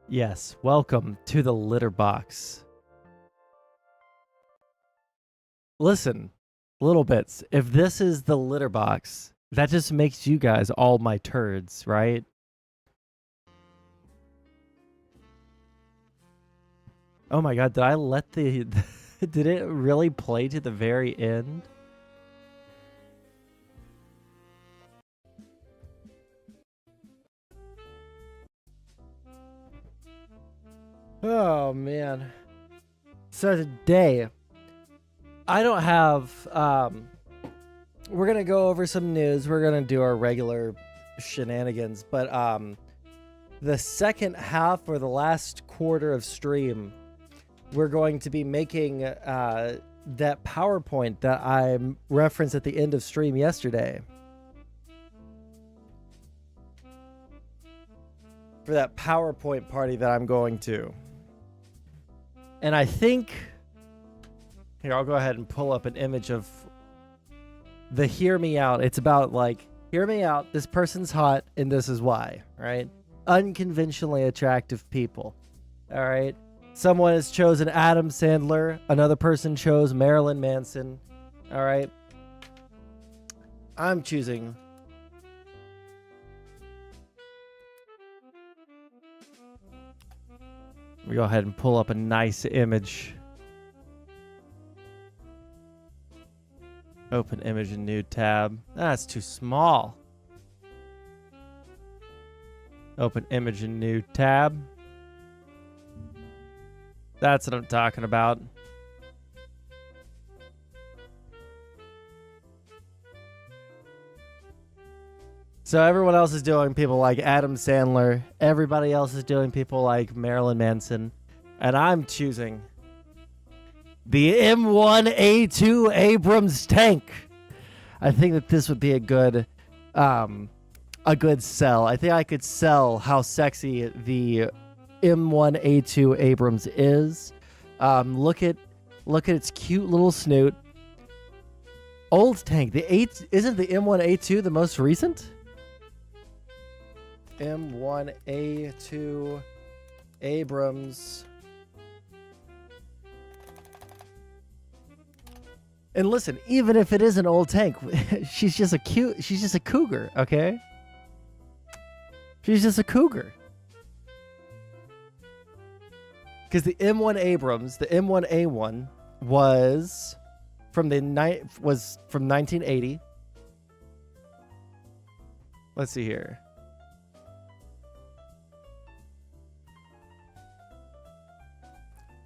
Yes, welcome to the litter box. Listen, little bits. If this is the litter box, that just makes you guys all my turds, right? Oh my god, did I let the... did it really play to the very end? Oh man. So today, I don't have, we're gonna go over some news. We're gonna do our regular shenanigans, but the second half or the last quarter of stream, we're going to be making that PowerPoint that I referenced at the end of stream yesterday. For that PowerPoint party that I'm going to. And I think... Here, I'll go ahead and pull up an image of the Hear Me Out. It's about, like, hear me out, this person's hot, and this is why, right? Unconventionally attractive people, all right? Someone has chosen Adam Sandler. Another person chose Marilyn Manson, all right? I'm choosing... We go ahead and pull up a nice image. Open image in new tab. That's too small. Open image in new tab. That's what I'm talking about. So everyone else is doing people like Adam Sandler. Everybody else is doing people like Marilyn Manson. And I'm choosing the M1A2 Abrams tank. I think that this would be a good sell. I think I could sell how sexy the M1A2 Abrams is. Look at its cute little snoot. Old tank. Isn't the M1A2 the most recent? M1A2 Abrams. And listen, even if it is an old tank, she's just a cougar, okay? She's just a cougar. Because the M1 Abrams, the M1A1 was from 1980. Let's see here.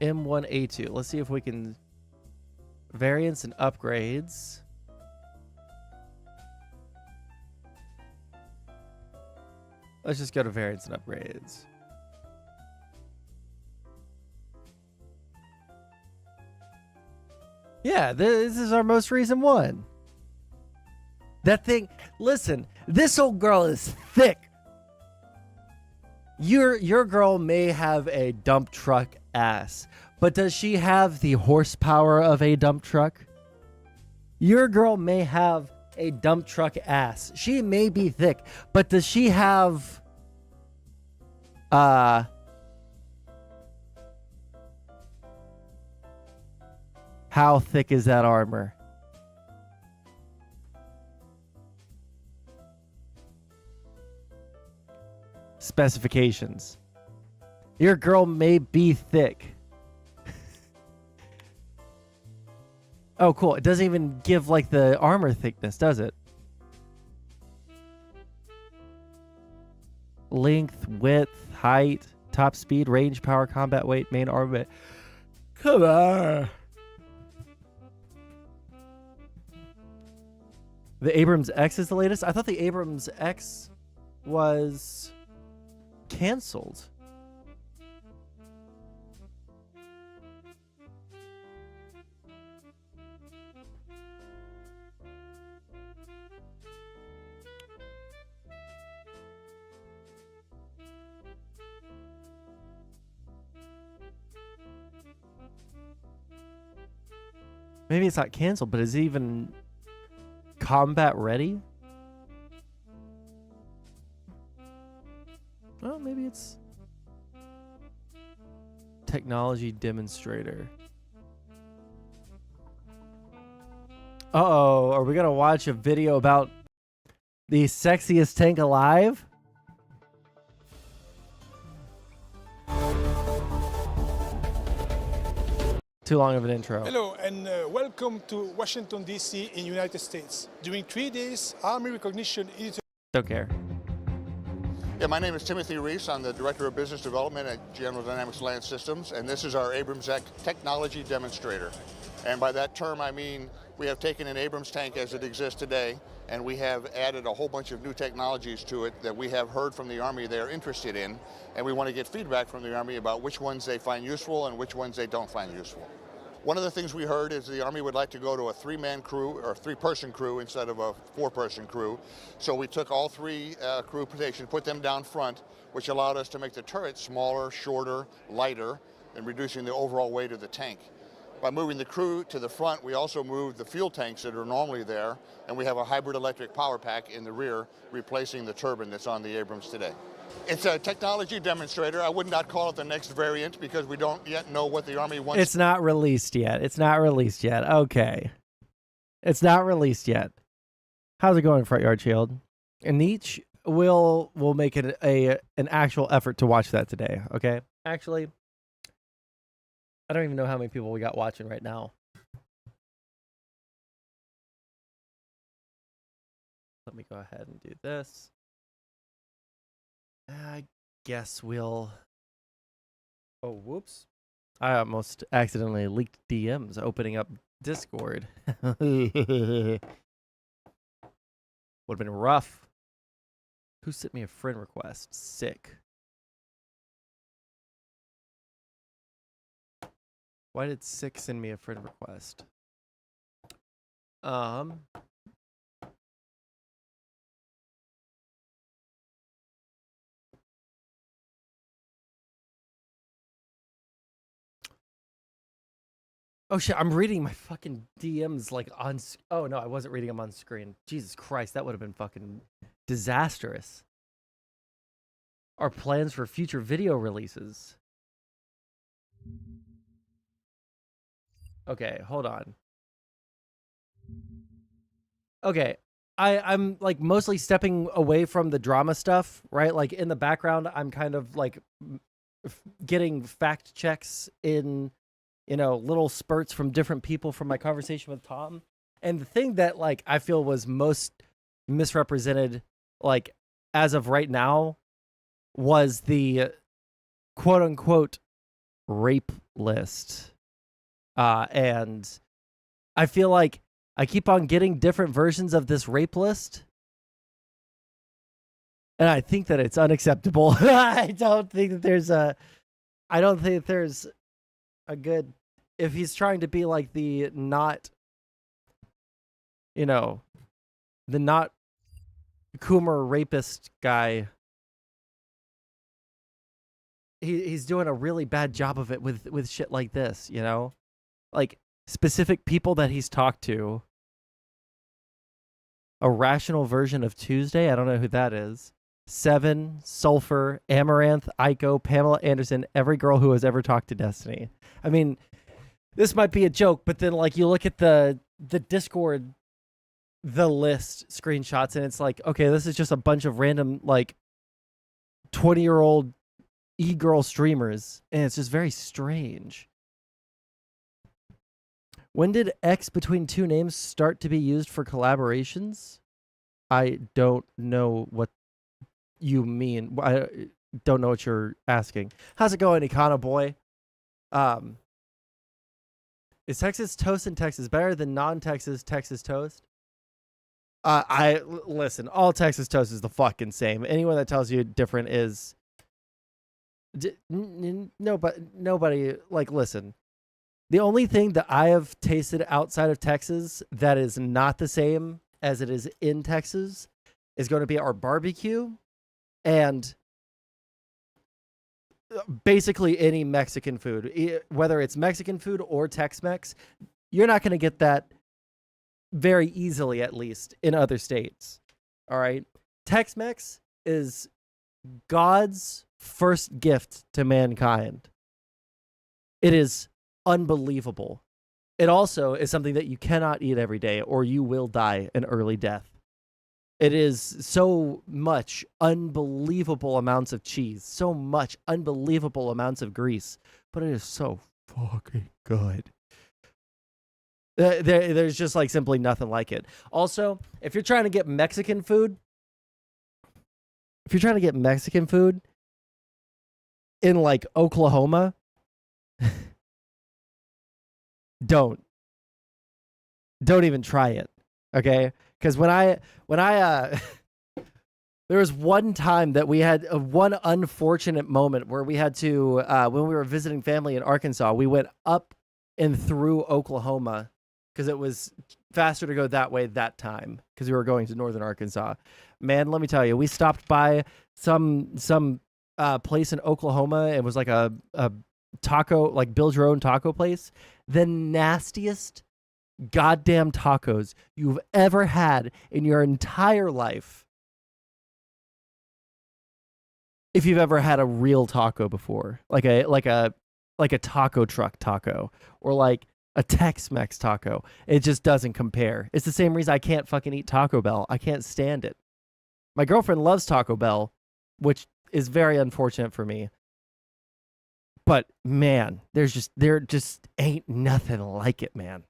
M1A2. Let's see if we can... Variants and upgrades. Let's just go to variants and upgrades. Yeah, this is our most recent one. That thing... Listen, this old girl is thick. Your girl may have a dump truck ass, but does she have the horsepower of a dump truck? Your girl may have a dump truck ass. She may be thick, but does she have how thick is that armor? Specifications. Your girl may be thick. Oh, cool. It doesn't even give, like, the armor thickness, does it? Length, width, height, top speed, range, power, combat weight, main armament. Come on. The Abrams X is the latest? I thought the Abrams X was canceled. Maybe it's not canceled, but is it even combat ready? Well, maybe it's technology demonstrator. Uh-oh, are we gonna watch a video about the sexiest tank alive? Too long of an intro. Hello and welcome to Washington, D.C. in United States. During 3 days, Army recognition in Don't care. Yeah, my name is Timothy Reese. I'm the Director of Business Development at General Dynamics Land Systems, and this is our Abrams X technology demonstrator. And by that term, I mean we have taken an Abrams tank as it exists today and we have added a whole bunch of new technologies to it that we have heard from the Army they're interested in, and we want to get feedback from the Army about which ones they find useful and which ones they don't find useful. One of the things we heard is the Army would like to go to a three-man crew or three-person crew instead of a four-person crew. So we took all three crew stations, put them down front, which allowed us to make the turret smaller, shorter, lighter, and reducing the overall weight of the tank. By moving the crew to the front, we also moved the fuel tanks that are normally there, and we have a hybrid electric power pack in the rear, replacing the turbine that's on the Abrams today. It's a technology demonstrator. I would not call it the next variant because we don't yet know what the Army wants. It's not released yet. It's not released yet. Okay. It's not released yet. How's it going, Front Yard Shield? And each will make it an actual effort to watch that today, okay? Actually, I don't even know how many people we got watching right now. Let me go ahead and do this. I guess we'll... Oh, whoops. I almost accidentally leaked DMs opening up Discord. Would have been rough. Who sent me a friend request? Sick. Why did Sick send me a friend request? Oh shit, I'm reading my fucking DMs like on... Oh no, I wasn't reading them on screen. Jesus Christ, that would have been fucking disastrous. Our plans for future video releases. Okay, hold on. Okay, I'm like mostly stepping away from the drama stuff, right? Like in the background, I'm kind of like getting fact checks in, you know, little spurts from different people from my conversation with Tom. And the thing that like I feel was most misrepresented, like as of right now, was the quote unquote rape list. And I feel like I keep on getting different versions of this rape list. And I think that it's unacceptable. I don't think there's a good, if he's trying to be like the not, you know, the not Coomer rapist guy, he's doing a really bad job of it with shit like this, you know? Like specific people that he's talked to. A rational version of Tuesday, I don't know who that is. Seven, Sulfur, Amaranth, Aiko, Pamela Anderson, every girl who has ever talked to Destiny. I mean, this might be a joke, but then like you look at the Discord, the list screenshots, and it's like, okay, this is just a bunch of random like 20-year-old e-girl streamers, and it's just very strange. When did X between two names start to be used for collaborations? I don't know what you mean. I don't know what you're asking. How's it going, Econo boy? Is Texas toast in Texas better than non-Texas Texas toast? Listen, all Texas toast is the fucking same. Anyone that tells you different is nobody. Like, listen. The only thing that I have tasted outside of Texas that is not the same as it is in Texas is going to be our barbecue and basically any Mexican food. Whether it's Mexican food or Tex-Mex, you're not going to get that very easily, at least in other states. All right? Tex-Mex is God's first gift to mankind. It is unbelievable. It also is something that you cannot eat every day or you will die an early death. It is so much unbelievable amounts of cheese, so much unbelievable amounts of grease, but it is so fucking good. There's just like simply nothing like it. Also, if you're trying to get Mexican food in like Oklahoma, don't even try it, okay? Because when I there was one time that we had one unfortunate moment where we had to, when we were visiting family in Arkansas, we went up and through Oklahoma because it was faster to go that way that time because we were going to northern Arkansas. Man, let me tell you, we stopped by some place in Oklahoma. It was like a taco, like build your own taco place. The nastiest goddamn tacos you've ever had in your entire life. If you've ever had a real taco before, like a taco truck taco or like a Tex-Mex taco, it just doesn't compare. It's the same reason I can't fucking eat Taco Bell. I can't stand it. My girlfriend loves Taco Bell, which is very unfortunate for me. But man, there just ain't nothing like it, man.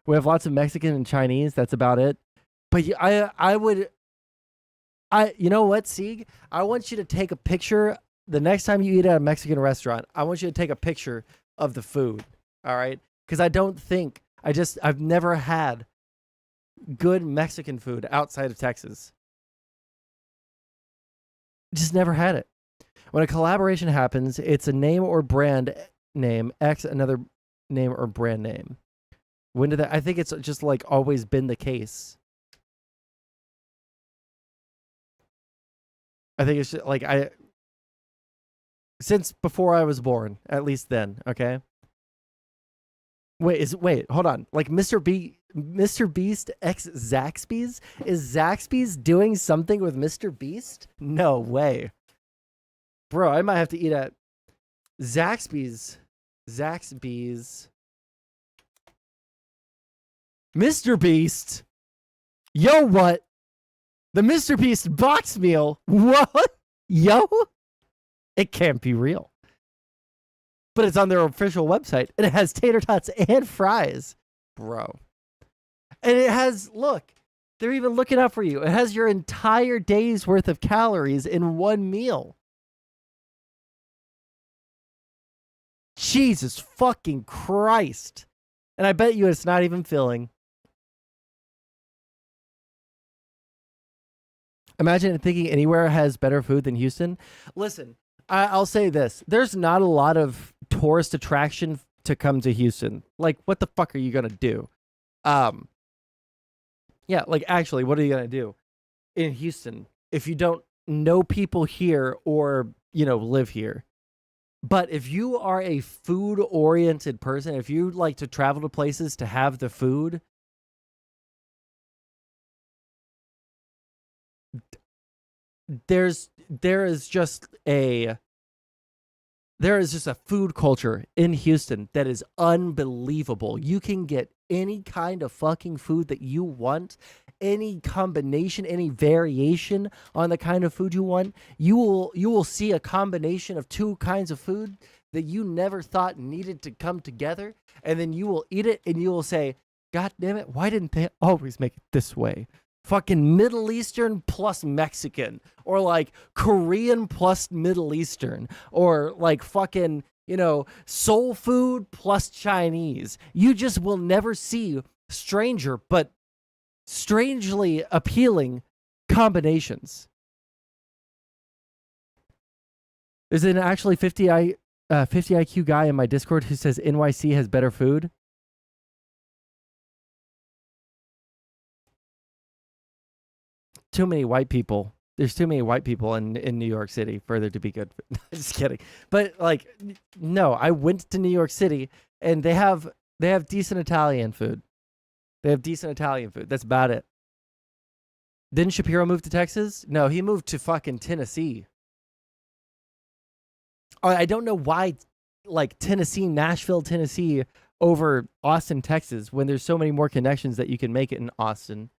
We have lots of Mexican and Chinese. That's about it. But you know what, Sieg? I want you to take a picture the next time you eat at a Mexican restaurant. I want you to take a picture of the food, all right? Because I've never had good Mexican food outside of Texas. Just never had it. When a collaboration happens, it's a name or brand name, X another name or brand name. When did that? I think it's just like always been the case. I think it's just like since before I was born, at least then, okay? Wait, hold on. Like Mr. Beast X Zaxby's? Is Zaxby's doing something with Mr. Beast? No way. Bro, I might have to eat at Zaxby's. Mr. Beast? Yo, what? The Mr. Beast box meal? What? Yo? It can't be real. But it's on their official website, and it has tater tots and fries. Bro. And it has, look, they're even looking out for you. It has your entire day's worth of calories in one meal. Jesus fucking Christ. And I bet you it's not even filling. Imagine thinking anywhere has better food than Houston. Listen, I'll say this. There's not a lot of tourist attraction to come to Houston. Like, what the fuck are you going to do? Yeah, like, actually, what are you going to do in Houston if you don't know people here or, live here? But if you are a food-oriented person, if you like to travel to places to have the food, there is just a food culture in Houston that is unbelievable. You can get any kind of fucking food that you want, any combination, any variation on the kind of food you want. You will see a combination of two kinds of food that you never thought needed to come together, and then you will eat it and you will say, God damn it, why didn't they always make it this way? Fucking Middle Eastern plus Mexican, or like Korean plus Middle Eastern, or like fucking, soul food plus Chinese. You just will never see stranger but strangely appealing combinations. There's an actually 50 IQ guy in my Discord who says NYC has better food. Too many white people. There's too many white people in New York City for there to be good food. Just kidding. But like, no, I went to New York City and they have decent Italian food. That's about it. Didn't Shapiro move to Texas? No, he moved to fucking Tennessee. I don't know why, like Tennessee, Nashville, Tennessee over Austin, Texas, when there's so many more connections that you can make it in Austin.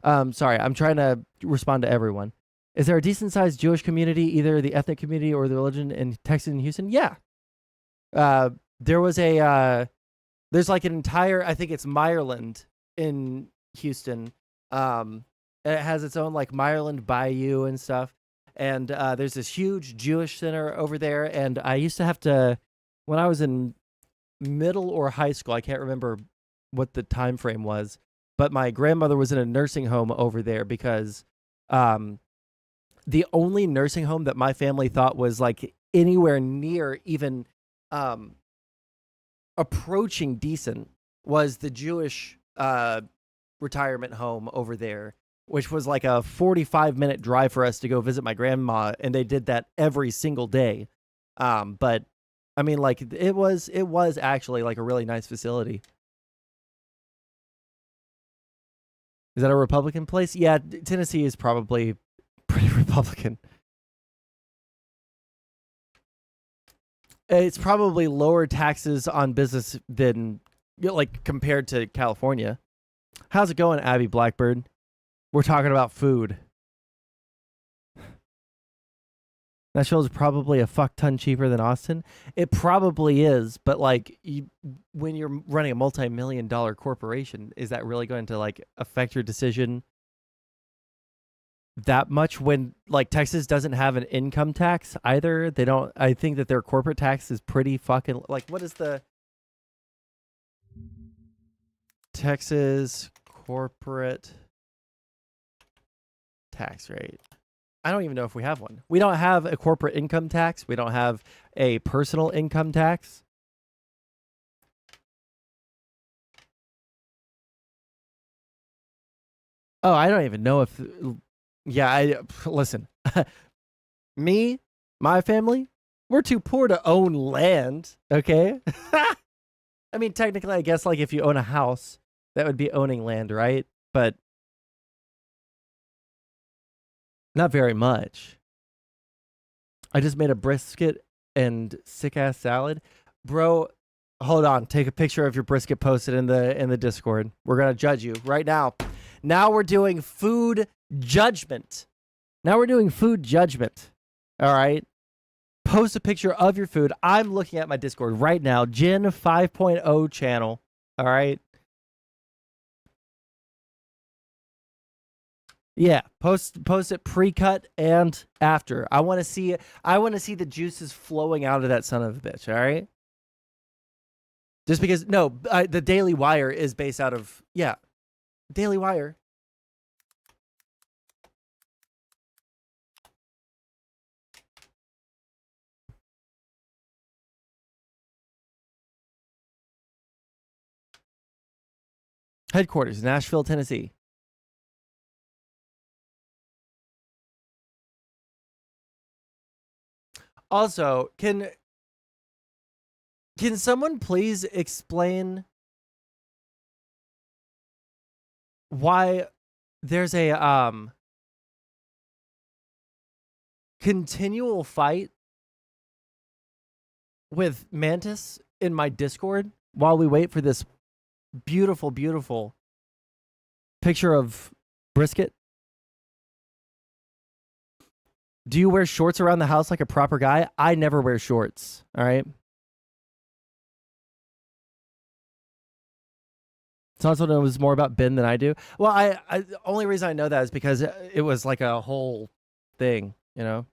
Sorry, I'm trying to respond to everyone. Is there a decent-sized Jewish community, either the ethnic community or the religion in Texas and Houston? Yeah. There was there's like an entire, I think it's Meyerland in Houston. And it has its own like Meyerland Bayou and stuff. And there's this huge Jewish center over there. And I used to have to, when I was in middle or high school, I can't remember what the time frame was, but my grandmother was in a nursing home over there because the only nursing home that my family thought was like anywhere near even approaching decent was the Jewish retirement home over there, which was like a 45-minute drive for us to go visit my grandma, and they did that every single day. But I mean, like it was actually like a really nice facility. Is that a Republican place? Yeah, Tennessee is probably pretty Republican. It's probably lower taxes on business than, like, compared to California. How's it going, Abby Blackbird? We're talking about food. Nashville is probably a fuck ton cheaper than Austin. It probably is, but like, when you're running a multi-million-dollar corporation, is that really going to like affect your decision that much? When like Texas doesn't have an income tax either. They don't. I think that their corporate tax is pretty fucking like. What is the Texas corporate tax rate? I don't even know if we have one. We don't have a corporate income tax. We don't have a personal income tax. Oh, I don't even know if. Yeah, listen. Me, my family, we're too poor to own land. Okay. I mean, technically, I guess like if you own a house, that would be owning land, right? But not very much. I just made a brisket and sick ass salad. Bro, hold on. Take a picture of your brisket, post it in the Discord. We're gonna judge you right now. Now we're doing food judgment. All right. Post a picture of your food. I'm looking at my Discord right now. Gen 5.0 channel. All right. Yeah, post it pre-cut and after. I want to see the juices flowing out of that son of a bitch, all right? Just because the Daily Wire is based out of Daily Wire. Headquarters, Nashville, Tennessee. Also, can someone please explain why there's a continual fight with Mantis in my Discord while we wait for this beautiful, beautiful picture of brisket? Do you wear shorts around the house like a proper guy? I never wear shorts, all right? Sondsol knows more about Ben than I do. Well, I the only reason I know that is because it was like a whole thing, you know?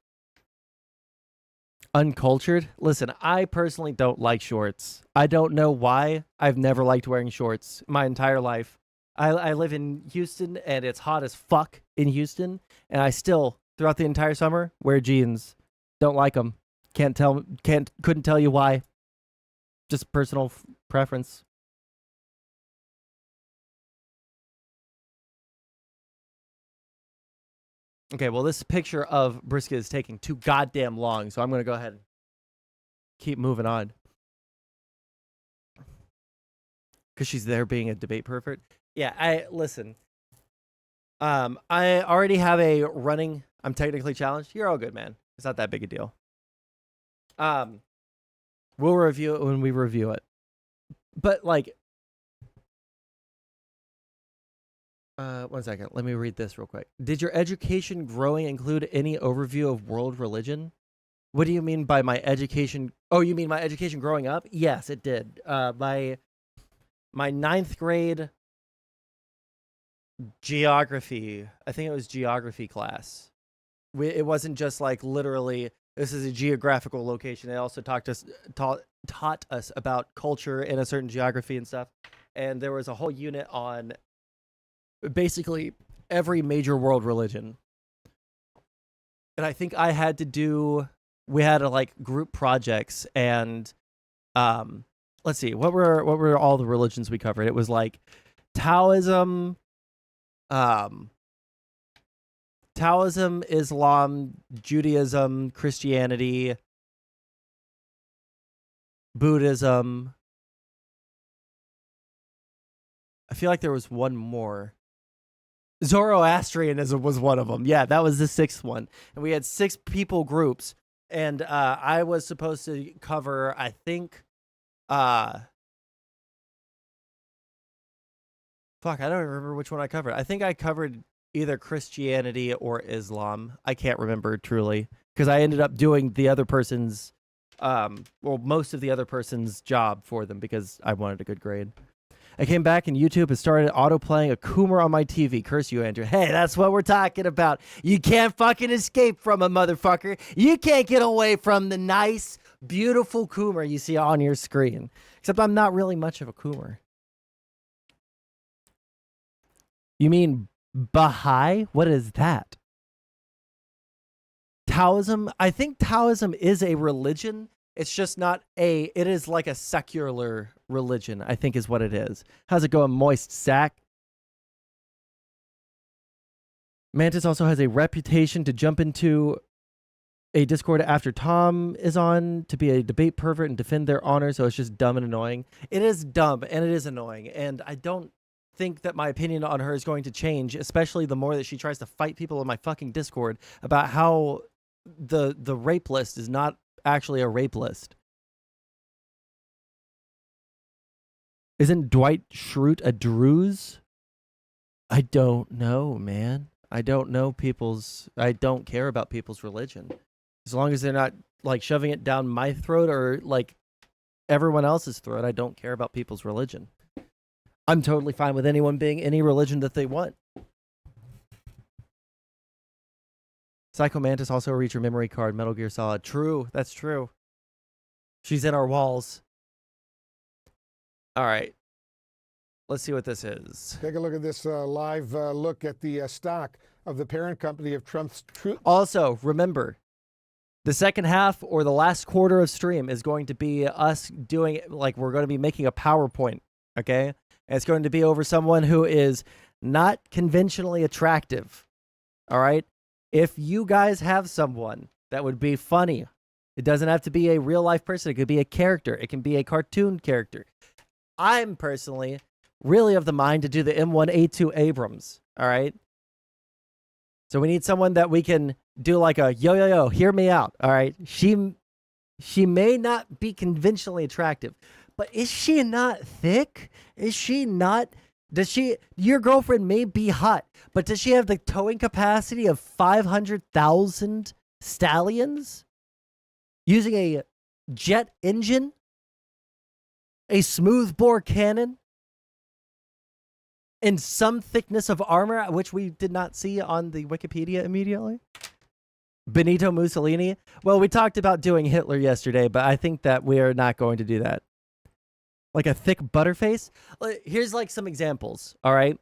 Uncultured? Listen, I personally don't like shorts. I don't know why. I've never liked wearing shorts my entire life. I live in Houston, and it's hot as fuck in Houston, and I still, throughout the entire summer, wear jeans. Don't like them. Couldn't tell you why. Just personal preference. Okay, well, this picture of brisket is taking too goddamn long, so I'm going to go ahead and keep moving on. Because she's there being a debate pervert. Yeah, listen. I already have a running. I'm technically challenged. You're all good, man. It's not that big a deal. We'll review it when we review it. But like, 1 second. Let me read this real quick. Did your education growing include any overview of world religion? What do you mean by my education? Oh, you mean my education growing up? Yes, it did. My 9th grade geography. I think it was geography class. It wasn't just like literally this is a geographical location. They also taught us about culture in a certain geography and stuff. And there was a whole unit on basically every major world religion. And I think I had to do, we had like group projects, and let's see, what were all the religions we covered? It was like Taoism, Islam, Judaism, Christianity, Buddhism. I feel like there was one more. Zoroastrianism was one of them. Yeah, that was the sixth one. And we had 6 people groups. And I was supposed to cover, I think, fuck, I don't remember which one I covered. I think I covered either Christianity or Islam. I can't remember truly, because I ended up doing the other person's, most of the other person's job for them because I wanted a good grade. I came back and YouTube has started auto-playing a Coomer on my TV. Curse you, Andrew. Hey, that's what we're talking about. You can't fucking escape from a motherfucker. You can't get away from the nice, beautiful Coomer you see on your screen. Except I'm not really much of a Coomer. You mean Baha'i? What is that? Taoism? I think Taoism is a religion. It's just not it is like a secular religion, I think is what it is. How's it going, Moist Sack? Mantis also has a reputation to jump into a Discord after Tom is on to be a debate pervert and defend their honor, so it's just dumb and annoying. It is dumb and it is annoying, and I don't think that my opinion on her is going to change, especially the more that she tries to fight people in my fucking Discord about how the rape list is not actually a rape list. Isn't Dwight Schrute a Druze? I don't know, man. I don't know I don't care about people's religion. As long as they're not like shoving it down my throat or like everyone else's throat, I don't care about people's religion. I'm totally fine with anyone being any religion that they want. Psycho Mantis also reached her memory card, Metal Gear Solid. True, that's true. She's in our walls. All right. Let's see what this is. Take a look at this live look at the stock of the parent company of Trump's Truth. Also, remember, the second half or the last quarter of stream is going to be us doing, like, we're going to be making a PowerPoint, okay? And it's going to be over someone who is not conventionally attractive, all right? If you guys have someone that would be funny, it doesn't have to be a real life person. It could be a character. It can be a cartoon character. I'm personally really of the mind to do the M1A2 Abrams, all right? So we need someone that we can do like a yo, hear me out, all right? She may not be conventionally attractive, but is she not thick? Is she not... your girlfriend may be hot, but does she have the towing capacity of 500,000 stallions? Using a jet engine? A smoothbore cannon? And some thickness of armor, which we did not see on the Wikipedia immediately? Benito Mussolini? Well, we talked about doing Hitler yesterday, but I think that we are not going to do that. Like a thick butterface? Here's like some examples, all right?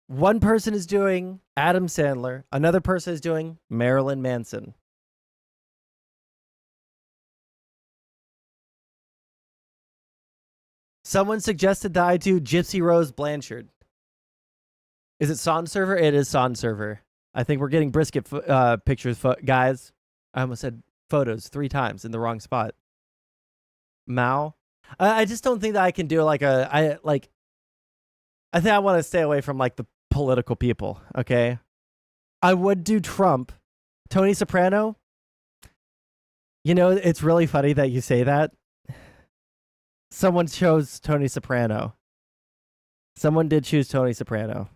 One person is doing Adam Sandler. Another person is doing Marilyn Manson. Someone suggested that I do Gypsy Rose Blanchard. Is it Sonserver? It is Sonserver. I think we're getting brisket pictures, guys. I almost said photos 3 times in the wrong spot. Mao? I just don't think that I can do like I think I want to stay away from like the political people, okay? I would do Trump. Tony Soprano? You know, it's really funny that you say that. Someone chose Tony Soprano. Someone did choose Tony Soprano.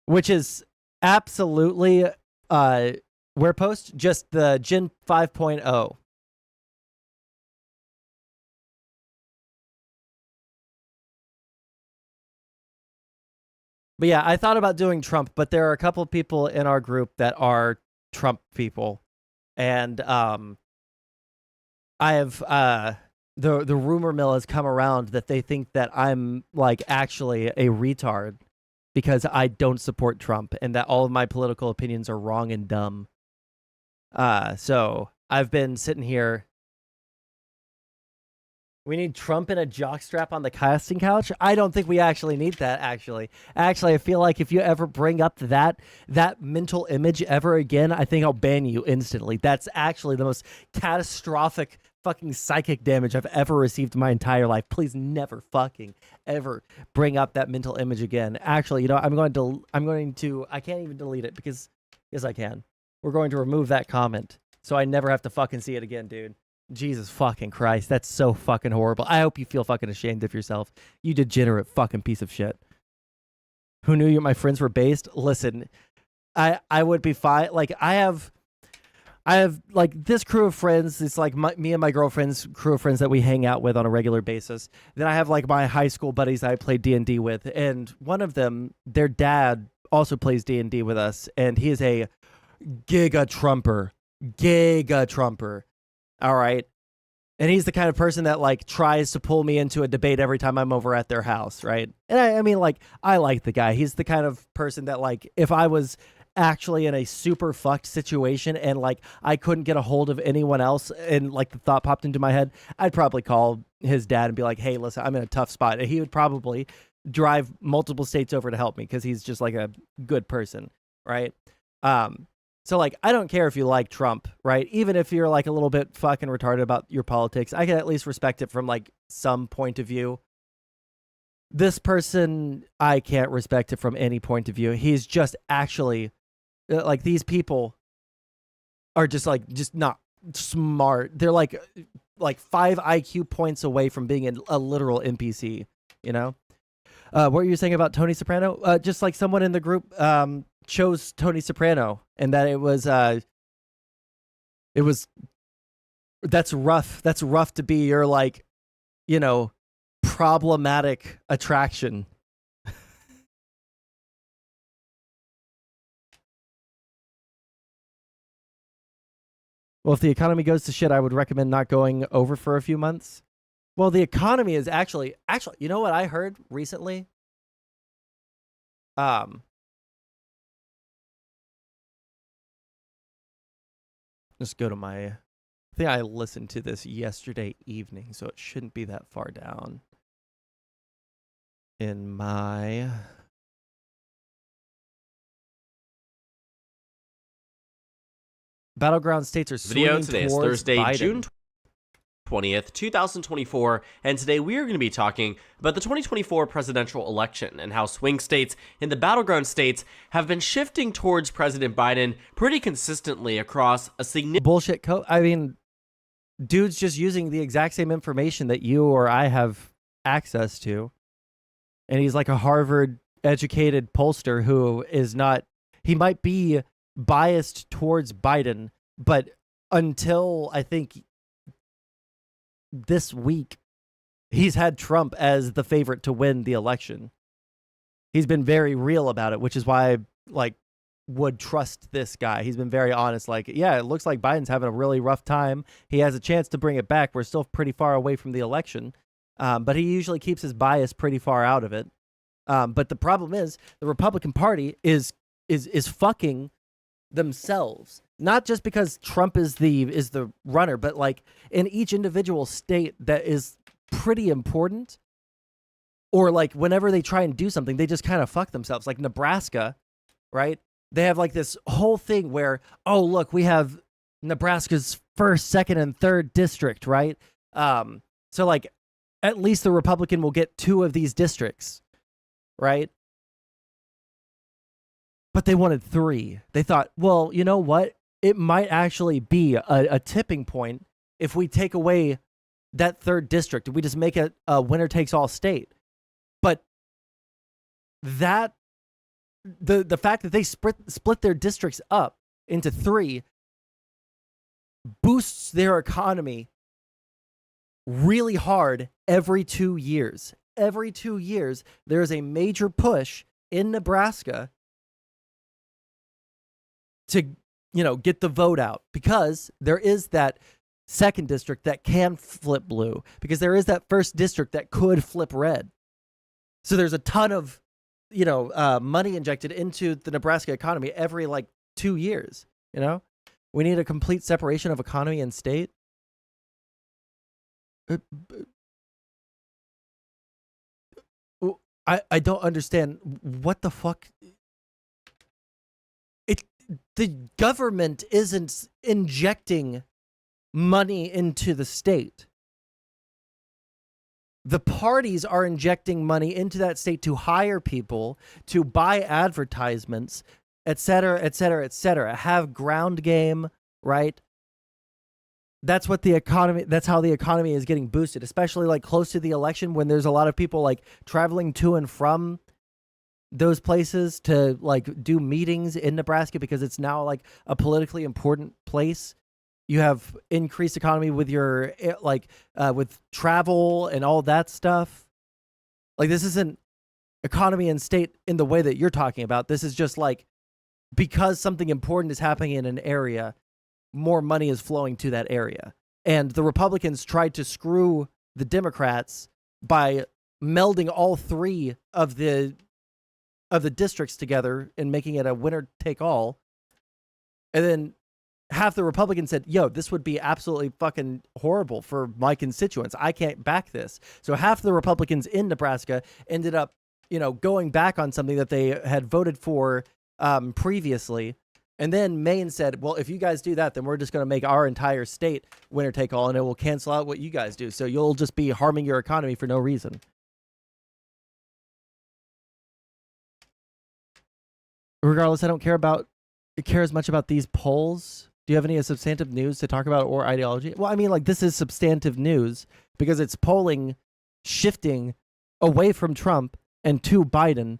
Which is absolutely where post just the Gen 5.0. But yeah, I thought about doing Trump, but there are a couple of people in our group that are Trump people. And I have the rumor mill has come around that they think that I'm like actually a retard because I don't support Trump and that all of my political opinions are wrong and dumb. So I've been sitting here. We need Trump in a jockstrap on the casting couch. I don't think we actually need that. Actually, I feel like if you ever bring up that mental image ever again, I think I'll ban you instantly. That's actually the most catastrophic fucking psychic damage I've ever received in my entire life. Please never fucking ever bring up that mental image again. Actually, you know, I'm going to. I can't even delete it because yes, I can. We're going to remove that comment so I never have to fucking see it again, dude. Jesus fucking Christ, that's so fucking horrible. I hope you feel fucking ashamed of yourself, you degenerate fucking piece of shit. Who knew my friends were based? Listen, I would be fine. Like I have like this crew of friends. It's like me and my girlfriend's crew of friends that we hang out with on a regular basis. Then I have like my high school buddies that I played D&D with, and one of them, their dad also plays D&D with us, and he is a giga trumper. All right. And he's the kind of person that like tries to pull me into a debate every time I'm over at their house, right? And I mean, like, I like the guy. He's the kind of person that like, if I was actually in a super fucked situation and like I couldn't get a hold of anyone else and like the thought popped into my head, I'd probably call his dad and be like, hey, listen, I'm in a tough spot. And he would probably drive multiple states over to help me because he's just like a good person, right? So, like, I don't care if you like Trump, right? Even if you're, like, a little bit fucking retarded about your politics, I can at least respect it from, like, some point of view. This person, I can't respect it from any point of view. He's just actually, like, these people are just, like, just not smart. They're, like 5 IQ points away from being a literal NPC, you know? What were you saying about Tony Soprano? Just, like, someone in the group, chose Tony Soprano, and that it was that's rough. That's rough to be your, like, you know, problematic attraction. Well, if the economy goes to shit, I would recommend not going over for a few months. Well, the economy is actually, you know what I heard recently? Just go to my, I think I listened to this yesterday evening, so it shouldn't be that far down in my battleground states are swinging Video today is Thursday, Biden. June 20th, 2024, and today we are going to be talking about the 2024 presidential election and how swing states in the battleground states have been shifting towards President Biden pretty consistently across a significant bullshit I mean, dude's just using the exact same information that you or I have access to, and he's like a Harvard educated pollster who is not, he might be biased towards Biden, but until I think this week, he's had Trump as the favorite to win the election. He's been very real about it, which is why I like would trust this guy. He's been very honest. Like, yeah, it looks like Biden's having a really rough time. He has a chance to bring it back. We're still pretty far away from the election, but he usually keeps his bias pretty far out of it. But the problem is the Republican Party is fucking themselves. Not just because Trump is the runner, but like in each individual state that is pretty important, or like whenever they try and do something, they just kind of fuck themselves. Like Nebraska, right? They have like this whole thing where, oh, look, we have Nebraska's first, second, and third district, right? So like at least the Republican will get 2 of these districts, right? But they wanted 3. They thought, well, you know what? It might actually be a tipping point if we take away that 3rd district. We just make it a winner-takes-all state. But that the fact that they split their districts up into 3 boosts their economy really hard every 2 years. Every 2 years, there is a major push in Nebraska to, you know, get the vote out, because there is that second district that can flip blue, because there is that first district that could flip red. So there's a ton of, money injected into the Nebraska economy every like 2 years. We need a complete separation of economy and state. I don't understand what the fuck. The government isn't injecting money into the state. The parties are injecting money into that state to hire people, to buy advertisements, et cetera, et cetera, et cetera. Have ground game, right? That's what the economy, that's how the economy is getting boosted, especially like close to the election when there's a lot of people like traveling to and from those places to like do meetings in Nebraska because it's now like a politically important place. You have increased economy with your with travel and all that stuff. Like, this isn't economy and state in the way that you're talking about. This is just like, because something important is happening in an area, more money is flowing to that area. And the Republicans tried to screw the Democrats by melding all three of the districts together and making it a winner take all. And then half the Republicans said, yo, this would be absolutely fucking horrible for my constituents. I can't back this. So half the Republicans in Nebraska ended up, going back on something that they had voted for previously. And then Maine said, well, if you guys do that, then we're just going to make our entire state winner take all, and it will cancel out what you guys do. So you'll just be harming your economy for no reason. Regardless, I don't care as much about these polls. Do you have any substantive news to talk about or ideology? Well, I mean, like, this is substantive news because it's polling shifting away from Trump and to Biden,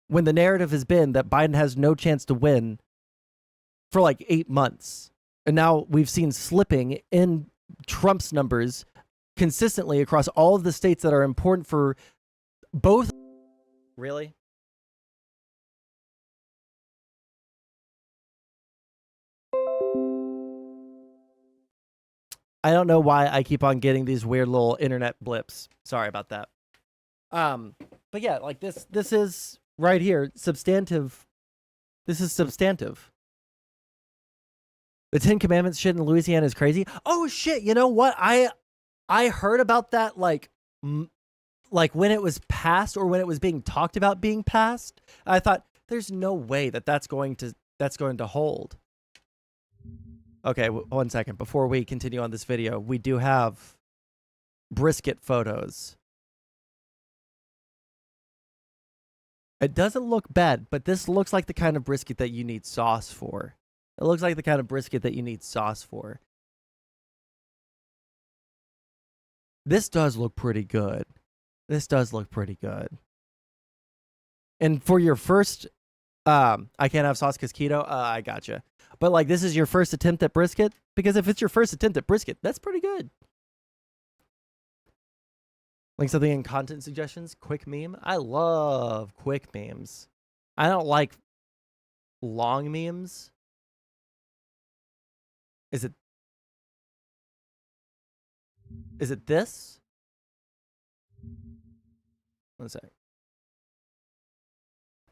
when the narrative has been that Biden has no chance to win for like 8 months. And now we've seen slipping in Trump's numbers consistently across all of the states that are important for both. Really? I don't know why I keep on getting these weird little internet blips. Sorry about that. But yeah, like this is right here, substantive. This is substantive. The 10 Commandments shit in Louisiana is crazy. Oh shit, you know what? I heard about that like when it was passed or when it was being talked about being passed. I thought there's no way that that's going to hold. Okay, 1 second. Before we continue on this video, we do have brisket photos. It doesn't look bad, but this looks like the kind of brisket that you need sauce for. It looks like the kind of brisket that you need sauce for. This does look pretty good. This does look pretty good. And for your first, I can't have sauce because keto. I gotcha. But like, this is your first attempt at brisket? Because if it's your first attempt at brisket, that's pretty good. Like something in content suggestions, quick meme. I love quick memes. I don't like long memes. Is it this? 1 sec.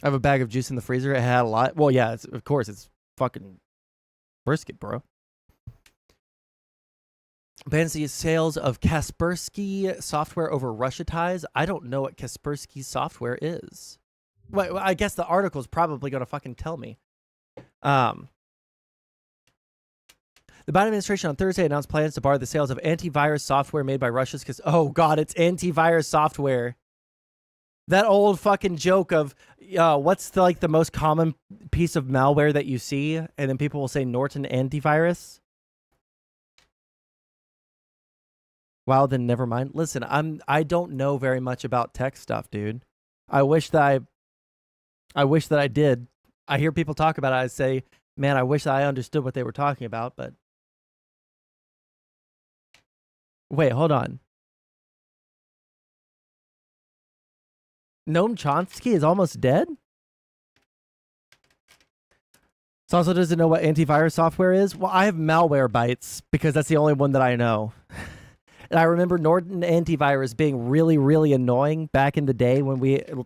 I have a bag of juice in the freezer. It had a lot. Well, yeah, of course, it's fucking brisket, bro. Bans the sales of Kaspersky software over Russia ties. I don't know what Kaspersky software is. Well, I guess the article's probably going to fucking tell me. The Biden administration on Thursday announced plans to bar the sales of antivirus software made by Russia's... Oh, God, it's antivirus software. That old fucking joke of what's the most common piece of malware that you see? And then people will say Norton antivirus. Wow, then never mind. Listen, I don't know very much about tech stuff, dude. I wish that I did. I hear people talk about it. I say, man, I wish that I understood what they were talking about, but... Wait, hold on. Noam Chomsky is almost dead? Sondsol doesn't know what antivirus software is. Well, I have malware bytes because that's the only one that I know. And I remember Norton antivirus being really, really annoying back in the day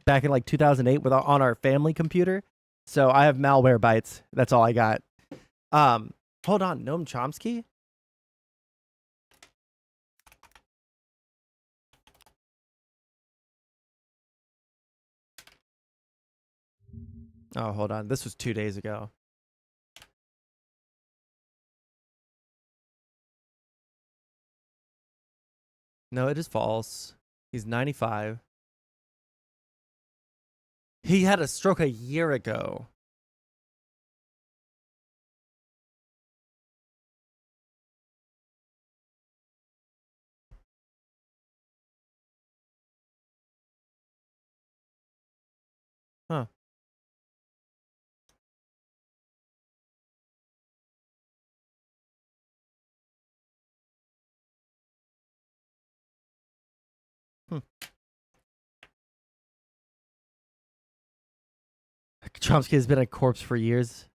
back in like 2008 on our family computer. So I have malware bytes. That's all I got. Hold on, Noam Chomsky? Oh, hold on. This was 2 days ago. No, it is false. He's 95. He had a stroke a year ago. Huh. Chomsky has been a corpse for years.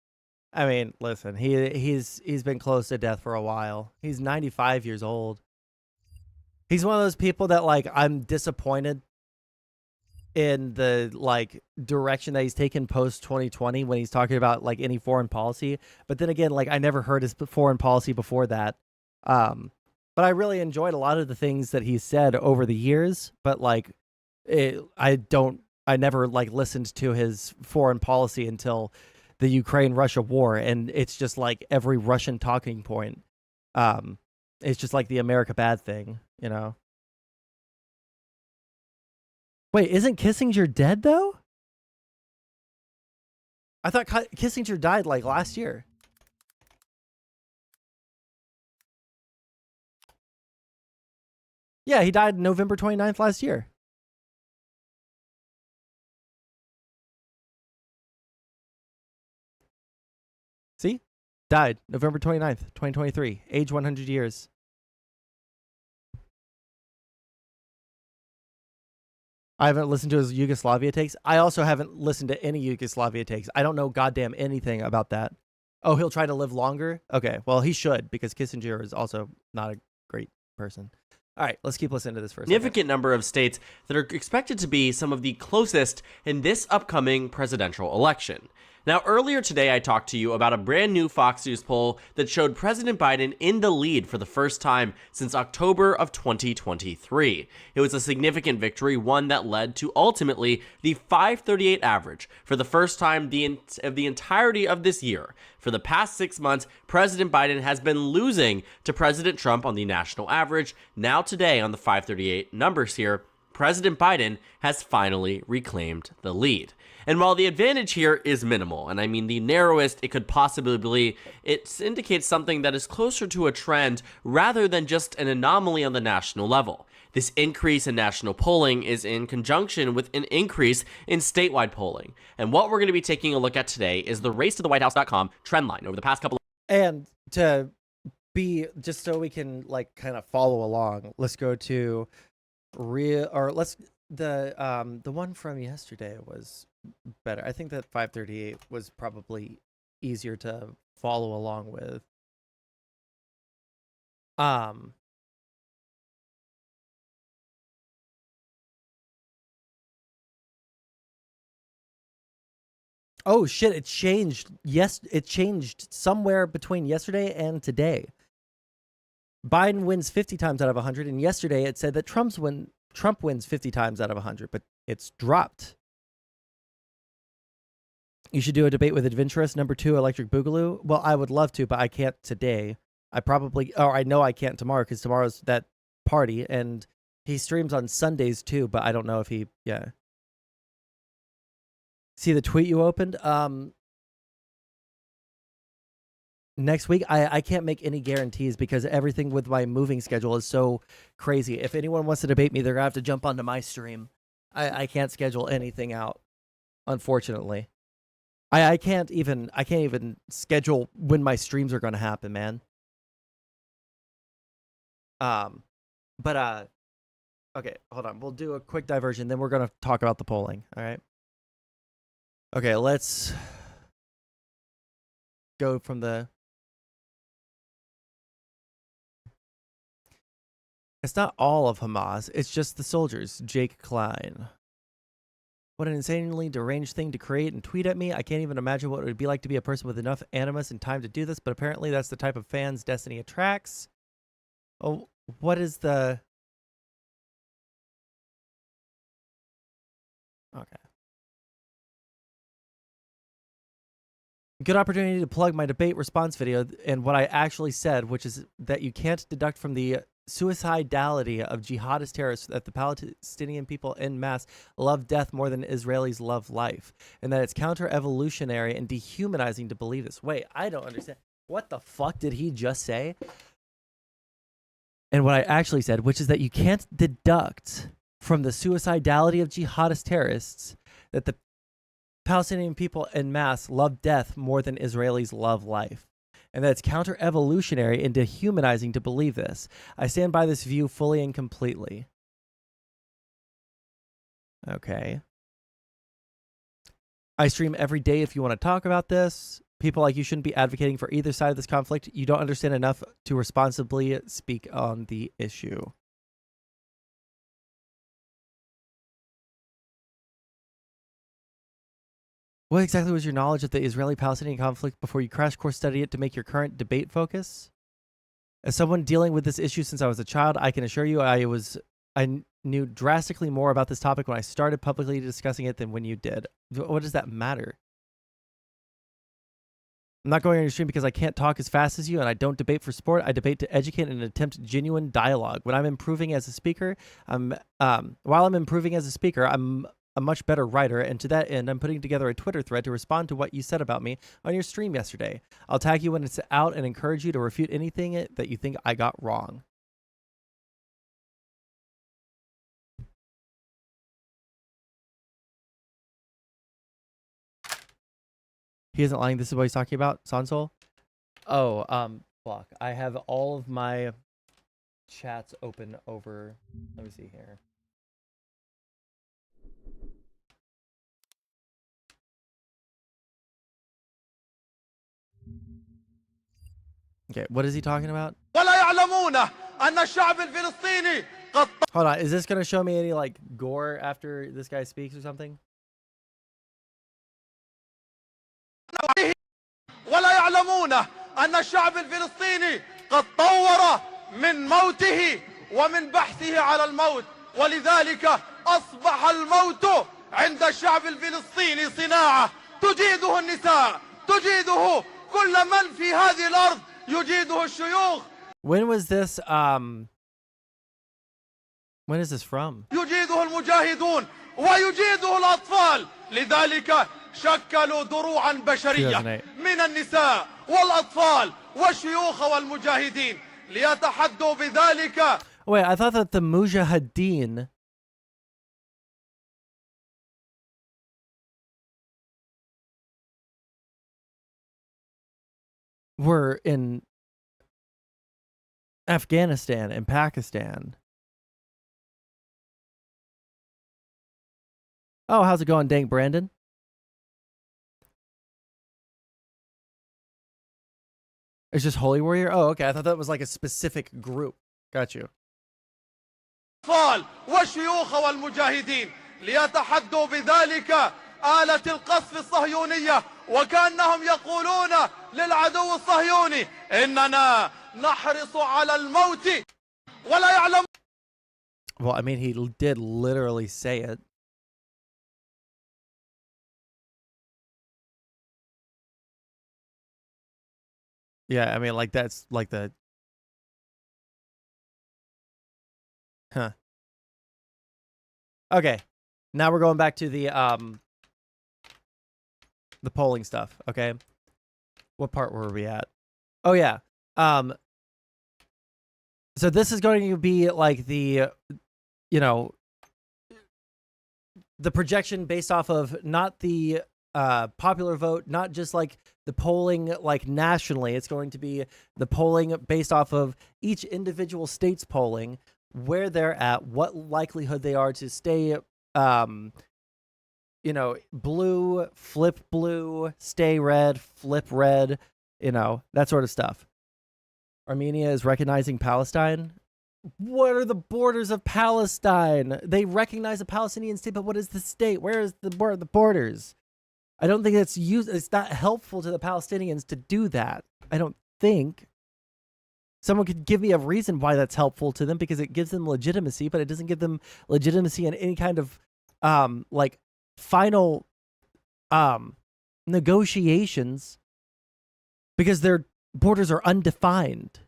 I mean, listen, he's been close to death for a while. He's 95 years old. He's one of those people that like I'm disappointed in the like direction that he's taken post 2020 when he's talking about like any foreign policy. But then again, like I never heard his foreign policy before that. But I really enjoyed a lot of the things that he said over the years. But like, I never like listened to his foreign policy until the Ukraine-Russia war, and it's just like every Russian talking point. It's just like the America bad thing, you know. Wait, isn't Kissinger dead though? I thought Kissinger died like last year. Yeah, he died November 29th last year. See? Died November 29th, 2023. Age 100 years. I haven't listened to his Yugoslavia takes. I also haven't listened to any Yugoslavia takes. I don't know goddamn anything about that. Oh, he'll try to live longer? Okay, well, he should, because Kissinger is also not a great person. All right, let's keep listening to this for a second. Significant number of states that are expected to be some of the closest in this upcoming presidential election. Now, earlier today, I talked to you about a brand new Fox News poll that showed President Biden in the lead for the first time since October of 2023. It was a significant victory, one that led to ultimately the 538 average for the first time of the entirety of this year. For the past 6 months, President Biden has been losing to President Trump on the national average. Now today, on the 538 numbers here, President Biden has finally reclaimed the lead. And while the advantage here is minimal, and I mean the narrowest it could possibly be, it indicates something that is closer to a trend rather than just an anomaly on the national level. This increase in national polling is in conjunction with an increase in statewide polling. And what we're going to be taking a look at today is the race to the whitehouse.com trend line over the past couple of... And to be, just so we can like kind of follow along, let's go to the one from yesterday was better. I think that 538 was probably easier to follow along with. Oh shit, it changed. Yes, it changed somewhere between yesterday and today. Biden wins 50 times out of 100, and yesterday it said that Trump wins 50 times out of 100, but it's dropped. You should do a debate with Adventurous, number 2, Electric Boogaloo. Well, I would love to, but I can't today. I know I can't tomorrow because tomorrow's that party, and he streams on Sundays too, but I don't know if yeah. See the tweet you opened? Next week, I can't make any guarantees because everything with my moving schedule is so crazy. If anyone wants to debate me, they're gonna have to jump onto my stream. I can't schedule anything out, unfortunately. I can't even schedule when my streams are gonna happen, man. Okay, hold on. We'll do a quick diversion, then we're gonna talk about the polling. All right. Okay, let's go from the... It's not all of Hamas. It's just the soldiers. Jake Klein. What an insanely deranged thing to create and tweet at me. I can't even imagine what it would be like to be a person with enough animus and time to do this, but apparently that's the type of fans Destiny attracts. Oh, what is the... Okay. Good opportunity to plug my debate response video and what I actually said, which is that you can't deduct from the suicidality of jihadist terrorists that the Palestinian people en masse love death more than Israelis love life, and that it's counter-evolutionary and dehumanizing to believe this. Wait, I don't understand. What the fuck did he just say? And what I actually said, which is that you can't deduct from the suicidality of jihadist terrorists that the Palestinian people en masse love death more than Israelis love life, and that it's counter-evolutionary and dehumanizing to believe this. I stand by this view fully and completely. Okay. I stream every day if you want to talk about this. People like you shouldn't be advocating for either side of this conflict. You don't understand enough to responsibly speak on the issue. What exactly was your knowledge of the Israeli-Palestinian conflict before you crash course studied it to make your current debate focus? As someone dealing with this issue since I was a child, I can assure you I knew drastically more about this topic when I started publicly discussing it than when you did. What does that matter? I'm not going on your stream because I can't talk as fast as you, and I don't debate for sport. I debate to educate and attempt genuine dialogue. When I'm improving as a speaker, I'm a much better writer, and to that end, I'm putting together a Twitter thread to respond to what you said about me on your stream yesterday. I'll tag you when it's out and encourage you to refute anything that you think I got wrong. He isn't lying. This is what he's talking about, Sondsol. Oh, fuck. I have all of my chats open over. Let me see here. Okay, what is he talking about? Hold on, is this gonna show me any like gore after this guy speaks or something? ولا يعلمون أن الشعب الفلسطيني قد طور من موته ومن بحثه على الموت ولذلك أصبح الموت عند الشعب الفلسطيني صناعة تجيده النساء تجيده كل من في هذه الأرض يجيده الشيوخ. When was this when is this from? يجيده المجاهدون ويجيده الأطفال لذلك شكلوا دروعا بشرية من النساء والأطفال والشيوخ والمجاهدين ليتحدوا بذلك. Wait, I thought that the mujahideen were in Afghanistan and Pakistan. Oh, how's it going, Dank Brandon? It's just Holy Warrior? Oh, okay. I thought that was like a specific group. Got you. والشيوخ والمجاهدين ليتحدوا بذلك آلة القصف الصهيونية وكأنهم يقولون للعدو الصهيوني إننا نحرص على الموت ولا يعلم. Well, I mean, he did literally say it. Yeah, I mean, like, that's like the... Huh. Okay. Now we're going back to the polling stuff, okay? What part were we at? Oh, yeah. So this is going to be like the, you know, the projection based off of not the popular vote, not just like the polling like nationally. It's going to be the polling based off of each individual state's polling, where they're at, what likelihood they are to stay, you know, blue, flip blue, stay red, flip red, that sort of stuff. Armenia is recognizing Palestine. What are the borders of Palestine? They recognize a Palestinian state, but what is the state? Where is the borders? I don't think it's not helpful to the Palestinians to do that. I don't think. Someone could give me a reason why that's helpful to them, because it gives them legitimacy, but it doesn't give them legitimacy in any kind of final negotiations, because their borders are undefined.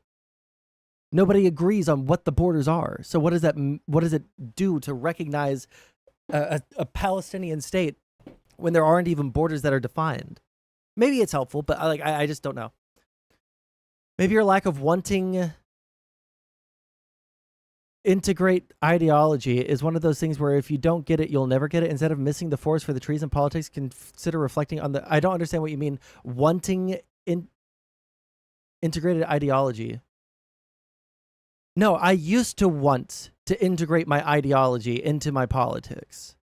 Nobody agrees on what the borders are. So what does it do to recognize a Palestinian state when there aren't even borders that are defined? Maybe it's helpful, but I just don't know. Maybe your lack of wanting integrate ideology is one of those things where if you don't get it, you'll never get it. Instead of missing the forest for the trees in politics, consider reflecting on I don't understand what you mean. Wanting integrated ideology. No, I used to want to integrate my ideology into my politics.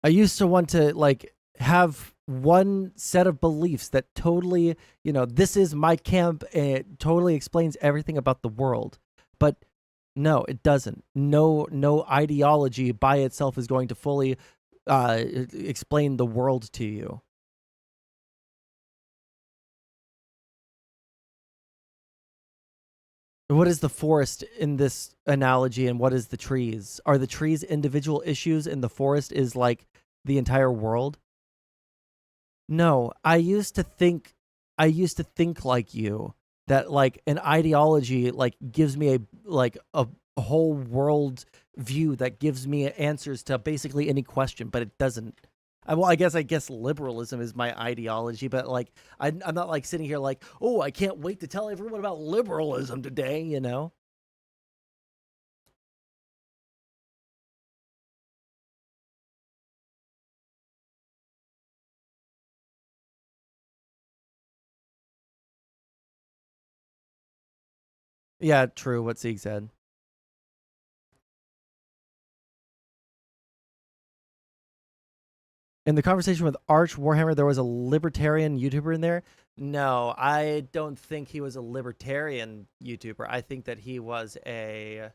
I used to want to have one set of beliefs that totally, this is my camp and it totally explains everything about the world. But no, it doesn't. No ideology by itself is going to fully explain the world to you. What is the forest in this analogy, and what is the trees? Are the trees individual issues and the forest is like the entire world? No, I used to think like you, that like an ideology gives me a whole world view that gives me answers to basically any question, but it doesn't. I guess liberalism is my ideology, but I'm not sitting here oh, I can't wait to tell everyone about liberalism today, Yeah, true, what Sieg said. In the conversation with Arch Warhammer, there was a libertarian YouTuber in there. No, I don't think he was a libertarian YouTuber. I think that he was his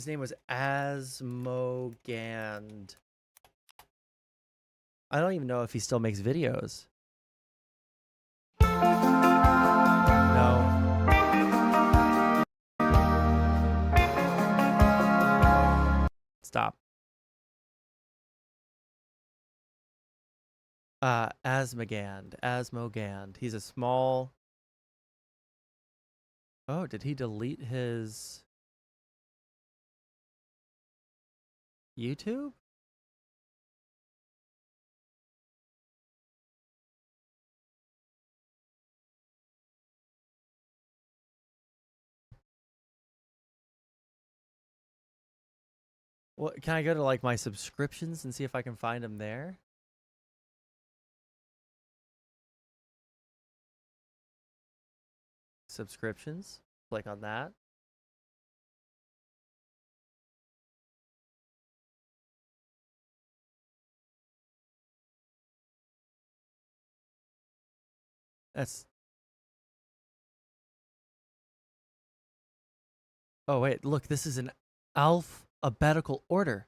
name was Asmogand. I don't even know if he still makes videos. No. Stop. Asmogand. He's a small... Oh, did he delete his YouTube? Well, can I go to my subscriptions and see if I can find him there? Subscriptions. Click on that. That's... Oh, wait. Look, this is an alphabetical order.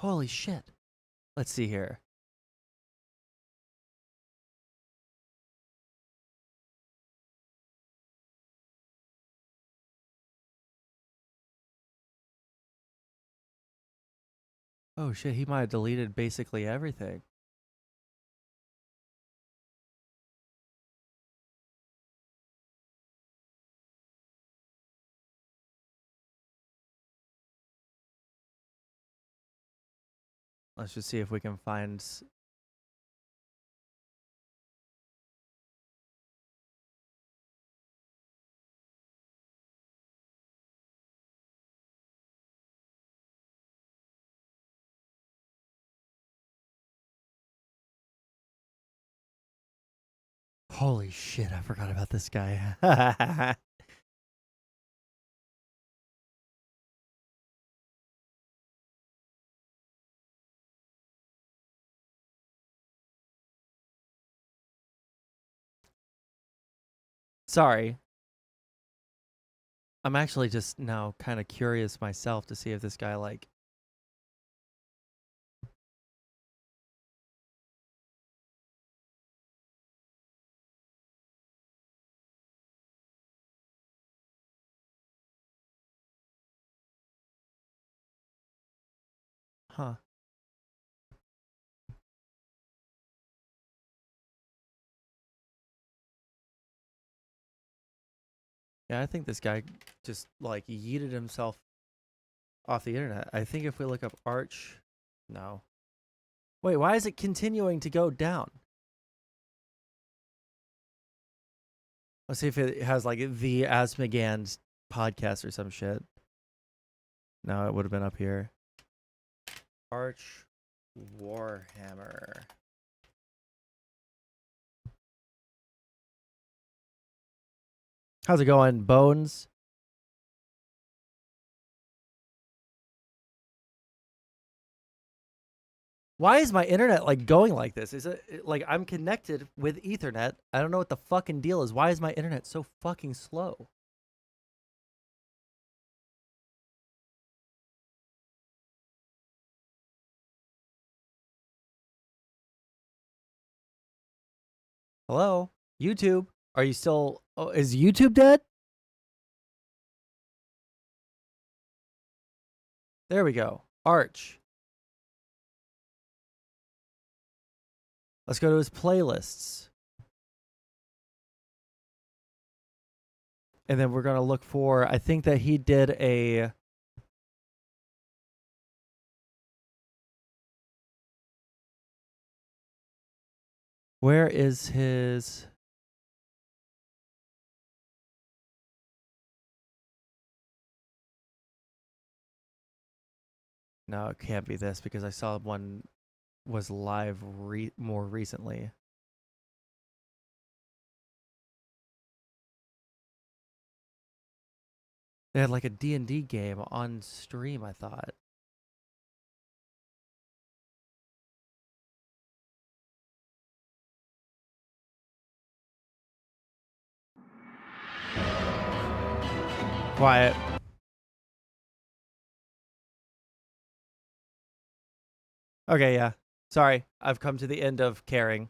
Holy shit. Let's see here. Oh shit, he might have deleted basically everything. Let's just see if we can find... Holy shit, I forgot about this guy. Sorry. I'm actually just now kind of curious myself to see if this guy like. Huh. Yeah, I think this guy just like yeeted himself off the internet. I think if we look up Arch, no. Wait, why is it continuing to go down? Let's see if it has like the Asmagand podcast or some shit. No, it would have been up here. Arch Warhammer. How's it going, Bones? Why is my internet like going like this? Is it like I'm connected with Ethernet? I don't know what the fucking deal is. Why is my internet so fucking slow? Hello? YouTube? Are you still... Oh, is YouTube dead? There we go. Arch. Let's go to his playlists. And then we're going to look for... I think that he did a... Where is his... No, it can't be this because I saw one was live more recently. They had like a D&D game on stream, I thought. Quiet. Okay, yeah. Sorry, I've come to the end of caring.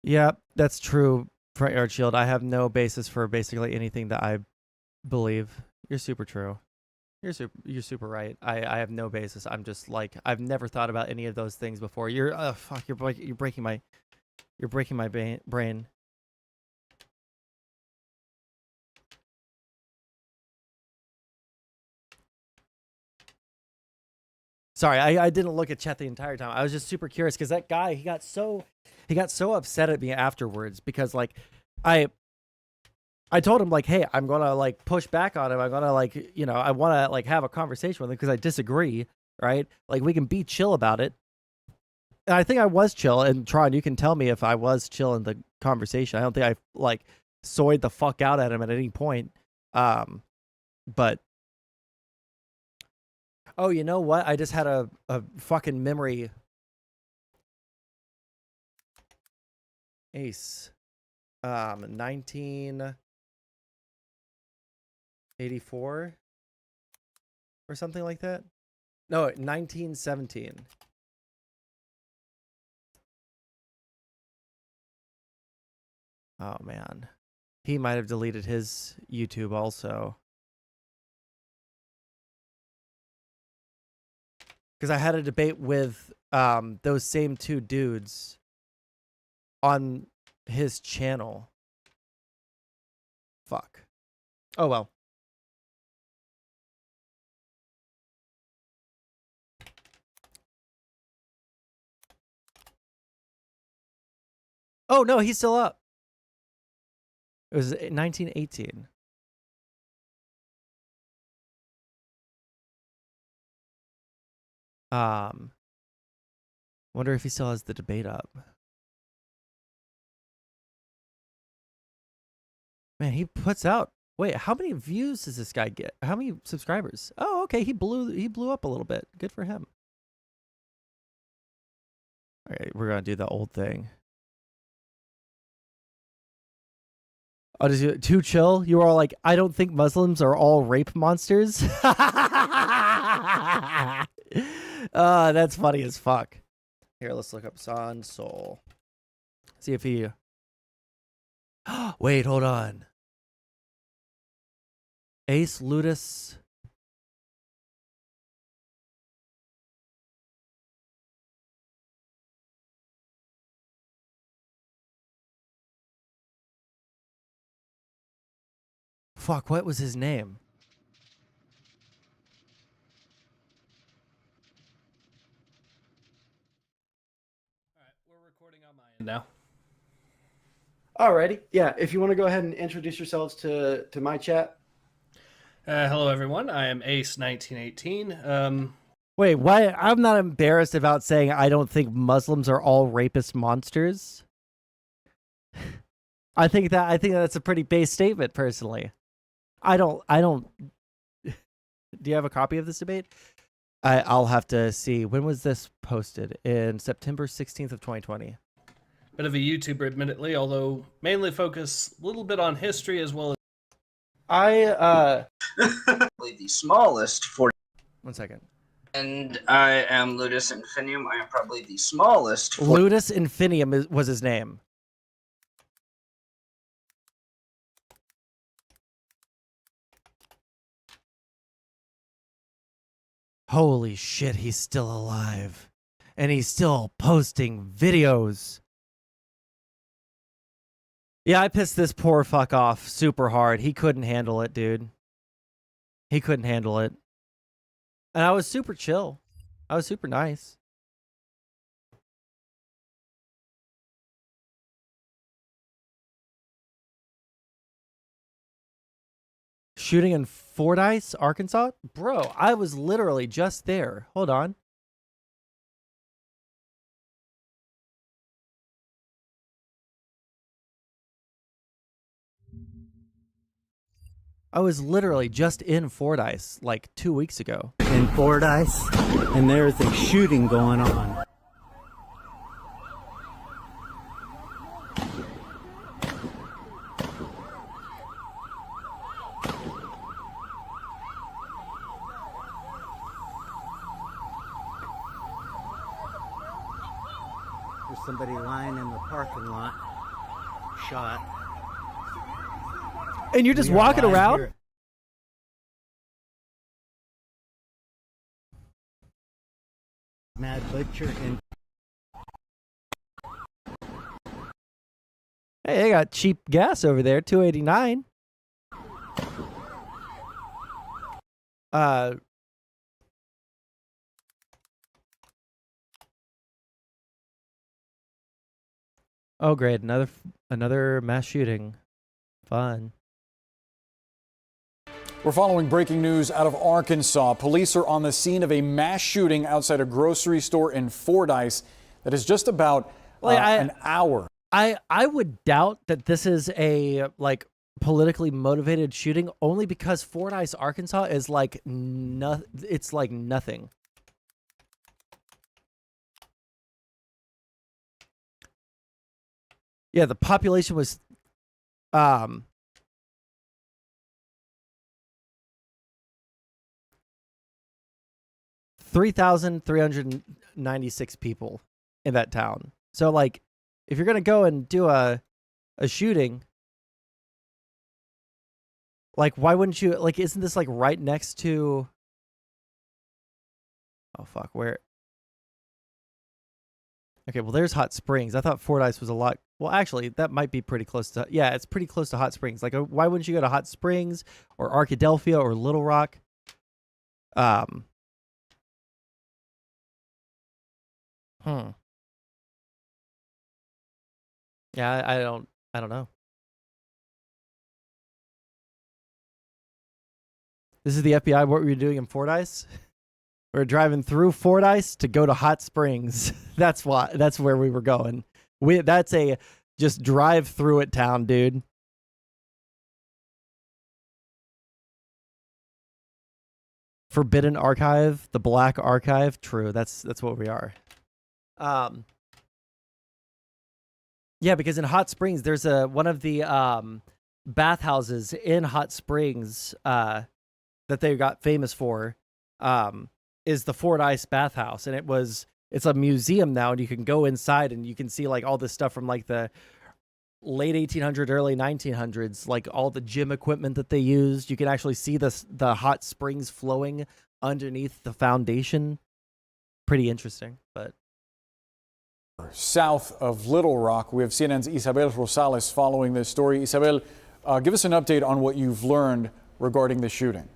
Yeah, that's true, Front Yard Shield. I have no basis for basically anything that I believe. You're super true. You're super right. I have no basis. I'm just like I've never thought about any of those things before. You're fuck. You're breaking my brain. Sorry, I didn't look at chat the entire time. I was just super curious because that guy he got so upset at me afterwards because like I told him like, hey, I'm gonna like push back on him. I'm gonna like I want to like have a conversation with him because I disagree, right? Like we can be chill about it. And I think I was chill. And Tron, you can tell me if I was chill in the conversation. I don't think I like soyed the fuck out at him at any point. But oh, you know what? I just had a fucking memory. Ace. 1984 or something like that. No, 1917. Oh man. He might have deleted his YouTube also. Because I had a debate with those same two dudes on his channel. Fuck. Oh well. Oh no, he's still up. It was 1918. Wonder if he still has the debate up. Man, he puts out. Wait, how many views does this guy get? How many subscribers? Oh, okay. He blew up a little bit. Good for him. All right, we're gonna do the old thing. Oh, does you too chill? You are all like, I don't think Muslims are all rape monsters. That's funny as fuck. Here, let's look up Sondsol. See if he. Wait, hold on. Ace Ludus. Fuck, what was his name? All right, we're recording on my end now. Alrighty. Yeah, if you want to go ahead and introduce yourselves to my chat. Hello, everyone. I am Ace1918. Wait, why? I'm not embarrassed about saying I don't think Muslims are all rapist monsters. I think that's a pretty base statement, personally. I don't. Do you have a copy of this debate? I'll have to see. When was this posted? In September 16th of 2020. Bit of a YouTuber, admittedly, although mainly focus a little bit on history as well as. The smallest 40. 1 second. And I am Ludus Infinium. I am probably the smallest. Ludus Infinium was his name. Holy shit, he's still alive. And he's still posting videos. Yeah, I pissed this poor fuck off super hard. He couldn't handle it, dude. He couldn't handle it. And I was super chill. I was super nice. Shooting in Fordyce, Arkansas? Bro, I was literally just there. Hold on. I was literally just in Fordyce like 2 weeks ago. In Fordyce, and there's a shooting going on. There's somebody lying in the parking lot, shot. And you're just walking around? Here. Mad Butcher and Hey, they got cheap gas over there, $2.89. Oh great, another mass shooting. Fun. We're following breaking news out of Arkansas. Police are on the scene of a mass shooting outside a grocery store in Fordyce that is just about an hour. I would doubt that this is a like politically motivated shooting only because Fordyce, Arkansas is like it's like nothing. Yeah, the population was 3,396 people in that town. So like if you're going to go and do a shooting, like why wouldn't you, like isn't this like right next to, oh fuck, where? Okay, well there's Hot Springs. I thought Fordyce was a lot, well actually that might be pretty close to, yeah, it's pretty close to Hot Springs. Like why wouldn't you go to Hot Springs or Arkadelphia or Little Rock? Yeah, I don't know. This is the FBI. What were you doing in Fordyce? We're driving through Fordyce to go to Hot Springs. That's where we were going. That's a just drive through it town, dude. forbidden archive, the black archive. True, that's what we are. Yeah, because in Hot Springs, there's one of the bathhouses in Hot Springs that they got famous for is the Fordyce bathhouse, and it's a museum now, and you can go inside and you can see like all this stuff from like the late 1800s, early 1900s, like all the gym equipment that they used. You can actually see the hot springs flowing underneath the foundation. Pretty interesting, but. South of Little Rock, we have CNN's Isabel Rosales following this story. Isabel, give us an update on what you've learned regarding the shooting.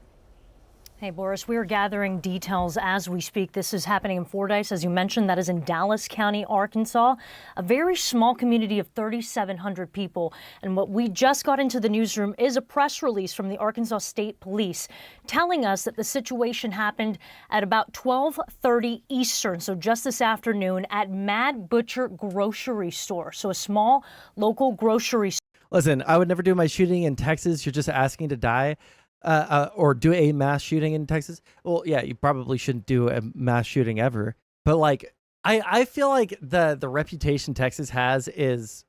Hey, Boris, we are gathering details as we speak. This is happening in Fordyce, as you mentioned. That is in Dallas County, Arkansas, a very small community of 3,700 people. And what we just got into the newsroom is a press release from the Arkansas State Police telling us that the situation happened at about 12:30 Eastern, so just this afternoon, at Mad Butcher Grocery Store. So a small local grocery store. Listen, I would never do my shooting in Texas. You're just asking to die. Or do a mass shooting in Texas. Well, yeah, you probably shouldn't do a mass shooting ever. But like, I feel like the reputation Texas has is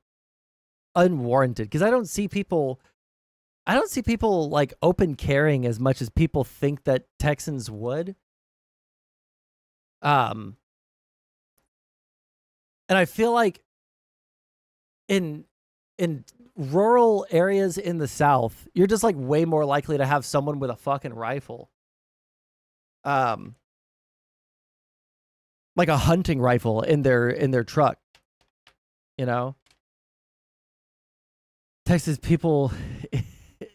unwarranted, because I don't see people like open carrying as much as people think that Texans would. And I feel like in rural areas in the South, you're just like way more likely to have someone with a fucking rifle. Like a hunting rifle in their truck. You know? Texas people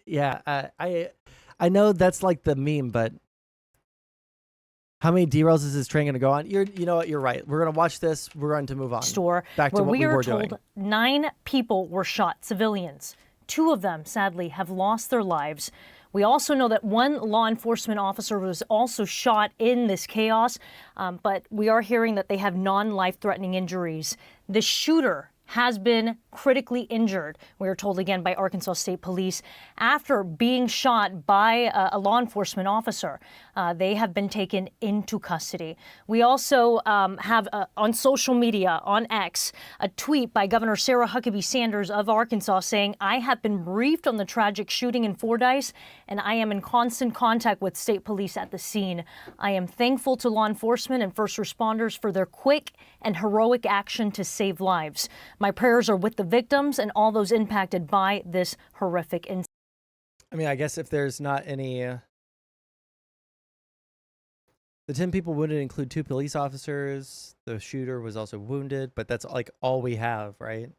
yeah, I know that's like the meme, but how many derails is this train going to go on? You know what? You're right. We're going to watch this. We're going to move on. Store back to where what we are were told doing. 9 people were shot, civilians. 2 of them, sadly, have lost their lives. We also know that 1 law enforcement officer was also shot in this chaos, but we are hearing that they have non-life-threatening injuries. The shooter has been critically injured, we are told again by Arkansas State Police, after being shot by a law enforcement officer. They have been taken into custody. We also have on social media, on X, a tweet by Governor Sarah Huckabee Sanders of Arkansas saying, "I have been briefed on the tragic shooting in Fordyce, and I am in constant contact with state police at the scene. I am thankful to law enforcement and first responders for their quick and heroic action to save lives. My prayers are with the victims and all those impacted by this horrific incident." I mean, I guess if there's not any... The 10 people wounded include 2 police officers. The shooter was also wounded, but that's like all we have, right?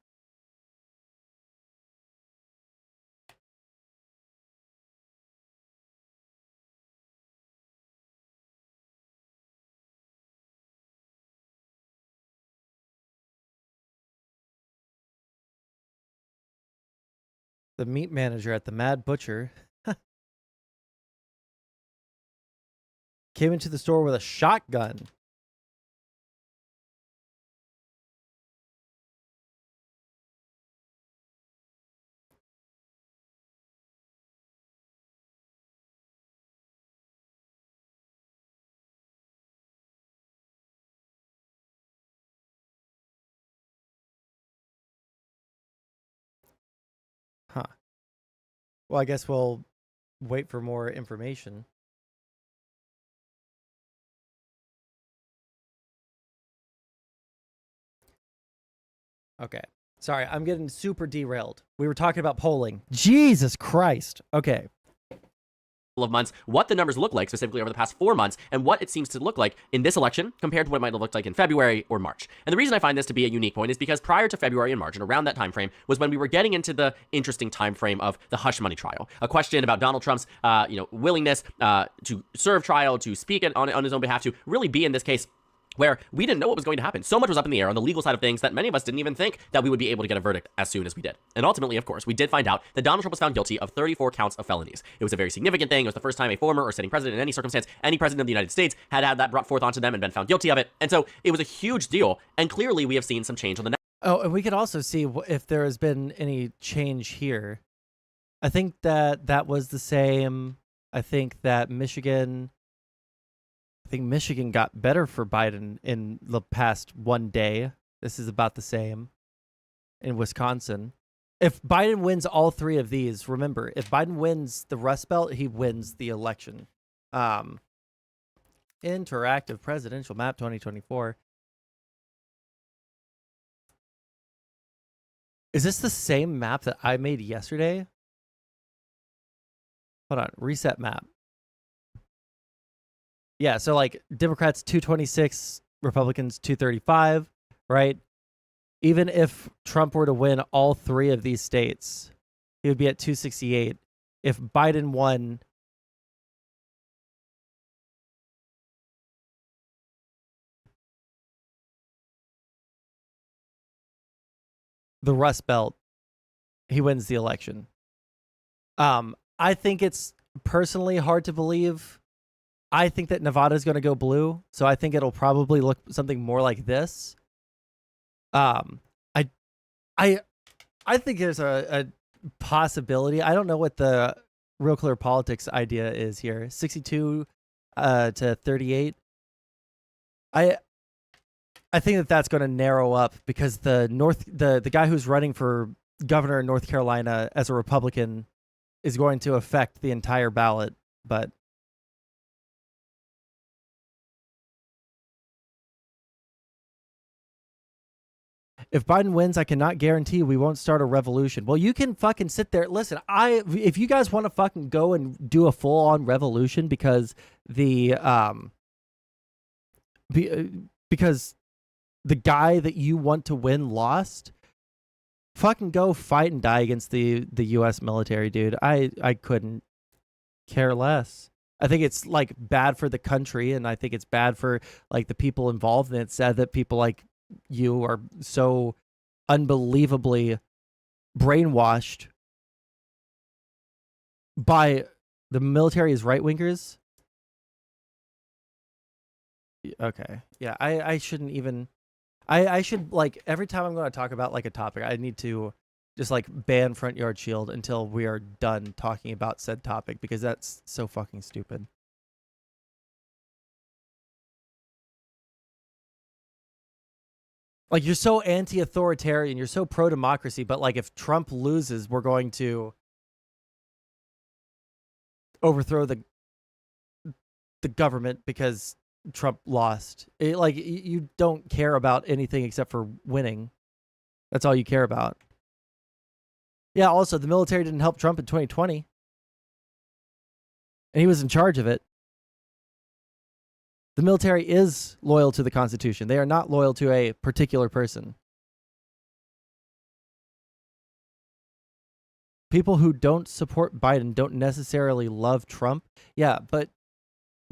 The meat manager at the Mad Butcher came into the store with a shotgun. Huh. Well, I guess we'll wait for more information. Okay. Sorry, I'm getting super derailed. We were talking about polling. Jesus Christ. Okay. Of months, what the numbers look like specifically over the past 4 months, and what it seems to look like in this election compared to what it might have looked like in February or March. And the reason I find this to be a unique point is because prior to February and March, and around that time frame, was when we were getting into the interesting time frame of the hush money trial, a question about Donald Trump's willingness to serve trial, to speak on his own behalf, to really be in this case where we didn't know what was going to happen. So much was up in the air on the legal side of things that many of us didn't even think that we would be able to get a verdict as soon as we did. And ultimately, of course, we did find out that Donald Trump was found guilty of 34 counts of felonies. It was a very significant thing. It was the first time a former or sitting president in any circumstance, any president of the United States, had that brought forth onto them and been found guilty of it. And so it was a huge deal. And clearly we have seen some change on the next. Oh, and we could also see if there has been any change here. I think that was the same. I think that Michigan think Michigan got better for Biden in the past one day. This is about the same in Wisconsin. If Biden wins all three of these, remember, if Biden wins the Rust Belt, he wins the election. Interactive presidential map 2024. Is this the same map that I made yesterday? Hold on, reset map. Yeah, so like Democrats 226, Republicans 235, right? Even if Trump were to win all three of these states, he would be at 268. If Biden won, the Rust Belt, he wins the election. I think it's personally hard to believe. I think that Nevada is going to go blue, so I think it'll probably look something more like this. I think there's a possibility. I don't know what the Real Clear Politics idea is here. 62 to 38. I think that that's going to narrow up because the guy who's running for governor in North Carolina as a Republican is going to affect the entire ballot, but if Biden wins, I cannot guarantee we won't start a revolution. Well, you can fucking sit there. Listen, if you guys want to fucking go and do a full-on revolution because because the guy that you want to win lost, fucking go fight and die against the U.S. military, dude. I couldn't care less. I think it's like bad for the country, and I think it's bad for like the people involved, and it's sad that people like you are so unbelievably brainwashed by the military as right-wingers. Okay. Yeah, I shouldn't even... I should, like, every time I'm going to talk about, like, a topic, I need to just, like, ban Front Yard Shield until we are done talking about said topic, because that's so fucking stupid. Like, you're so anti-authoritarian, you're so pro-democracy, but, like, if Trump loses, we're going to overthrow the government because Trump lost. Like, you don't care about anything except for winning. That's all you care about. Yeah, also, the military didn't help Trump in 2020. And he was in charge of it. The military is loyal to the Constitution. They are not loyal to a particular person. People who don't support Biden don't necessarily love Trump. Yeah, but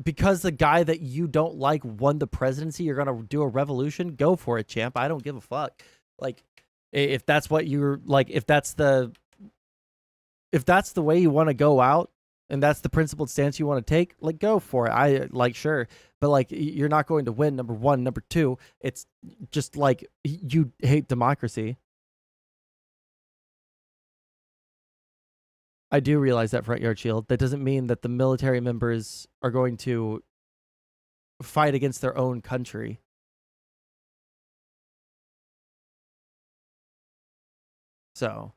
because the guy that you don't like won the presidency, you're going to do a revolution? Go for it, champ. I don't give a fuck. Like, if that's what you're like, if that's the way you want to go out and that's the principled stance you want to take, like, go for it. Sure. But like, you're not going to win, number one. Number two, it's just like you hate democracy. I do realize that, Front Yard Shield. That doesn't mean that the military members are going to fight against their own country. So,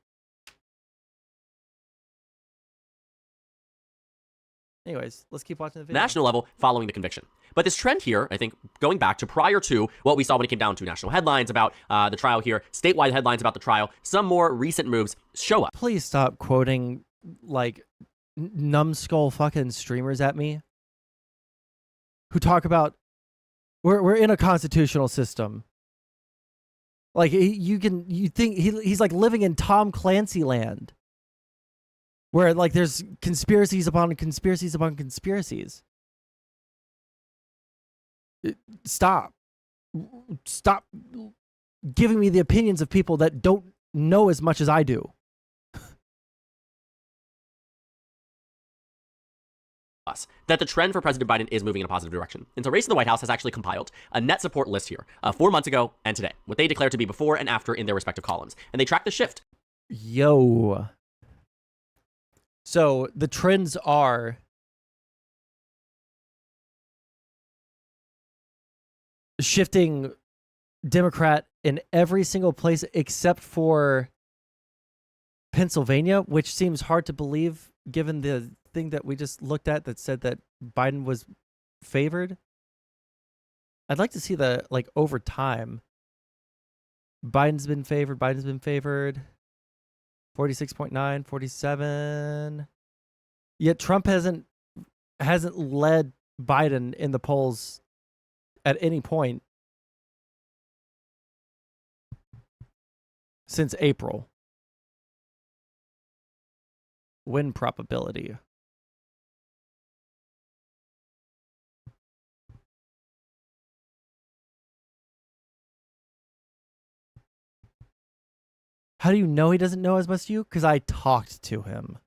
anyways, let's keep watching the video. National level following the conviction. But this trend here, I think, going back to prior to what we saw when it came down to national headlines about the trial here, statewide headlines about the trial, some more recent moves show up. Please stop quoting like numbskull fucking streamers at me who talk about we're in a constitutional system. Like, you think he's like living in Tom Clancy land, where like there's conspiracies upon conspiracies upon conspiracies. Stop giving me the opinions of people that don't know as much as I do. That the trend for President Biden is moving in a positive direction. And so Race to the White House has actually compiled a net support list here 4 months ago and today, what they declare to be before and after in their respective columns. And they track the shift. Yo. So the trends are shifting Democrat in every single place except for Pennsylvania, which seems hard to believe given the thing that we just looked at that said that Biden was favored. I'd like to see the, like, over time. Biden's been favored. 46.9, 47. Yet Trump hasn't led Biden in the polls at any point since April. Win probability. How do you know he doesn't know as much as you? Because I talked to him.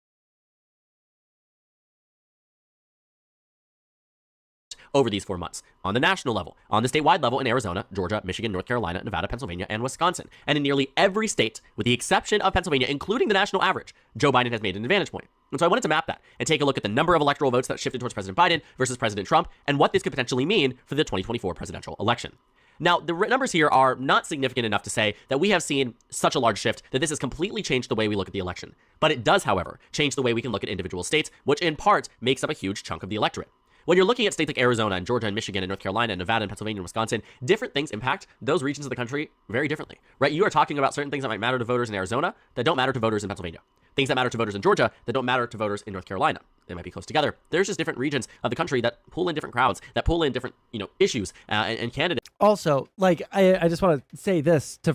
Over these 4 months, on the national level, on the statewide level in Arizona, Georgia, Michigan, North Carolina, Nevada, Pennsylvania, and Wisconsin, and in nearly every state, with the exception of Pennsylvania, including the national average, Joe Biden has made an advantage point. And so I wanted to map that and take a look at the number of electoral votes that shifted towards President Biden versus President Trump, and what this could potentially mean for the 2024 presidential election. Now, the numbers here are not significant enough to say that we have seen such a large shift that this has completely changed the way we look at the election. But it does, however, change the way we can look at individual states, which in part makes up a huge chunk of the electorate. When you're looking at states like Arizona and Georgia and Michigan and North Carolina and Nevada and Pennsylvania and Wisconsin, different things impact those regions of the country very differently, right? You are talking about certain things that might matter to voters in Arizona that don't matter to voters in Pennsylvania. Things that matter to voters in Georgia that don't matter to voters in North Carolina. They might be close together. There's just different regions of the country that pull in different crowds, that pull in different, issues and candidates. Also, like, I just want to say this to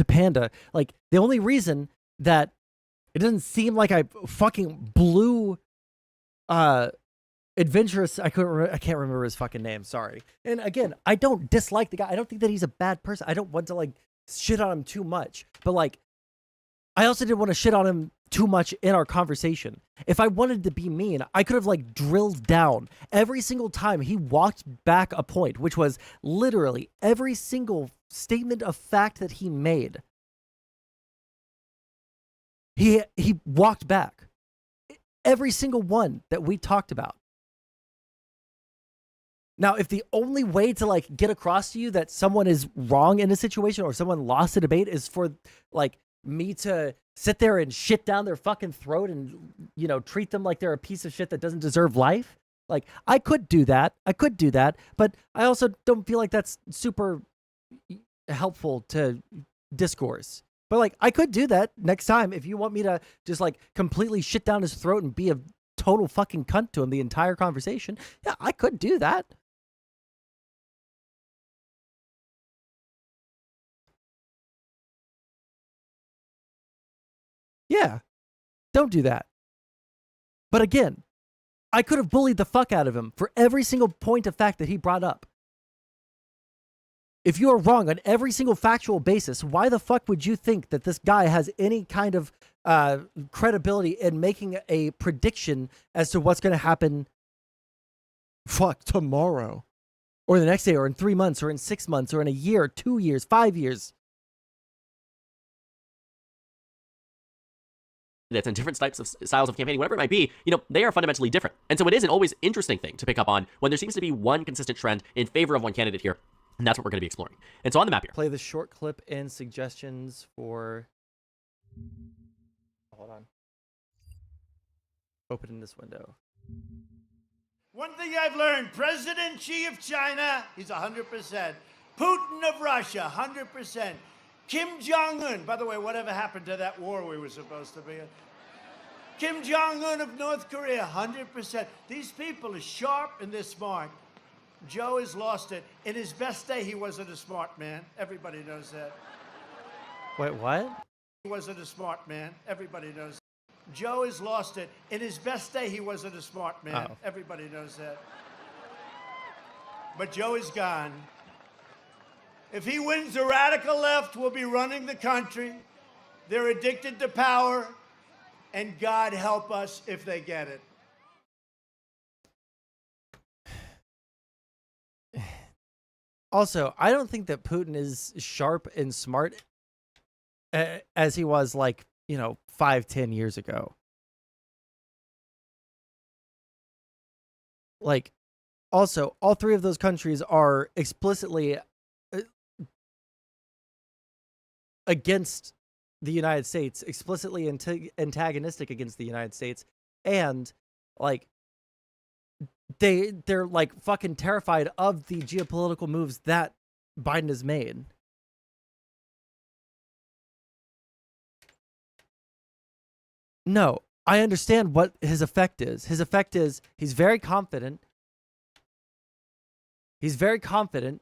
Panda. Like, the only reason that it doesn't seem like I fucking blew Adventurous, I can't remember his fucking name, sorry. And again, I don't dislike the guy. I don't think that he's a bad person. I don't want to, like, shit on him too much. But, like, I also didn't want to shit on him too much in our conversation. If I wanted to be mean, I could have, like, drilled down every single time he walked back a point, which was literally every single statement of fact that he made. He walked back every single one that we talked about. Now, if the only way to, like, get across to you that someone is wrong in a situation or someone lost a debate is for, like, me to sit there and shit down their fucking throat and, treat them like they're a piece of shit that doesn't deserve life, like, I could do that. But I also don't feel like that's super helpful to discourse. But, like, I could do that next time if you want me to just, like, completely shit down his throat and be a total fucking cunt to him the entire conversation. Yeah, I could do that. Yeah, don't do that. But again, I could have bullied the fuck out of him for every single point of fact that he brought up. If you are wrong on every single factual basis, why the fuck would you think that this guy has any kind of credibility in making a prediction as to what's going to happen tomorrow or the next day or in 3 months or in 6 months or in a year, 2 years, 5 years? That's in different types of styles of campaigning, whatever it might be, they are fundamentally different. And so it is an always interesting thing to pick up on when there seems to be one consistent trend in favor of one candidate here. And that's what we're going to be exploring. And so on the map here. Play the short clip and suggestions for... Hold on. Opening this window. One thing I've learned, President Xi of China, he's 100%. Putin of Russia, 100%. Kim Jong-un, by the way, whatever happened to that war we were supposed to be in? Kim Jong-un of North Korea, 100%. These people are sharp and they're smart. Joe has lost it. In his best day, he wasn't a smart man. Everybody knows that. Wait, what? He wasn't a smart man. Everybody knows that. Joe has lost it. In his best day, he wasn't a smart man. Oh. Everybody knows that. But Joe is gone. If he wins, the radical left will be running the country. They're addicted to power, and God help us if they get it. Also, I don't think that Putin is sharp and smart as he was, 5-10 years ago. Also, all three of those countries are explicitly against the United States, explicitly antagonistic against the United States, and like they're like fucking terrified of the geopolitical moves that Biden has made. No, I understand what his effect is. His effect is he's very confident. He's very confident,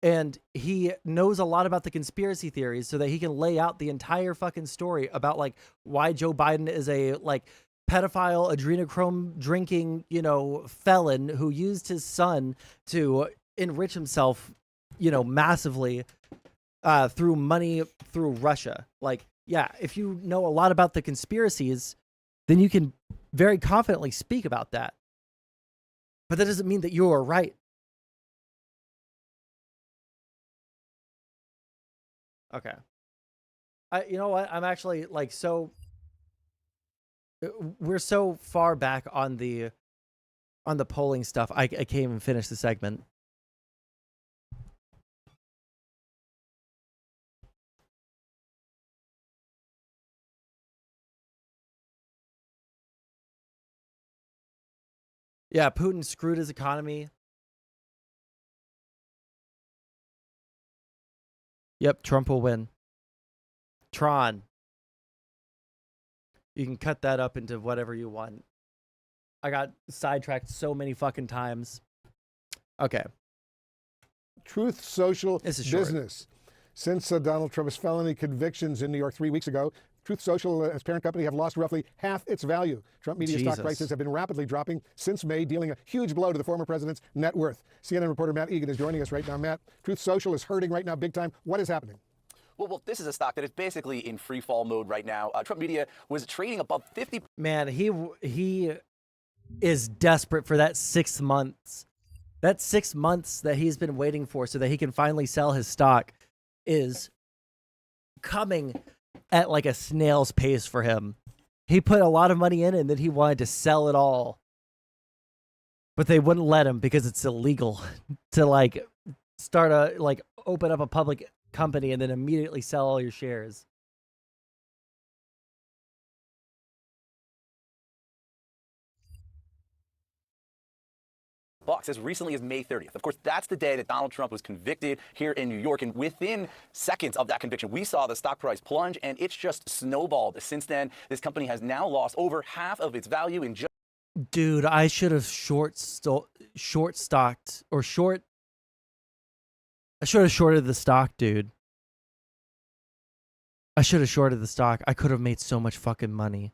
and he knows a lot about the conspiracy theories so that he can lay out the entire fucking story about like why Joe Biden is a like pedophile, adrenochrome drinking, you know, felon who used his son to enrich himself, you know, massively through money through Russia. Like, yeah, if you know a lot about the conspiracies, then you can very confidently speak about that. But that doesn't mean that you are right. Okay. You know what? I'm actually like we're so far back on the polling stuff. I can't even finish the segment. Yeah, Putin screwed his economy. Yep, Trump will win. Tron. You can cut that up into whatever you want. I got sidetracked so many fucking times. Okay. Truth Social This is short. business. Since Donald Trump's felony convictions in New York 3 weeks ago, Truth Social, its parent company, have lost roughly half its value. Trump Media stock Jesus. prices have been rapidly dropping since May, dealing a huge blow to the former president's net worth. CNN reporter Matt Egan is joining us right now. Matt, Truth Social is hurting right now big time. What is happening? Well, this is a stock that is basically in free fall mode right now. Trump Media was trading above 50. Man, he is desperate for that 6 months. That 6 months that he's been waiting for so that he can finally sell his stock is coming at like a snail's pace for him. He put a lot of money in and then he wanted to sell it all. But they wouldn't let him because it's illegal to like start a like open up a public company and then immediately sell all your shares. Bucks as recently as May 30th. Of course, that's the day that Donald Trump was convicted here in New York. And within seconds of that conviction, we saw the stock price plunge, and it's just snowballed. Since then, this company has now lost over half of its value in just... Dude, I should have short stocked or short. I should have shorted the stock, dude. I should have shorted the stock. I could have made so much fucking money.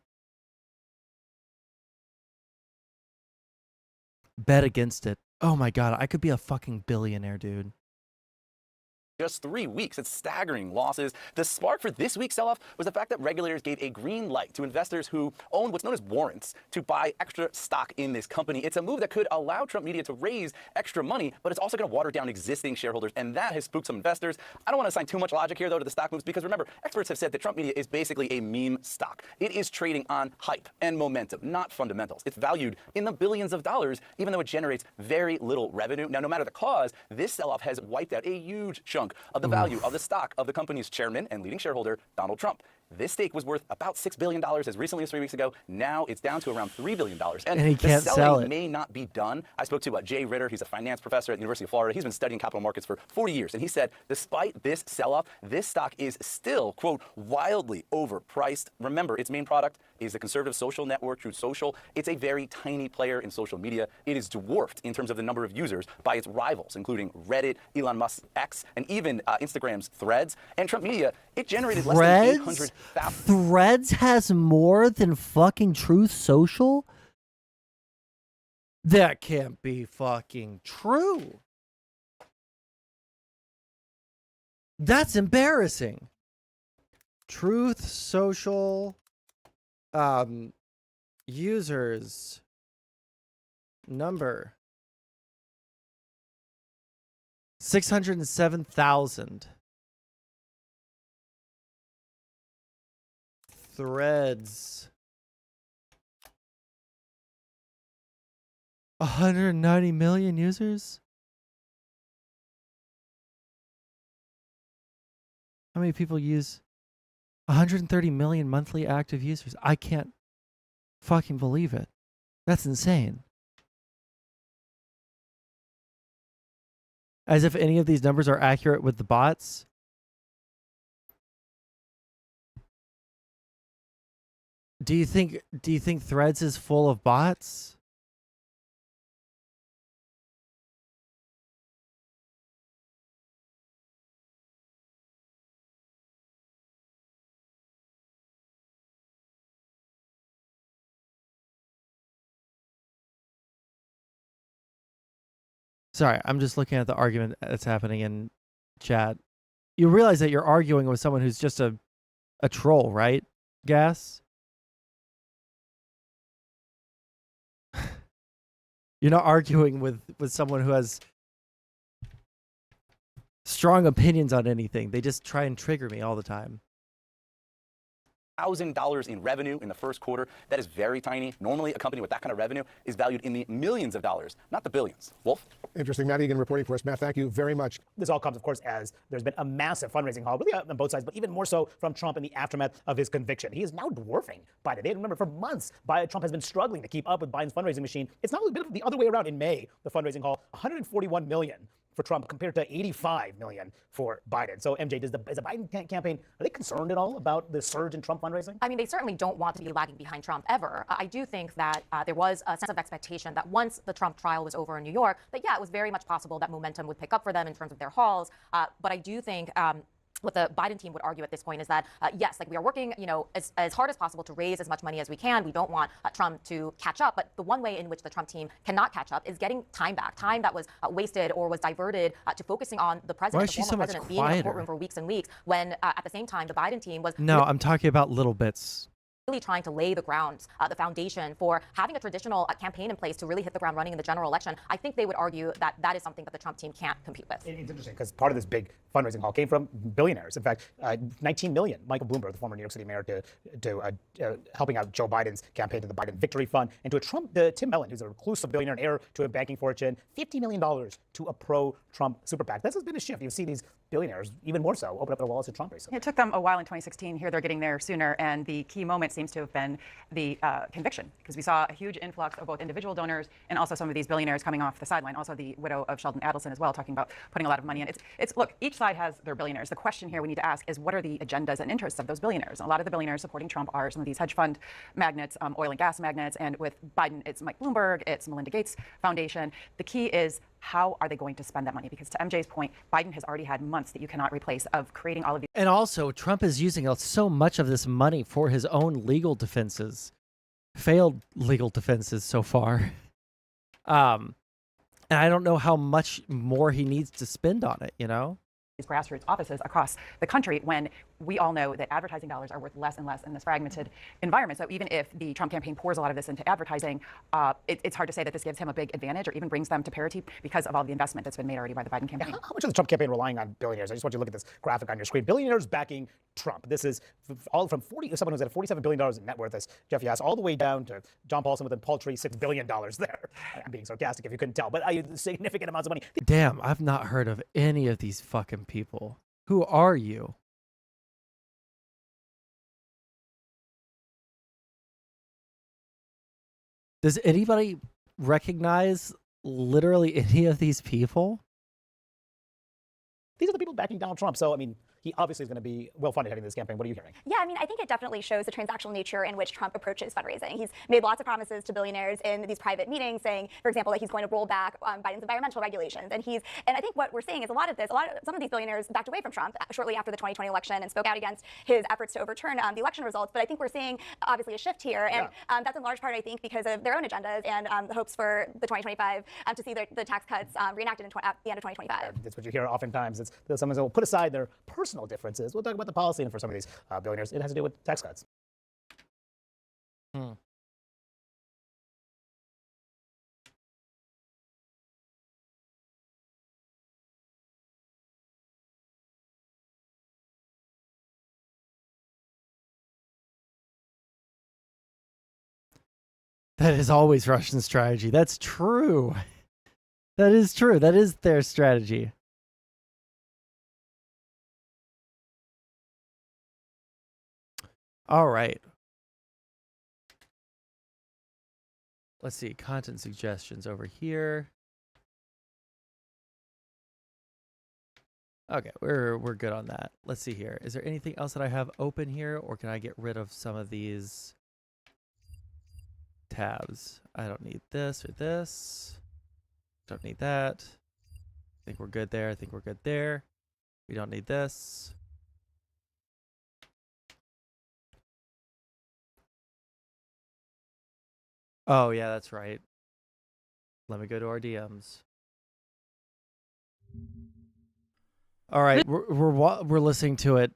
Bet against it. Oh my god, I could be a fucking billionaire, dude. Just 3 weeks. It's staggering losses. The spark for this week's sell-off was the fact that regulators gave a green light to investors who own what's known as warrants to buy extra stock in this company. It's a move that could allow Trump Media to raise extra money, but it's also going to water down existing shareholders, and that has spooked some investors. I don't want to assign too much logic here, though, to the stock moves, because remember, experts have said that Trump Media is basically a meme stock. It is trading on hype and momentum, not fundamentals. It's valued in the billions of dollars, even though it generates very little revenue. Now, no matter the cause, this sell-off has wiped out a huge chunk of the value of the stock of the company's chairman and leading shareholder, Donald Trump. This stake was worth about $6 billion as recently as 3 weeks ago. Now it's down to around $3 billion. And he can't sell it. May not be done. I spoke to Jay Ritter. He's a finance professor at the University of Florida. He's been studying capital markets for 40 years. And he said, despite this sell-off, this stock is still, quote, wildly overpriced. Remember, its main product is the conservative social network, Truth Social. It's a very tiny player in social media. It is dwarfed in terms of the number of users by its rivals, including Reddit, Elon Musk's X, and even Instagram's Threads. And Trump Media, it generated less than 800,000. Threads has more than fucking Truth Social? That can't be fucking true. That's embarrassing. Truth Social users number 607,000. Threads 190 million users. How many people use 130 million monthly active users. I can't fucking believe it. That's insane. As if any of these numbers are accurate with the bots. Do you think Threads is full of bots? Sorry, I'm just looking at the argument that's happening in chat. You realize that you're arguing with someone who's just a troll, right? Gas? You're not arguing with someone who has strong opinions on anything. They just try and trigger me all the time. $1,000 in revenue in the first quarter. That is very tiny. Normally, a company with that kind of revenue is valued in the millions of dollars, not the billions. Wolf? Interesting. Matt Egan reporting for us. Matt, thank you very much. This all comes, of course, as there's been a massive fundraising haul, really on both sides, but even more so from Trump in the aftermath of his conviction. He is now dwarfing Biden. Remember, for months, Trump has been struggling to keep up with Biden's fundraising machine. It's now a bit of the other way around. In May, the fundraising haul, $141 million for Trump compared to $85 million for Biden. So, MJ, as the Biden campaign, are they concerned at all about the surge in Trump fundraising? I mean, they certainly don't want to be lagging behind Trump ever. I do think that there was a sense of expectation that once the Trump trial was over in New York, that, yeah, it was very much possible that momentum would pick up for them in terms of their hauls. But I do think what the Biden team would argue at this point is that, yes, like we are working, as hard as possible to raise as much money as we can. We don't want Trump to catch up. But the one way in which the Trump team cannot catch up is getting time back, time that was wasted or was diverted to focusing on the president, Why is the she former so much president, being in the quieter? courtroom for weeks and weeks, when at the same time the Biden team was No, I'm talking about little bits. really trying to lay the grounds, the foundation for having a traditional campaign in place to really hit the ground running in the general election. I think they would argue that that is something that the Trump team can't compete with. It's interesting because part of this big fundraising haul came from billionaires. In fact, 19 million. Michael Bloomberg, the former New York City mayor, to helping out Joe Biden's campaign to the Biden Victory Fund, and to Tim Mellon, who's a reclusive billionaire and heir to a banking fortune, $50 million to a pro-Trump super PAC. This has been a shift. You see these billionaires, even more so, open up their wallets to Trump recently. It took them a while in 2016. Here they're getting there sooner, and the key moment seems to have been the conviction, because we saw a huge influx of both individual donors and also some of these billionaires coming off the sideline. Also, the widow of Sheldon Adelson as well, talking about putting a lot of money in. It's look, each side has their billionaires. The question here we need to ask is, what are the agendas and interests of those billionaires? A lot of the billionaires supporting Trump are some of these hedge fund magnates, oil and gas magnates, and with Biden, it's Mike Bloomberg, it's Melinda Gates Foundation. The key is, how are they going to spend that money? Because to MJ's point, Biden has already had months that you cannot replace of creating all of these. And also, Trump is using so much of this money for his own legal defenses. Failed legal defenses so far. And I don't know how much more he needs to spend on it, These grassroots offices across the country, when we all know that advertising dollars are worth less and less in this fragmented environment. So even if the Trump campaign pours a lot of this into advertising, it's hard to say that this gives him a big advantage or even brings them to parity because of all the investment that's been made already by the Biden campaign. How much is the Trump campaign relying on billionaires? I just want you to look at this graphic on your screen. Billionaires backing Trump. This is all from someone who's at $47 billion in net worth, as Jeff Yass, all the way down to John Paulson with a paltry $6 billion there. I'm being sarcastic if you couldn't tell, but significant amounts of money. Damn, I've not heard of any of these fucking people. Who are you? Does anybody recognize literally any of these people? These are the people backing Donald Trump. So, I mean, he obviously is going to be well-funded heading this campaign. What are you hearing? Yeah, I mean, I think it definitely shows the transactional nature in which Trump approaches fundraising. He's made lots of promises to billionaires in these private meetings, saying, for example, that he's going to roll back Biden's environmental regulations. And I think what we're seeing is some of these billionaires backed away from Trump shortly after the 2020 election and spoke out against his efforts to overturn the election results. But I think we're seeing, obviously, a shift here. And that's in large part, I think, because of their own agendas and the hopes for the 2025 to see the tax cuts reenacted at the end of 2025. That's what you hear oftentimes. It's someone will put aside their personal differences. We'll talk about the policy, and for some of these billionaires, it has to do with tax cuts. That is always Russian strategy. That's true. That is true. That is their strategy. All right. Let's see. Content suggestions over here. Okay, we're good on that. Let's see here. Is there anything else that I have open here, or can I get rid of some of these tabs? I don't need this or this. Don't need that. I think we're good there. I think we're good there. We don't need this. Oh, yeah, that's right. Let me go to our DMs. All right, we're listening to it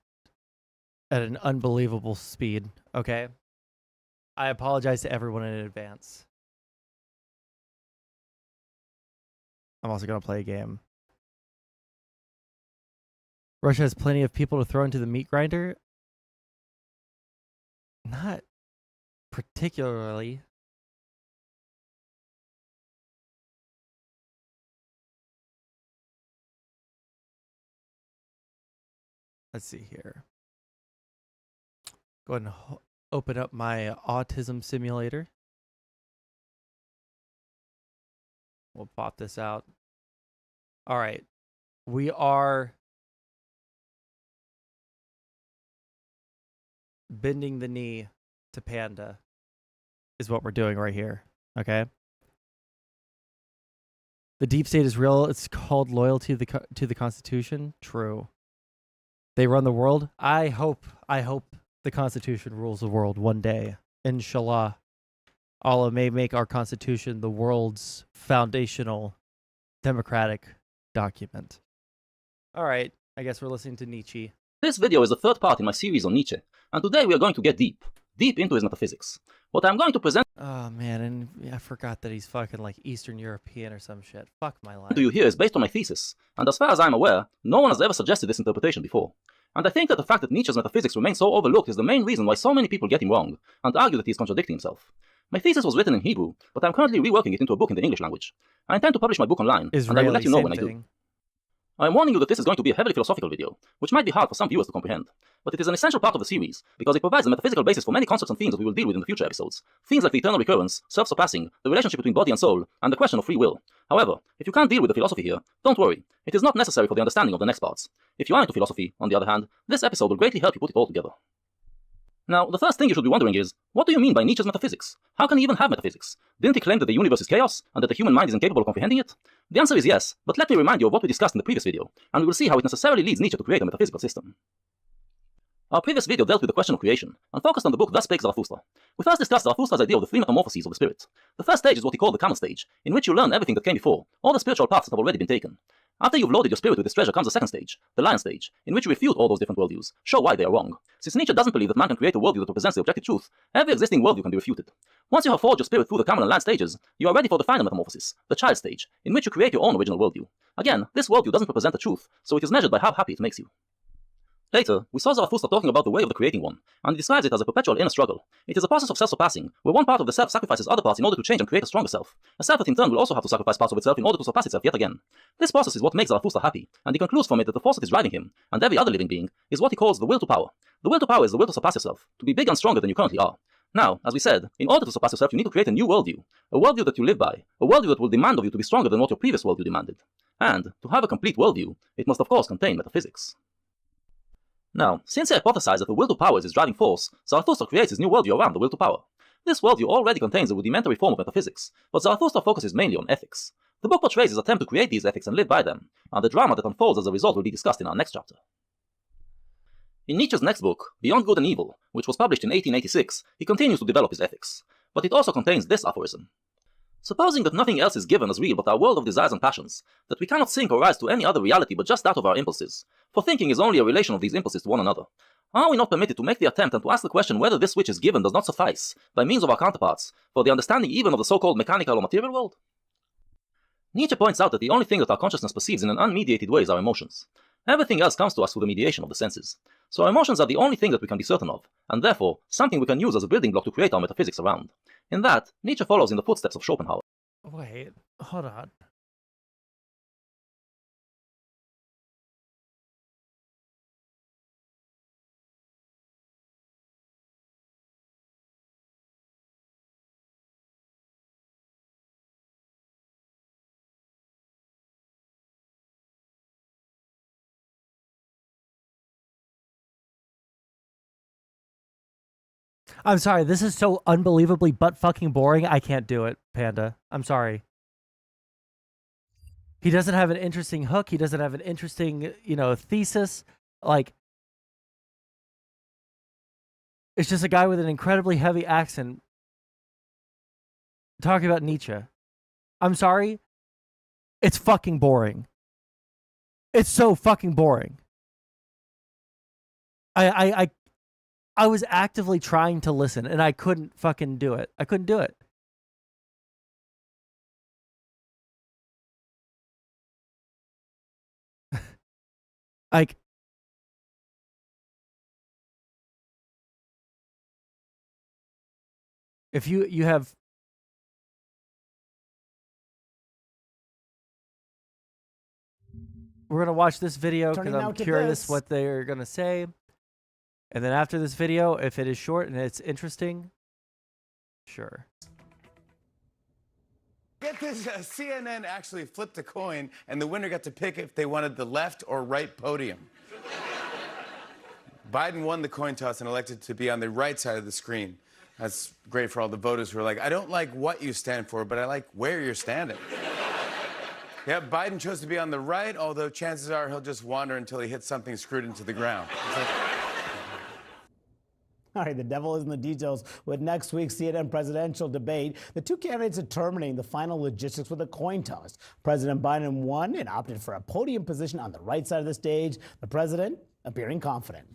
at an unbelievable speed, okay? I apologize to everyone in advance. I'm also going to play a game. Russia has plenty of people to throw into the meat grinder. Not particularly. Let's see here. Go ahead and open up my autism simulator. We'll pop this out. All right. We are bending the knee to Panda is what we're doing right here. Okay. The deep state is real. It's called loyalty to the Constitution. True. They run the world. I hope the Constitution rules the world one day. Inshallah. Allah may make our Constitution the world's foundational democratic document. All right. I guess we're listening to Nietzsche. This video is the third part in my series on Nietzsche, and today we are going to get deep into his metaphysics. What I'm going to present Oh man, and I forgot that he's fucking like Eastern European or some shit. Fuck my life. to you here is based on my thesis, and as far as I'm aware, no one has ever suggested this interpretation before. And I think that the fact that Nietzsche's metaphysics remains so overlooked is the main reason why so many people get him wrong, and argue that he is contradicting himself. My thesis was written in Hebrew, but I'm currently reworking it into a book in the English language. I intend to publish my book online, and I will let you know when I do. I am warning you that this is going to be a heavily philosophical video, which might be hard for some viewers to comprehend, but it is an essential part of the series, because it provides a metaphysical basis for many concepts and themes that we will deal with in the future episodes. Things like the eternal recurrence, self-surpassing, the relationship between body and soul, and the question of free will. However, if you can't deal with the philosophy here, don't worry, it is not necessary for the understanding of the next parts. If you are into philosophy, on the other hand, this episode will greatly help you put it all together. Now, the first thing you should be wondering is, what do you mean by Nietzsche's metaphysics? How can he even have metaphysics? Didn't he claim that the universe is chaos, and that the human mind is incapable of comprehending it? The answer is yes, but let me remind you of what we discussed in the previous video, and we will see how it necessarily leads Nietzsche to create a metaphysical system. Our previous video dealt with the question of creation, and focused on the book Thus Spake Zarathustra. We first discussed Zarathustra's idea of the three metamorphoses of the spirit. The first stage is what he called the camel stage, in which you learn everything that came before, all the spiritual paths that have already been taken. After you've loaded your spirit with this treasure comes the second stage, the lion stage, in which you refute all those different worldviews, show why they are wrong. Since Nietzsche doesn't believe that man can create a worldview that represents the objective truth, every existing worldview can be refuted. Once you have forged your spirit through the camel and lion stages, you are ready for the final metamorphosis, the child stage, in which you create your own original worldview. Again, this worldview doesn't represent the truth, so it is measured by how happy it makes you. Later, we saw Zarathustra talking about the way of the creating one, and he describes it as a perpetual inner struggle. It is a process of self-surpassing, where one part of the self sacrifices other parts in order to change and create a stronger self. A self that in turn will also have to sacrifice parts of itself in order to surpass itself yet again. This process is what makes Zarathustra happy, and he concludes from it that the force that is driving him, and every other living being, is what he calls the will to power. The will to power is the will to surpass yourself, to be bigger and stronger than you currently are. Now, as we said, in order to surpass yourself you need to create a new worldview. A worldview that you live by, a worldview that will demand of you to be stronger than what your previous worldview demanded. And, to have a complete worldview, it must of course contain metaphysics. Now, since he hypothesized that the will to power is his driving force, Zarathustra creates his new worldview around the will to power. This worldview already contains a rudimentary form of metaphysics, but Zarathustra focuses mainly on ethics. The book portrays his attempt to create these ethics and live by them, and the drama that unfolds as a result will be discussed in our next chapter. In Nietzsche's next book, Beyond Good and Evil, which was published in 1886, he continues to develop his ethics. But it also contains this aphorism. Supposing that nothing else is given as real but our world of desires and passions, that we cannot think or rise to any other reality but just that of our impulses, for thinking is only a relation of these impulses to one another, are we not permitted to make the attempt and to ask the question whether this which is given does not suffice, by means of our counterparts, for the understanding even of the so-called mechanical or material world? Nietzsche points out that the only thing that our consciousness perceives in an unmediated way is our emotions. Everything else comes to us through the mediation of the senses. So our emotions are the only thing that we can be certain of, and therefore something we can use as a building block to create our metaphysics around. In that, Nietzsche follows in the footsteps of Schopenhauer. Wait, hold on. I'm sorry. This is so unbelievably butt fucking boring. I can't do it, Panda. I'm sorry. He doesn't have an interesting hook. He doesn't have an interesting, thesis. Like, it's just a guy with an incredibly heavy accent talking about Nietzsche. I'm sorry. It's fucking boring. It's so fucking boring. I was actively trying to listen, and I couldn't fucking do it. I couldn't do it. Like, if you have we're gonna watch this video because I'm curious what they're gonna say. And then after this video, if it is short and it's interesting, sure. Get this, CNN actually flipped a coin, and the winner got to pick if they wanted the left or right podium. Biden won the coin toss and elected to be on the right side of the screen. That's great for all the voters who are like, I don't like what you stand for, but I like where you're standing. Yeah, Biden chose to be on the right, although chances are he'll just wander until he hits something screwed into the ground. All right, the devil is in the details with next week's CNN presidential debate. The two candidates determining the final logistics with a coin toss. President Biden won and opted for a podium position on the right side of the stage. The president appearing confident.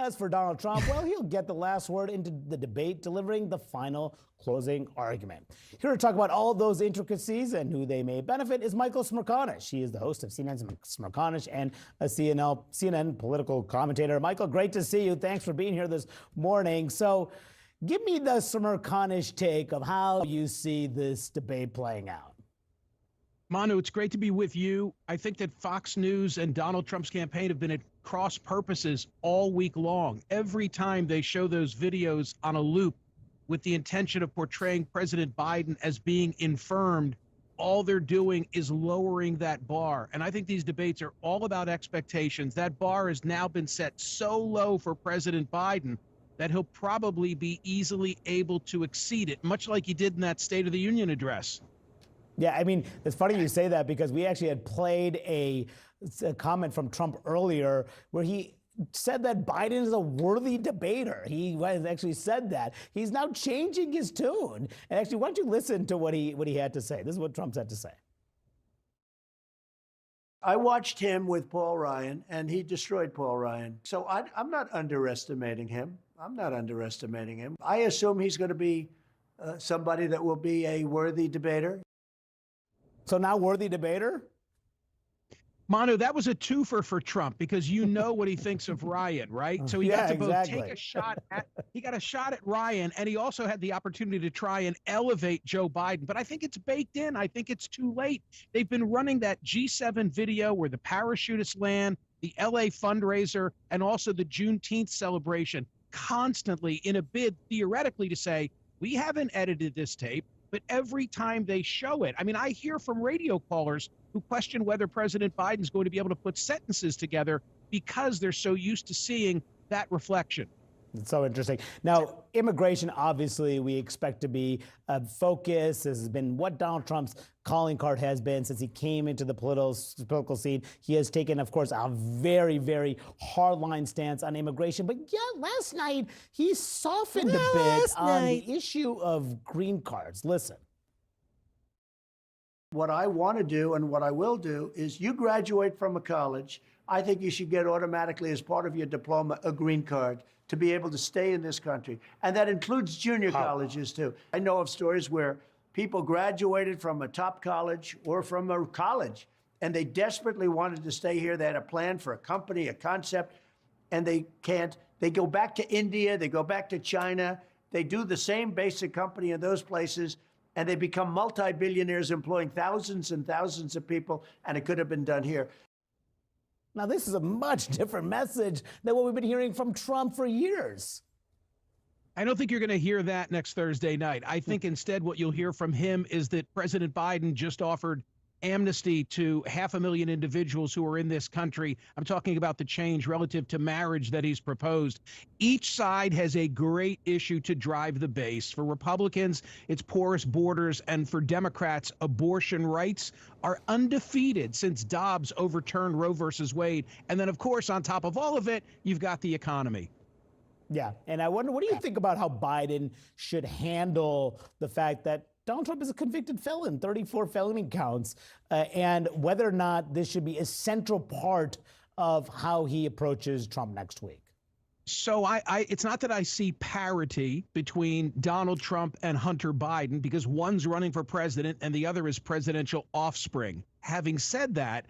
As for Donald Trump, well, he'll get the last word into the debate, delivering the final closing argument. Here to talk about all those intricacies and who they may benefit is Michael Smerconish. He is the host of CNN's Smerconish and a CNN political commentator. Michael, great to see you. Thanks for being here this morning. So give me the Smerconish take of how you see this debate playing out. Manu, it's great to be with you. I think that Fox News and Donald Trump's campaign have been at cross purposes all week long. Every time they show those videos on a loop with the intention of portraying President Biden as being infirmed, all they're doing is lowering that bar. And I think these debates are all about expectations. That bar has now been set so low for President Biden that he'll probably be easily able to exceed it, much like he did in that State of the Union address. Yeah, I mean, it's funny you say that because we actually had played a comment from Trump earlier where he said that Biden is a worthy debater. He actually said that. He's now changing his tune. And actually, why don't you listen to what he had to say? This is what Trump had to say. I watched him with Paul Ryan, and he destroyed Paul Ryan. So I'm not underestimating him. I'm not underestimating him. I assume he's going to be somebody that will be a worthy debater. So now worthy debater? Manu, that was a twofer for Trump because you know what he thinks of Ryan, right? So he got to both take a shot at, he got a shot at Ryan, and he also had the opportunity to try and elevate Joe Biden. But I think it's baked in. I think it's too late. They've been running that G7 video where the parachutists land, the LA fundraiser, and also the Juneteenth celebration constantly in a bid theoretically to say, we haven't edited this tape. But every time they show it, I mean, I hear from radio callers who question whether President Biden's going to be able to put sentences together because they're so used to seeing that reflection. It's so interesting. Now, immigration, obviously, we expect to be a focus. This has been what Donald Trump's calling card has been since he came into the political scene. He has taken, of course, a very, very hardline stance on immigration. But yeah, last night, he softened a bit on the issue of green cards. Listen. What I want to do and what I will do is you graduate from a college, I think you should get automatically as part of your diploma a green card to be able to stay in this country. And that includes junior colleges too. I know of stories where people graduated from a top college or from a college and they desperately wanted to stay here. They had a plan for a company, a concept, and they can't. They go back to India, they go back to China, they do the same basic company in those places, and they become multi-billionaires employing thousands and thousands of people, and it could have been done here. Now, this is a much different message than what we've been hearing from Trump for years. I don't think you're going to hear that next Thursday night. I think instead what you'll hear from him is that President Biden just offered amnesty to 500,000 individuals who are in this country. I'm talking about the change relative to marriage that he's proposed. Each side has a great issue to drive the base. For Republicans, it's porous borders, and for Democrats, abortion rights are undefeated since Dobbs overturned Roe versus Wade. And then, of course, on top of all of it, you've got the economy. Yeah, and I wonder, what do you think about how Biden should handle the fact that Donald Trump is a convicted felon, 34 felony counts, and whether or not this should be a central part of how he approaches Trump next week? So it's not that I see parity between Donald Trump and Hunter Biden, because one's running for president and the other is presidential offspring. Having said that,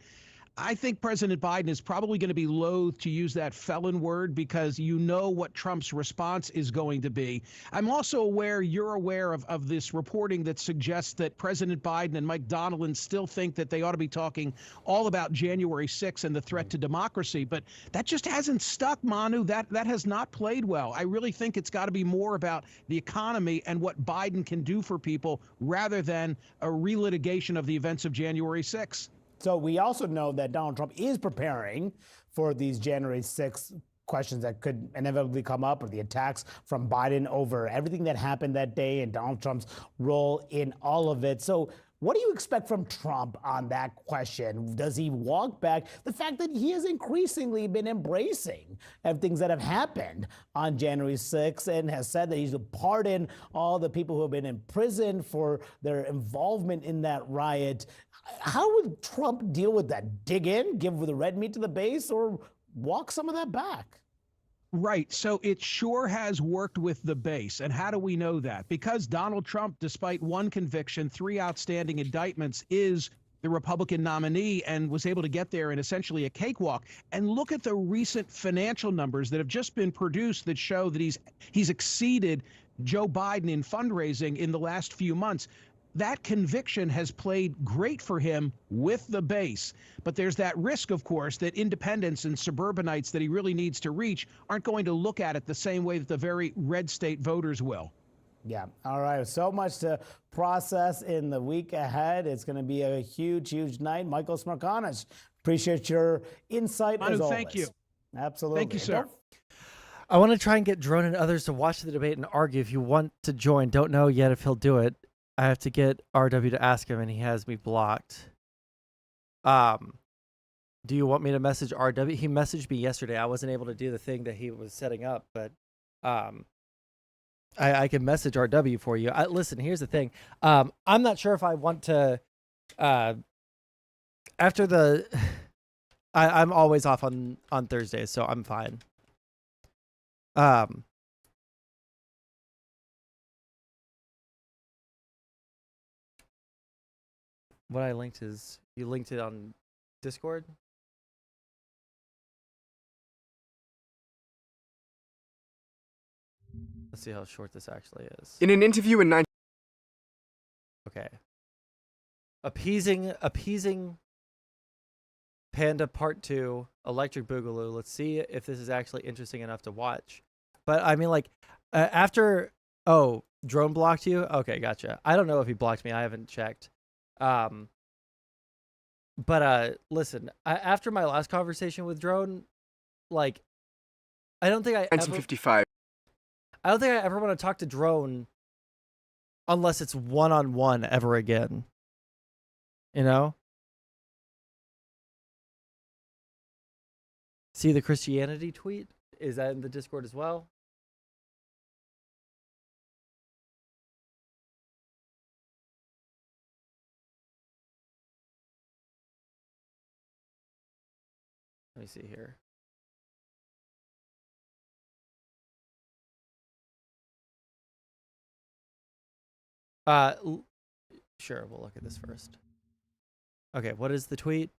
I think President Biden is probably going to be loath to use that felon word, because you know what Trump's response is going to be. I'm also aware, you're aware of this reporting that suggests that President Biden and Mike Donilon still think that they ought to be talking all about January 6th and the threat to democracy. But that just hasn't stuck, Manu. That has not played well. I really think it's got to be more about the economy and what Biden can do for people rather than a relitigation of the events of January 6th. So we also know that Donald Trump is preparing for these January 6th questions that could inevitably come up, or the attacks from Biden over everything that happened that day and Donald Trump's role in all of it. So what do you expect from Trump on that question? Does he walk back the fact that he has increasingly been embracing of things that have happened on January 6th and has said that he's to pardon all the people who have been imprisoned for their involvement in that riot? How would Trump deal with that? Dig in, give the red meat to the base, or walk some of that back? Right. So it sure has worked with the base. And how do we know that? Because Donald Trump, despite one conviction, 3 outstanding indictments, is the Republican nominee and was able to get there in essentially a cakewalk. And look at the recent financial numbers that have just been produced that show that he's exceeded Joe Biden in fundraising in the last few months. That conviction has played great for him with the base. But there's that risk, of course, that independents and suburbanites that he really needs to reach aren't going to look at it the same way that the very red state voters will. Yeah. All right. So much to process in the week ahead. It's going to be a huge, huge night. Michael Smerconish, appreciate your insight as always. Thank you. Absolutely. Thank you, sir. I want to try and get Drone and others to watch the debate and argue. If you want to join, don't know yet if he'll do it. I have to get RW to ask him, and he has me blocked. Do you want me to message RW? He messaged me yesterday. I wasn't able to do the thing that he was setting up, but I can message RW for you. Listen, here's the thing. I'm not sure if I want to. After the, I'm always off on Thursdays, so I'm fine. What I linked is, you linked it on Discord? Let's see how short this actually is. In an interview in Okay. Appeasing Panda Part 2, Electric Boogaloo. Let's see if this is actually interesting enough to watch. But I mean, like, after... Oh, Drone blocked you? Okay, gotcha. I don't know if he blocked me. I haven't checked. Listen, after my last conversation with Drone, like, I don't think I 1955. I don't think I ever want to talk to Drone unless it's one-on-one ever again. You know? See the Christianity tweet? Is that in the Discord as well? Let me see here. Sure, we'll look at this first. Okay, what is the tweet?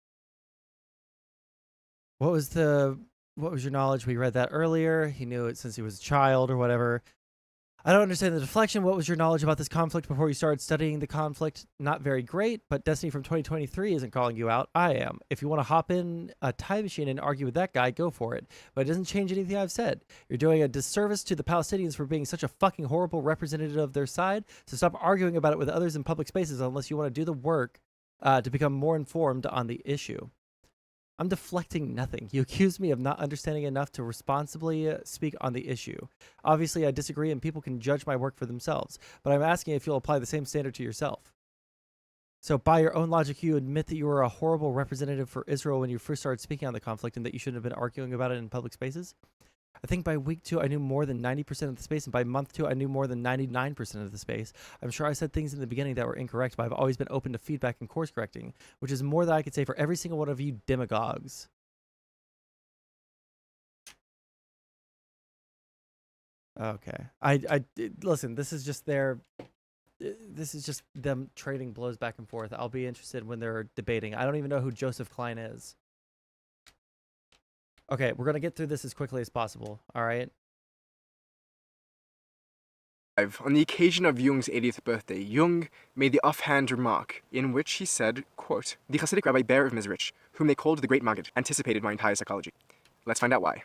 What was your knowledge? We read that earlier. He knew it since he was a child or whatever. I don't understand the deflection. What was your knowledge about this conflict before you started studying the conflict? Not very great, but Destiny from 2023 isn't calling you out. I am. If you want to hop in a time machine and argue with that guy, go for it. But it doesn't change anything I've said. You're doing a disservice to the Palestinians for being such a fucking horrible representative of their side. So stop arguing about it with others in public spaces unless you want to do the work to become more informed on the issue. I'm deflecting nothing. You accuse me of not understanding enough to responsibly speak on the issue. Obviously, I disagree and people can judge my work for themselves, but I'm asking if you'll apply the same standard to yourself. So by your own logic, you admit that you were a horrible representative for Israel when you first started speaking on the conflict and that you shouldn't have been arguing about it in public spaces? I think by week 2, I knew more than 90% of the space, and by month 2, I knew more than 99% of the space. I'm sure I said things in the beginning that were incorrect, but I've always been open to feedback and course correcting, which is more than I could say for every single one of you demagogues. Okay. Listen, this is just them trading blows back and forth. I'll be interested when they're debating. I don't even know who Joseph Klein is. Okay, we're going to get through this as quickly as possible, all right? On the occasion of Jung's 80th birthday, Jung made the offhand remark in which he said, quote, "The Hasidic Rabbi Ber of Mezrich, whom they called the Great Maggid, anticipated my entire psychology." Let's find out why.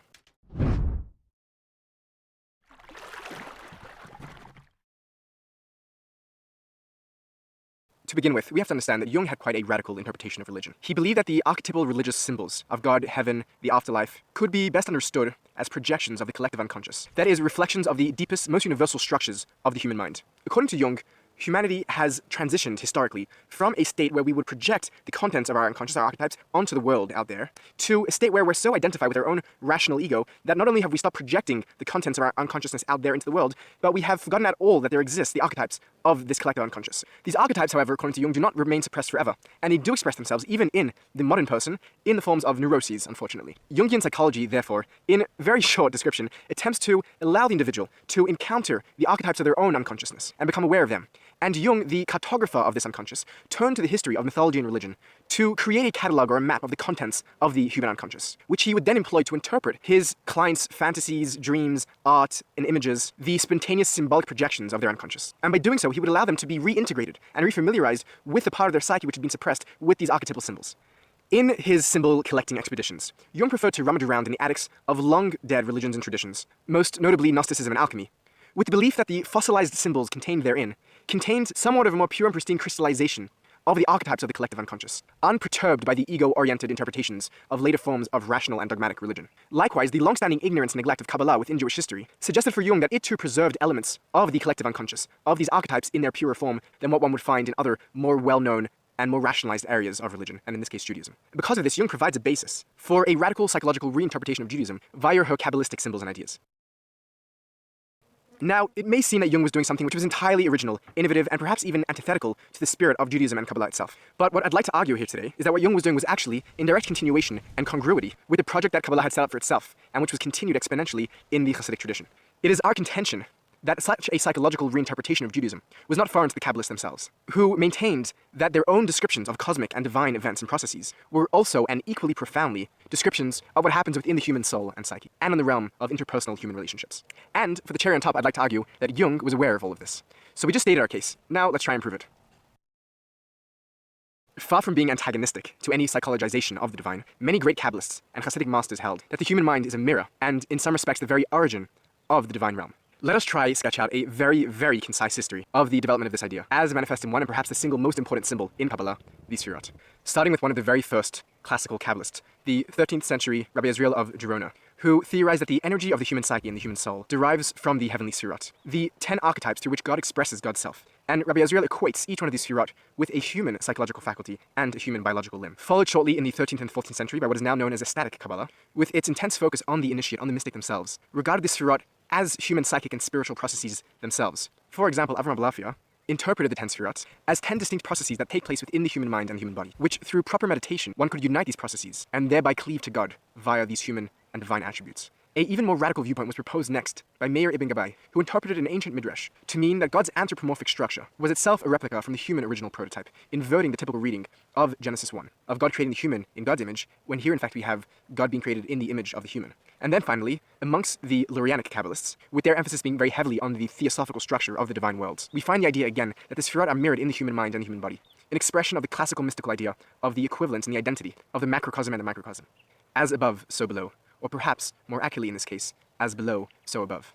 To begin with, we have to understand that Jung had quite a radical interpretation of religion. He believed that the archetypal religious symbols of God, heaven, the afterlife could be best understood as projections of the collective unconscious. That is, reflections of the deepest, most universal structures of the human mind. According to Jung, humanity has transitioned historically from a state where we would project the contents of our unconscious, our archetypes, onto the world out there, to a state where we're so identified with our own rational ego that not only have we stopped projecting the contents of our unconsciousness out there into the world, but we have forgotten at all that there exists the archetypes of this collective unconscious. These archetypes, however, according to Jung, do not remain suppressed forever, and they do express themselves, even in the modern person, in the forms of neuroses, unfortunately. Jungian psychology, therefore, in very short description, attempts to allow the individual to encounter the archetypes of their own unconsciousness and become aware of them. And Jung, the cartographer of this unconscious, turned to the history of mythology and religion to create a catalog or a map of the contents of the human unconscious, which he would then employ to interpret his clients' fantasies, dreams, art, and images, the spontaneous symbolic projections of their unconscious. And by doing so, he would allow them to be reintegrated and refamiliarized with the part of their psyche which had been suppressed with these archetypal symbols. In his symbol-collecting expeditions, Jung preferred to rummage around in the attics of long-dead religions and traditions, most notably Gnosticism and alchemy, with the belief that the fossilized symbols contained therein contained somewhat of a more pure and pristine crystallization of the archetypes of the collective unconscious, unperturbed by the ego-oriented interpretations of later forms of rational and dogmatic religion. Likewise, the long-standing ignorance and neglect of Kabbalah within Jewish history suggested for Jung that it too preserved elements of the collective unconscious, of these archetypes in their purer form than what one would find in other more well-known and more rationalized areas of religion, and in this case Judaism. Because of this, Jung provides a basis for a radical psychological reinterpretation of Judaism via her Kabbalistic symbols and ideas. Now, it may seem that Jung was doing something which was entirely original, innovative, and perhaps even antithetical to the spirit of Judaism and Kabbalah itself. But what I'd like to argue here today is that what Jung was doing was actually in direct continuation and congruity with the project that Kabbalah had set up for itself, and which was continued exponentially in the Hasidic tradition. It is our contention that such a psychological reinterpretation of Judaism was not foreign to the Kabbalists themselves, who maintained that their own descriptions of cosmic and divine events and processes were also, and equally profoundly, descriptions of what happens within the human soul and psyche, and in the realm of interpersonal human relationships. And for the cherry on top, I'd like to argue that Jung was aware of all of this. So we just stated our case. Now let's try and prove it. Far from being antagonistic to any psychologization of the divine, many great Kabbalists and Hasidic masters held that the human mind is a mirror, and in some respects the very origin of the divine realm. Let us try to sketch out a very, very concise history of the development of this idea, as manifest in one and perhaps the single most important symbol in Kabbalah, the Sfirot. Starting with one of the very first classical Kabbalists, the 13th century Rabbi Yisrael of Gerona, who theorized that the energy of the human psyche and the human soul derives from the heavenly Sfirot, the 10 archetypes through which God expresses God's self. And Rabbi Yisrael equates each one of these Sfirot with a human psychological faculty and a human biological limb. Followed shortly in the 13th and 14th century by what is now known as ecstatic Kabbalah, with its intense focus on the initiate, on the mystic themselves, regarded the Sfirot as human psychic and spiritual processes themselves. For example, Avraham Balafia interpreted the 10 Sfirot as 10 distinct processes that take place within the human mind and the human body, which through proper meditation one could unite these processes and thereby cleave to God via these human and divine attributes. A even more radical viewpoint was proposed next by Meir ibn Gabbai, who interpreted an ancient midrash to mean that God's anthropomorphic structure was itself a replica from the human original prototype, inverting the typical reading of Genesis 1, of God creating the human in God's image, when here in fact we have God being created in the image of the human. And then finally, amongst the Lurianic Kabbalists, with their emphasis being very heavily on the theosophical structure of the divine worlds, we find the idea again that the Sfirot are mirrored in the human mind and the human body, an expression of the classical mystical idea of the equivalence and the identity of the macrocosm and the microcosm. As above, so below, or perhaps, more accurately in this case, as below, so above.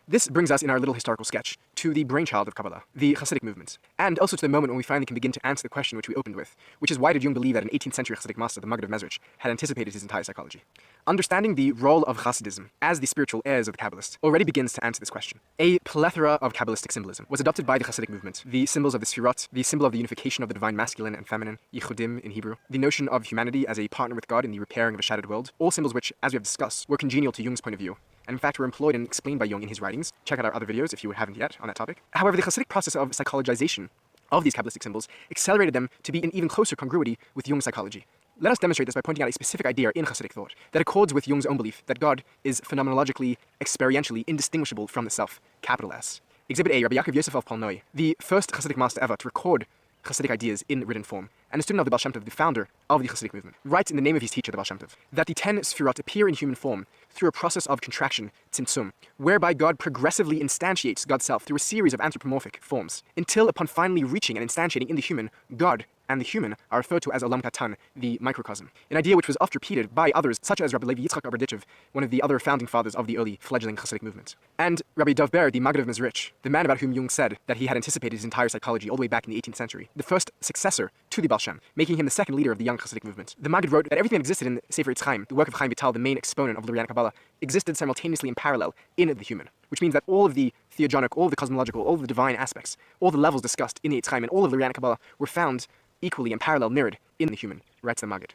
This brings us in our little historical sketch to the brainchild of Kabbalah, the Hasidic movement, and also to the moment when we finally can begin to answer the question which we opened with, which is why did Jung believe that an 18th century Hasidic master, the Maggid of Mezrich, had anticipated his entire psychology? Understanding the role of Hasidism as the spiritual heirs of the Kabbalists already begins to answer this question. A plethora of Kabbalistic symbolism was adopted by the Hasidic movement. The symbols of the Sfirot, the symbol of the unification of the divine masculine and feminine, Yichudim in Hebrew, the notion of humanity as a partner with God in the repairing of a shattered world, all symbols which, as we have discussed, were congenial to Jung's point of view, and in fact were employed and explained by Jung in his writings. Check out our other videos if you haven't yet on that topic. However, the Hasidic process of psychologization of these Kabbalistic symbols accelerated them to be in even closer congruity with Jung's psychology. Let us demonstrate this by pointing out a specific idea in Hasidic thought that accords with Jung's own belief that God is phenomenologically, experientially indistinguishable from the self, capital S. Exhibit A, Rabbi Yaakov Yosef of Polnoi, the first Hasidic master ever to record Hasidic ideas in written form, and a student of the Baal Shem Tov, the founder of the Hasidic movement, writes in the name of his teacher, the Baal Shem Tov, that the 10 Sfirot appear in human form through a process of contraction, tzimtzum, whereby God progressively instantiates God's self through a series of anthropomorphic forms, until upon finally reaching and instantiating in the human, God and the human are referred to as Olam Katan, the microcosm, an idea which was oft repeated by others, such as Rabbi Levi Yitzchak Aberdichev, one of the other founding fathers of the early fledgling Hasidic movement, and Rabbi Dov Ber, the Maggid of Mezrich, the man about whom Jung said that he had anticipated his entire psychology all the way back in the 18th century, the first successor to the Baal Shem, making him the second leader of the young Hasidic movement. The Maggid wrote that everything that existed in Sefer Eitz Chaim, the work of Chaim Vital, the main exponent of Lurian Kabbalah, existed simultaneously in parallel in the human, which means that all of the theogonic, all of the cosmological, all of the divine aspects, all the levels discussed in the Eitz Chaim and all of Lurian Kabbalah were found equally and parallel mirrored in the human, writes the Maggid.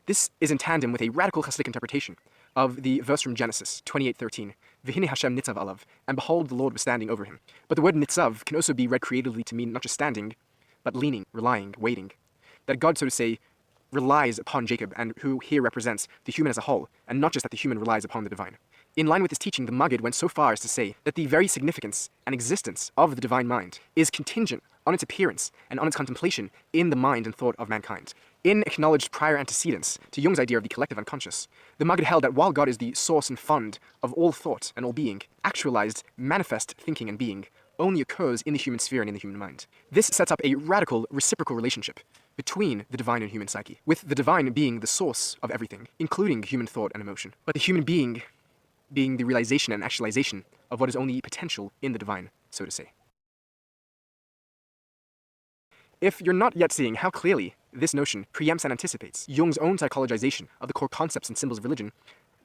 This is in tandem with a radical Hasidic interpretation of the verse from Genesis 28:13, V'hinei Hashem nitzav alav, and behold the Lord was standing over him. But the word nitzav can also be read creatively to mean not just standing, but leaning, relying, waiting. That God, so to say, relies upon Jacob, and who here represents the human as a whole, and not just that the human relies upon the divine. In line with this teaching, the Maggid went so far as to say that the very significance and existence of the divine mind is contingent on its appearance and on its contemplation in the mind and thought of mankind. In acknowledged prior antecedents to Jung's idea of the collective unconscious, the Maggid held that while God is the source and fund of all thought and all being, actualized, manifest thinking and being only occurs in the human sphere and in the human mind. This sets up a radical reciprocal relationship between the divine and human psyche, with the divine being the source of everything, including human thought and emotion, but the human being the realization and actualization of what is only potential in the divine, so to say. If you're not yet seeing how clearly this notion preempts and anticipates Jung's own psychologization of the core concepts and symbols of religion,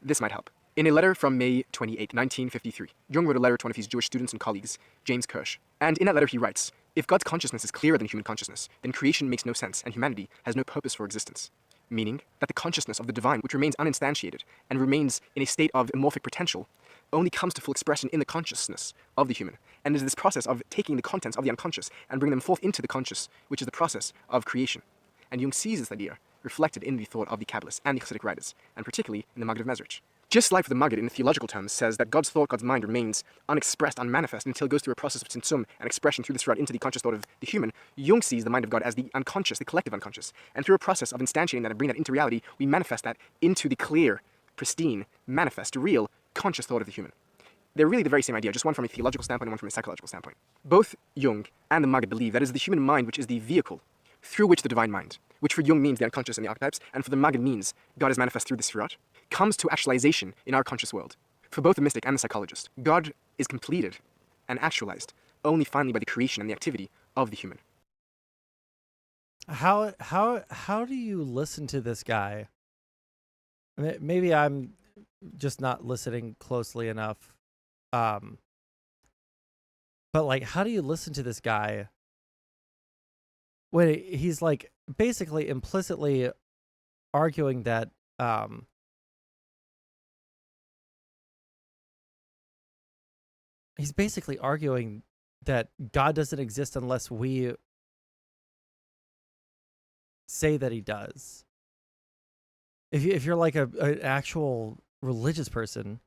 this might help. In a letter from May 28, 1953, Jung wrote a letter to one of his Jewish students and colleagues, James Kirsch, and in that letter he writes, "If God's consciousness is clearer than human consciousness, then creation makes no sense and humanity has no purpose for existence." Meaning that the consciousness of the divine, which remains uninstantiated and remains in a state of amorphic potential, only comes to full expression in the consciousness of the human. And it is this process of taking the contents of the unconscious and bringing them forth into the conscious, which is the process of creation. And Jung sees this idea reflected in the thought of the Kabbalists and the Hasidic writers, and particularly in the Maggid of Mezrich. Just like the Maggid in theological terms says that God's thought, God's mind remains unexpressed, unmanifest until it goes through a process of tzimtzum and expression through this route into the conscious thought of the human, Jung sees the mind of God as the unconscious, the collective unconscious. And through a process of instantiating that and bringing that into reality, we manifest that into the clear, pristine, manifest, real, conscious thought of the human. They're really the very same idea, just one from a theological standpoint and one from a psychological standpoint. Both Jung and the Maggid believe that it is the human mind which is the vehicle through which the divine mind, which for Jung means the unconscious and the archetypes, and for the Maggid means God is manifest through the Sfirot, comes to actualization in our conscious world. For both the mystic and the psychologist, God is completed and actualized only finally by the creation and the activity of the human. How do you listen to this guy? I mean, maybe I'm just not listening closely enough. But like, how do you listen to this guy when he's like basically implicitly arguing that he's basically arguing that God doesn't exist unless we say that he does. If you're like an actual religious person,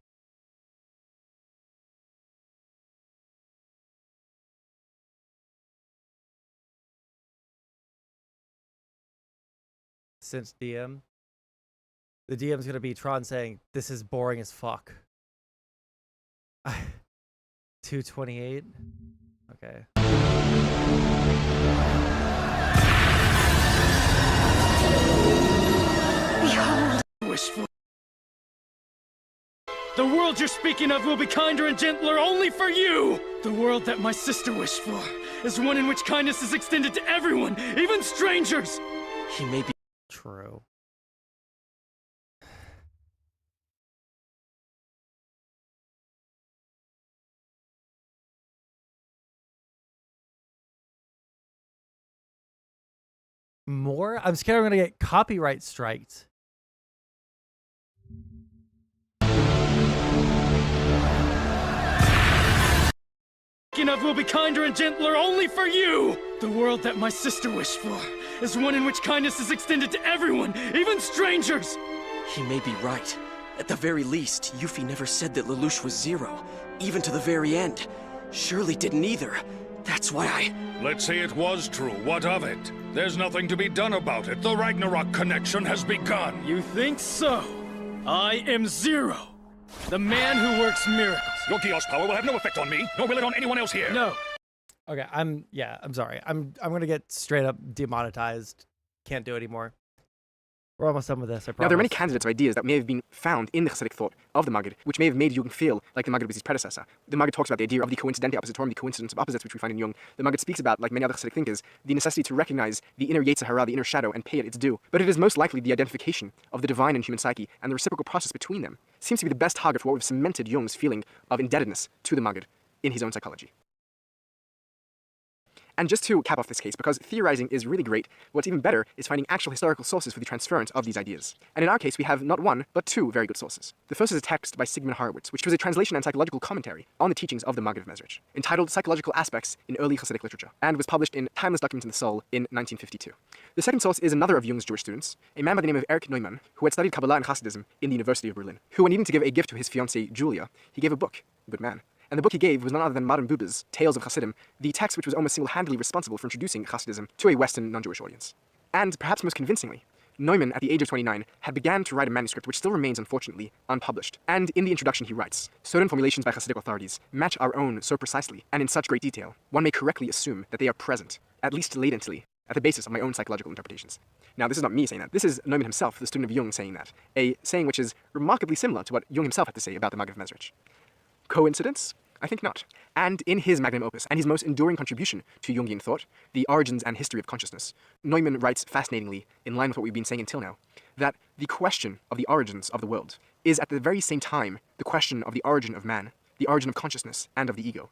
since DM, the DM's gonna be Tron saying this is boring as fuck. 228. Okay. Behold, wishful. The world you're speaking of will be kinder and gentler only for you! The world that my sister wished for is one in which kindness is extended to everyone, even strangers! He may be true. More? I'm scared I'm gonna get copyright striked. Of will be kinder and gentler only for you! The world that my sister wished for is one in which kindness is extended to everyone, even strangers! He may be right. At the very least, Yuffie never said that Lelouch was zero, even to the very end. Shirley didn't either. That's why I... Let's say it was true. What of it? There's nothing to be done about it. The Ragnarok connection has begun. You think so? I am Zero, the man who works miracles. Your Geos power will have no effect on me, nor will it on anyone else here. No. Okay, I'm sorry. I'm gonna get straight up demonetized. Can't do it anymore. We're almost done with this, I promise. Now, there are many candidates of ideas that may have been found in the Hasidic thought of the Maggid, which may have made Jung feel like the Maggid was his predecessor. The Maggid talks about the idea of the coincidente oppositorum, the coincidence of opposites, which we find in Jung. The Maggid speaks about, like many other Hasidic thinkers, the necessity to recognize the inner Yetzer Hara, the inner shadow, and pay it its due. But it is most likely the identification of the divine and human psyche and the reciprocal process between them seems to be the best target for what would have cemented Jung's feeling of indebtedness to the Maggid in his own psychology. And just to cap off this case, because theorizing is really great, what's even better is finding actual historical sources for the transference of these ideas. And in our case, we have not one, but two very good sources. The first is a text by Sigmund Horowitz, which was a translation and psychological commentary on the teachings of the Maggid of Mezrich, entitled Psychological Aspects in Early Hasidic Literature, and was published in Timeless Documents in the Soul in 1952. The second source is another of Jung's Jewish students, a man by the name of Erich Neumann, who had studied Kabbalah and Hasidism in the University of Berlin, who, when needing to give a gift to his fiancée Julia, he gave a book. Good man. And the book he gave was none other than Madame Buber's Tales of Hasidim, the text which was almost single-handedly responsible for introducing Hasidism to a Western non-Jewish audience. And perhaps most convincingly, Neumann, at the age of 29, had began to write a manuscript which still remains, unfortunately, unpublished. And in the introduction he writes, certain formulations by Hasidic authorities match our own so precisely and in such great detail, one may correctly assume that they are present, at least latently, at the basis of my own psychological interpretations. Now, this is not me saying that. This is Neumann himself, the student of Jung, saying that. A saying which is remarkably similar to what Jung himself had to say about the Maggid of Mezrich. Coincidence? I think not. And in his magnum opus, and his most enduring contribution to Jungian thought, The Origins and History of Consciousness, Neumann writes fascinatingly, in line with what we've been saying until now, that the question of the origins of the world is at the very same time the question of the origin of man, the origin of consciousness, and of the ego.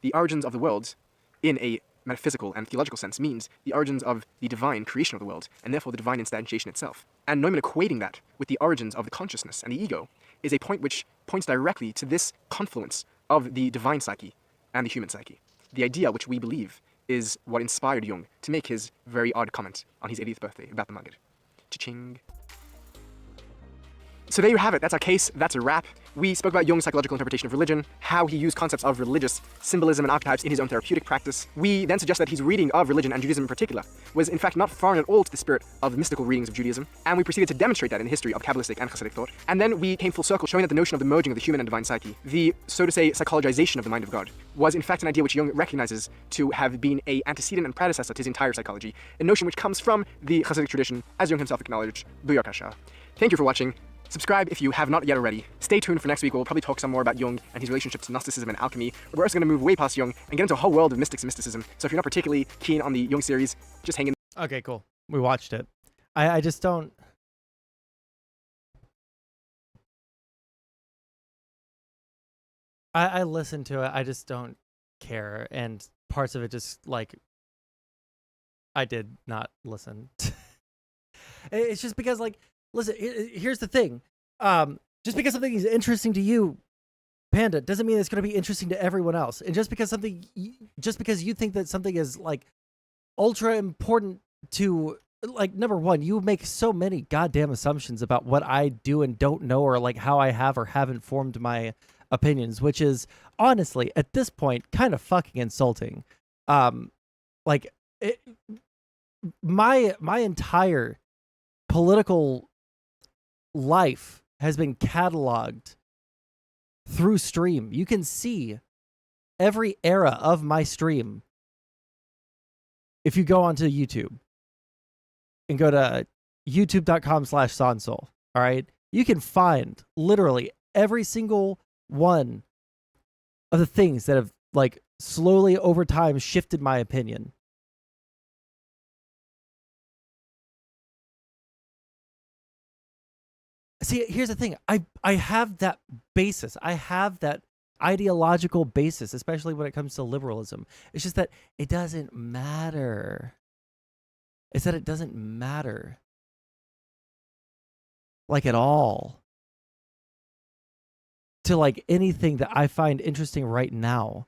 The origins of the world, in a metaphysical and theological sense, means the origins of the divine creation of the world, and therefore the divine instantiation itself. And Neumann equating that with the origins of the consciousness and the ego is a point which points directly to this confluence of the divine psyche and the human psyche. The idea which we believe is what inspired Jung to make his very odd comment on his 80th birthday about the Maggid. Cha-ching. So there you have it. That's our case. That's a wrap. We spoke about Jung's psychological interpretation of religion, how he used concepts of religious symbolism and archetypes in his own therapeutic practice. We then suggest that his reading of religion and Judaism in particular was in fact not foreign at all to the spirit of mystical readings of Judaism, and we proceeded to demonstrate that in the history of Kabbalistic and Hasidic thought. And then we came full circle, showing that the notion of the merging of the human and divine psyche, the, so to say, psychologization of the mind of God, was in fact an idea which Jung recognizes to have been an antecedent and predecessor to his entire psychology, a notion which comes from the Hasidic tradition, as Jung himself acknowledged. Booyah Kasha. Thank you for watching. Subscribe if you have not yet already. Stay tuned for next week where we'll probably talk some more about Jung and his relationship to Gnosticism and alchemy. We're also going to move way past Jung and get into a whole world of mystics and mysticism. So if you're not particularly keen on the Jung series, just hang in. Okay, cool. We watched it. I just don't... I listen to it. I just don't care. And parts of it just, like... I did not listen. It's just because, like... Listen, here's the thing. Just because something is interesting to you, Panda, doesn't mean it's going to be interesting to everyone else. And just because you think that something is like ultra important to, like, number one, you make so many goddamn assumptions about what I do and don't know, or like how I have or haven't formed my opinions, which is honestly at this point kind of fucking insulting. My entire political life has been cataloged through stream. You can see every era of my stream if you go onto YouTube and go to youtube.com/Sondsol. All right, you can find literally every single one of the things that have like slowly over time shifted my opinion. See, here's the thing. I have that basis. I have that ideological basis, especially when it comes to liberalism. It's just that it doesn't matter. It's that it doesn't matter. Like at all. To like anything that I find interesting right now.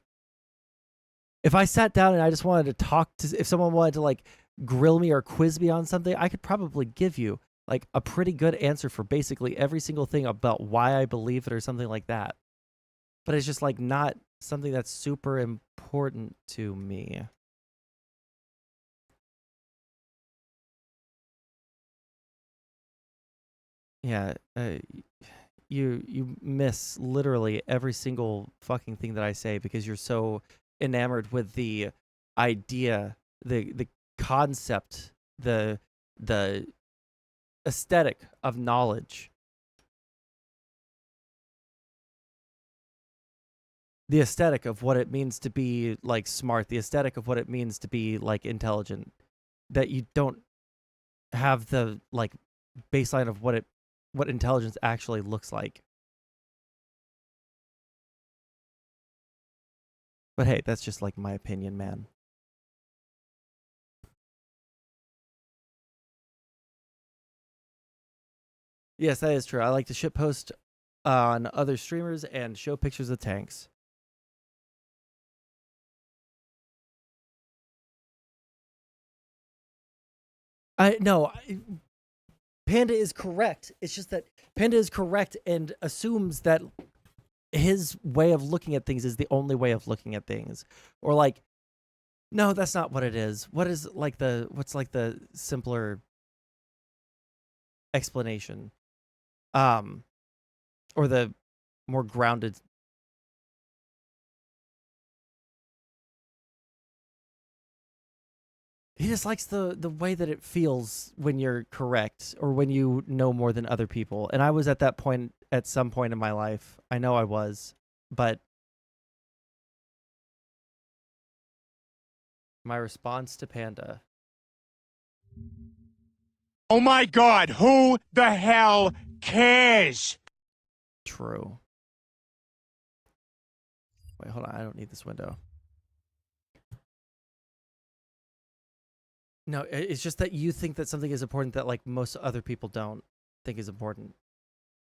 If I sat down and I just wanted to talk to, if someone wanted to like grill me or quiz me on something, I could probably give you like a pretty good answer for basically every single thing about why I believe it or something like that. But it's just like not something that's super important to me. Yeah, you miss literally every single fucking thing that I say because you're so enamored with the idea, the concept, the aesthetic of knowledge. The aesthetic of what it means to be like smart, the aesthetic of what it means to be like intelligent, that you don't have the like baseline of what intelligence actually looks like. But hey, that's just like my opinion, man. Yes, that is true. I like to shitpost on other streamers and show pictures of tanks. Panda is correct. It's just that Panda is correct and assumes that his way of looking at things is the only way of looking at things. Or like, no, that's not what it is. What's like the simpler explanation? Or the more grounded. He just likes the way that it feels when you're correct or when you know more than other people. And I was at that point at some point in my life. I know I was, but my response to Panda. Oh my God, who the hell cares? True. Wait, hold on. I don't need this window. No, it's just that you think that something is important that like most other people don't think is important.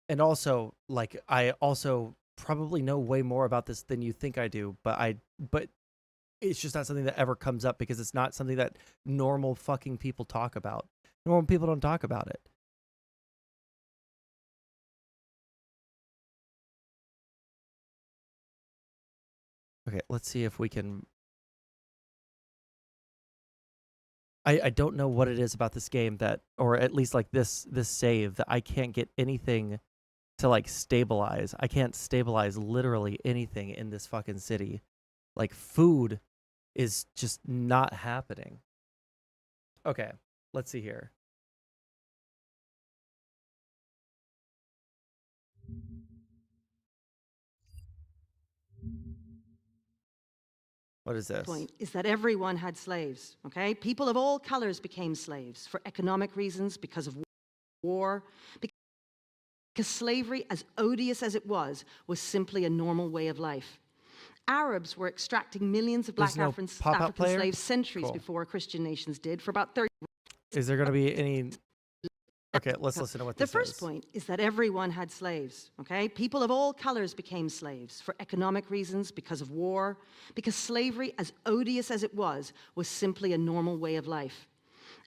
And also, like, I also probably know way more about this than you think I do, but it's just not something that ever comes up because it's not something that normal fucking people talk about. Normal people don't talk about it. Okay, let's see if we can... I don't know what it is about this game that, or at least like this save, that I can't get anything to like stabilize. I can't stabilize literally anything in this fucking city. Like food is just not happening. Okay, let's see here. What is this? Point is that everyone had slaves, okay? People of all colors became slaves for economic reasons, because of war, because slavery, as odious as it was simply a normal way of life. Arabs were extracting millions of black African slaves centuries before Christian nations did, for about 30 Is there going to be any... Okay, let's listen to what this is. The first point is that everyone had slaves, okay? People of all colors became slaves for economic reasons, because of war, because slavery, as odious as it was simply a normal way of life.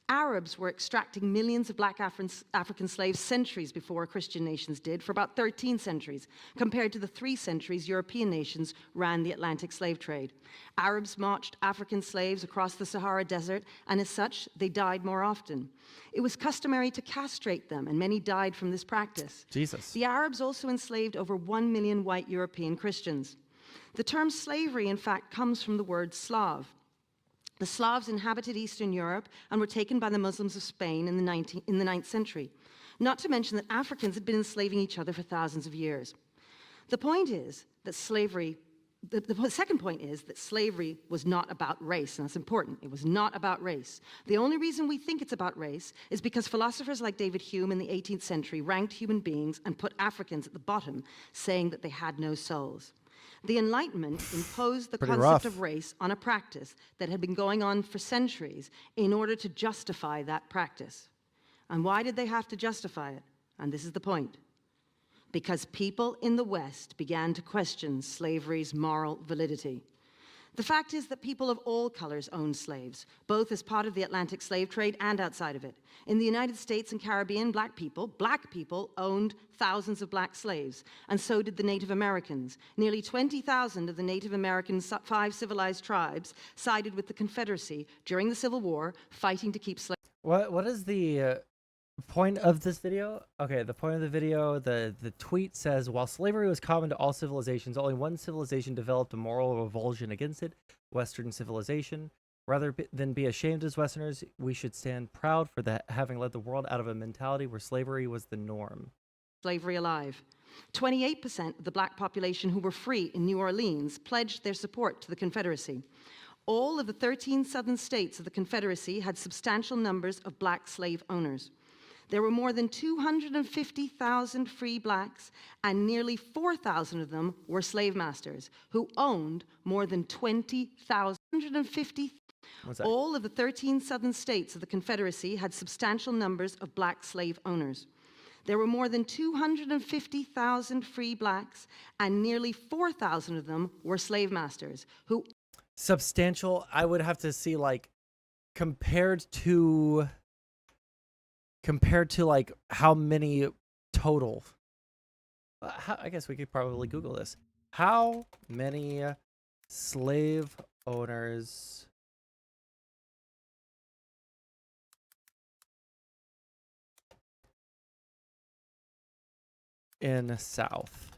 Arabs were extracting millions of black African slaves centuries before Christian nations did, for about 13 centuries, compared to the 3 centuries European nations ran the Atlantic slave trade. Arabs marched African slaves across the Sahara Desert, and as such, they died more often. It was customary to castrate them, and many died from this practice. Jesus. The Arabs also enslaved over 1 million white European Christians. The term slavery, in fact, comes from the word Slav. The Slavs inhabited Eastern Europe and were taken by the Muslims of Spain in the 9th century. Not to mention that Africans had been enslaving each other for thousands of years. The point is that slavery, the second point is that slavery was not about race, and that's important. It was not about race. The only reason we think it's about race is because philosophers like David Hume in the 18th century ranked human beings and put Africans at the bottom, saying that they had no souls. The Enlightenment imposed the concept of race on a practice that had been going on for centuries in order to justify that practice. And why did they have to justify it? And this is the point. Because people in the West began to question slavery's moral validity. The fact is that people of all colors owned slaves, both as part of the Atlantic slave trade and outside of it. In the United States and Caribbean, black people owned thousands of black slaves, and so did the Native Americans. Nearly 20,000 of the Native American 5 civilized tribes sided with the Confederacy during the Civil War, fighting to keep slaves. What is the point of this video? Okay, the point of the video, the tweet says, while slavery was common to all civilizations, only one civilization developed a moral revulsion against it, Western civilization. Rather than be ashamed as Westerners, we should stand proud for that, having led the world out of a mentality where slavery was the norm. Slavery alive. 28% of the black population who were free in New Orleans pledged their support to the Confederacy. All of the 13 southern states of the Confederacy had substantial numbers of black slave owners. There were more than 250,000 free blacks, and nearly 4,000 of them were slave masters, who owned more than 20,000. All of the 13 southern states of the Confederacy had substantial numbers of black slave owners. There were more than 250,000 free blacks, and nearly 4,000 of them were slave masters, who... Substantial, I would have to see, like, compared to like how many total. I guess we could probably Google this. How many slave owners in the South?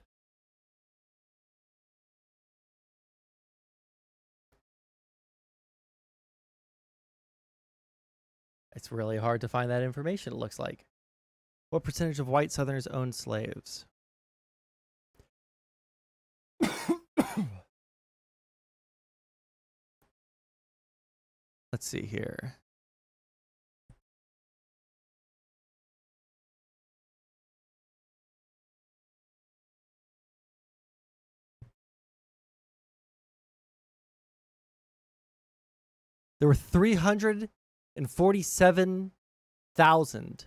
It's really hard to find that information, it looks like. What percentage of white Southerners owned slaves? Let's see here. There were 347,000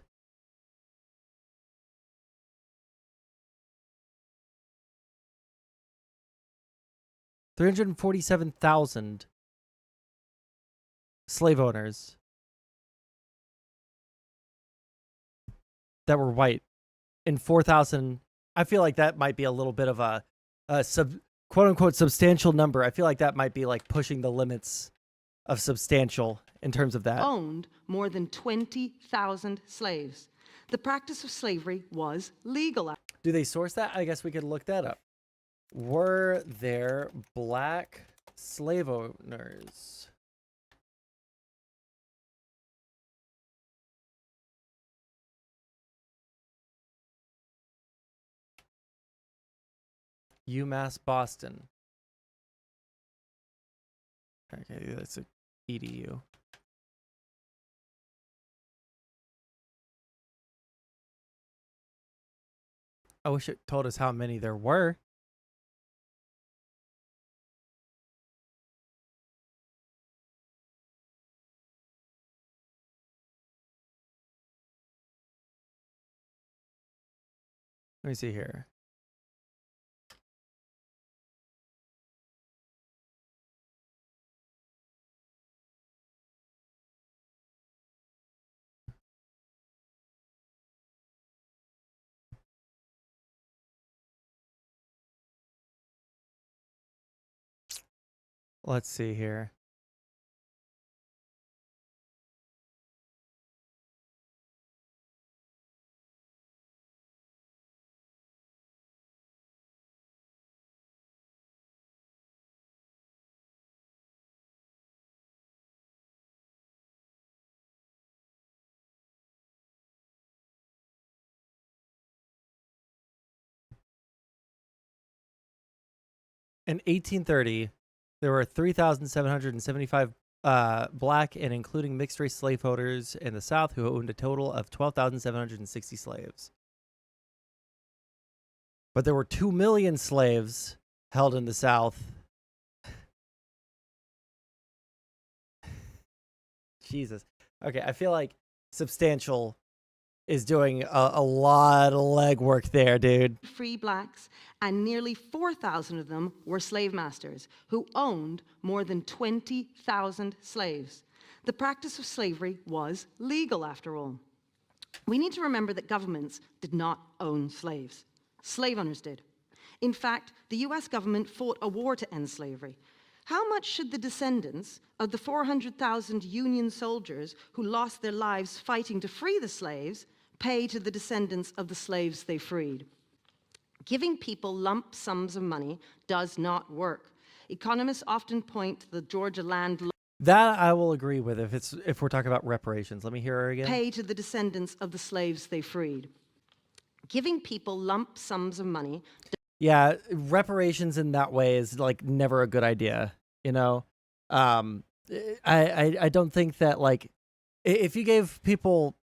347,000 slave owners that were white, and 4,000. I feel like that might be a little bit of a quote unquote substantial number. I feel like that might be like pushing the limits of substantial in terms of that. Owned more than 20,000 slaves. The practice of slavery was legal. Do they source that? I guess we could look that up. Were there black slave owners? UMass Boston. Okay, that's a EDU. I wish it told us how many there were. Let me see here. Let's see here. In 1830, there were 3,775 black and including mixed race slaveholders in the South who owned a total of 12,760 slaves. But there were 2 million slaves held in the South. Jesus. Okay, I feel like Substantial is doing a lot of legwork there, dude. Free blacks, and nearly 4,000 of them were slave masters who owned more than 20,000 slaves. The practice of slavery was legal, after all. We need to remember that governments did not own slaves. Slave owners did. In fact, the US government fought a war to end slavery. How much should the descendants of the 400,000 Union soldiers who lost their lives fighting to free the slaves pay to the descendants of the slaves they freed? Giving people lump sums of money does not work. Economists often point to the Georgia land law. That I will agree with if we're talking about reparations. Let me hear her again. Pay to the descendants of the slaves they freed. Giving people lump sums of money. Yeah, reparations in that way is like never a good idea, you know? I don't think that, like, if you gave people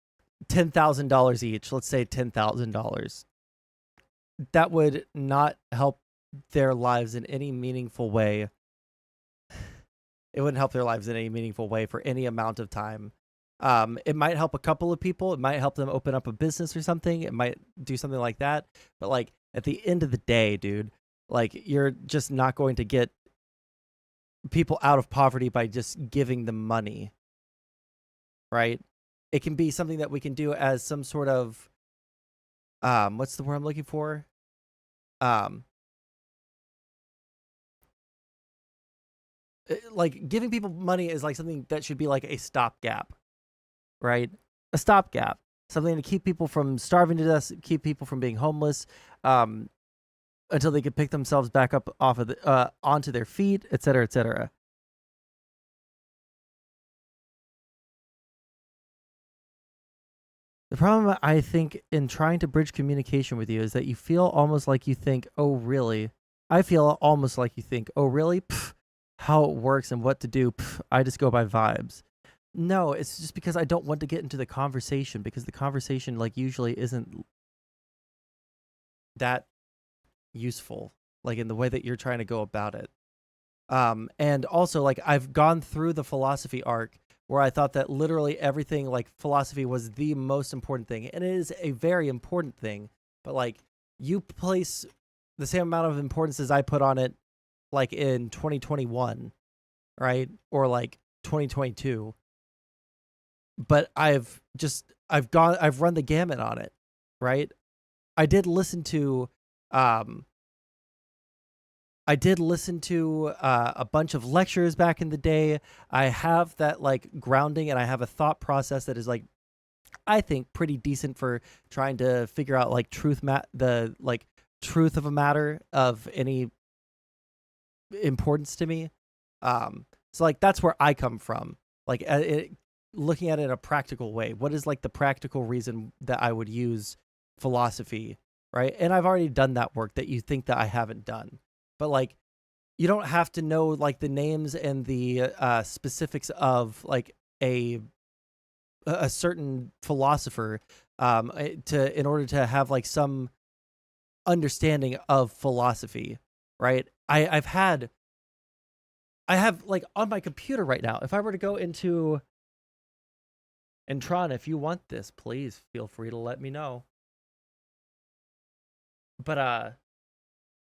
$10,000 each, let's say $10,000, that would not help their lives in any meaningful way. It wouldn't help their lives in any meaningful way for any amount of time. It might help a couple of people. It might help them open up a business or something. It might do something like that. But like at the end of the day, dude, like you're just not going to get people out of poverty by just giving them money. Right? It can be something that we can do as some sort of what's the word I'm looking for? Like giving people money is like something that should be like a stopgap, right? A stopgap, something to keep people from starving to death, keep people from being homeless, until they could pick themselves back up off of the onto their feet, et cetera, et cetera. The problem, I think, in trying to bridge communication with you is that you feel almost like you think, oh, really? I feel almost like you think, oh, really? Pff, how it works and what to do. Pff, I just go by vibes. No, it's just because I don't want to get into the conversation, because the conversation, like, usually isn't that useful, like, in the way that you're trying to go about it. And also, like, I've gone through the philosophy arc where I thought that literally everything, like, philosophy was the most important thing. And it is a very important thing. But, like, you place the same amount of importance as I put on it, like, in 2021, right? Or, like, 2022. But I've run the gamut on it, right? I did listen to a bunch of lectures back in the day. I have that, like, grounding, and I have a thought process that is, like, I think pretty decent for trying to figure out, like, truth of a matter of any importance to me. So, like, that's where I come from. Like, looking at it in a practical way. What is, like, the practical reason that I would use philosophy, right? And I've already done that work that you think that I haven't done. But, like, you don't have to know, like, the names and the specifics of, like, a certain philosopher in order to have, like, some understanding of philosophy, right? I have, like, on my computer right now, if I were to go into, and Tron, if you want this, please feel free to let me know. But I'm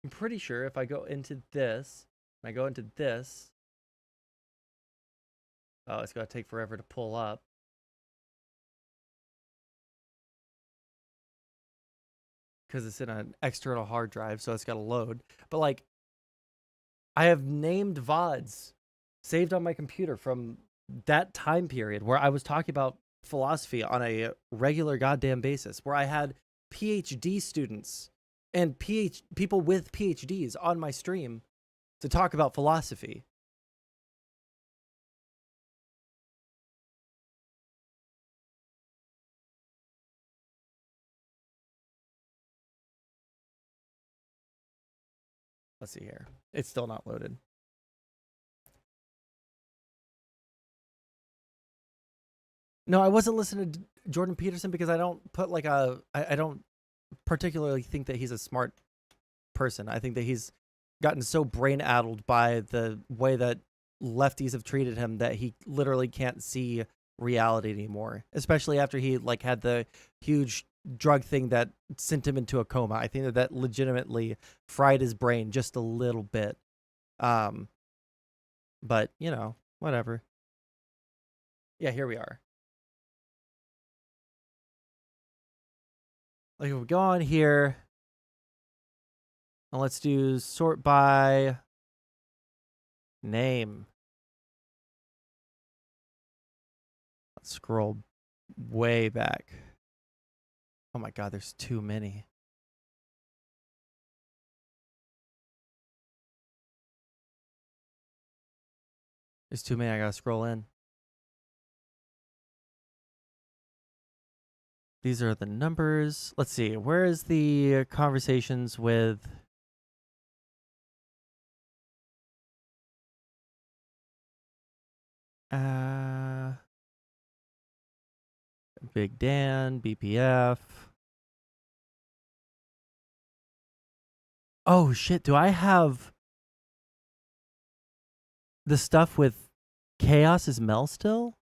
pretty sure if I go into this, oh, it's going to take forever to pull up. Because it's in an external hard drive, so it's got to load. But, like, I have named VODs saved on my computer from that time period where I was talking about philosophy on a regular goddamn basis, where I had PhD students and people with PhDs on my stream to talk about philosophy. Let's see here. It's still not loaded. No, I wasn't listening to Jordan Peterson because I don't put like I don't particularly think that he's a smart person. I think that he's gotten so brain-addled by the way that lefties have treated him that he literally can't see reality anymore, especially after he like had the huge drug thing that sent him into a coma. I think that that legitimately fried his brain just a little bit. But, you know, whatever. Yeah, here we are. Like, if we go on here, and let's do sort by name. Let's scroll way back. Oh my God, there's too many. There's too many. I gotta scroll in. These are the numbers. Let's see. Where is the conversations with... Big Dan, BPF. Oh shit, do I have the stuff with Chaos is Mel still?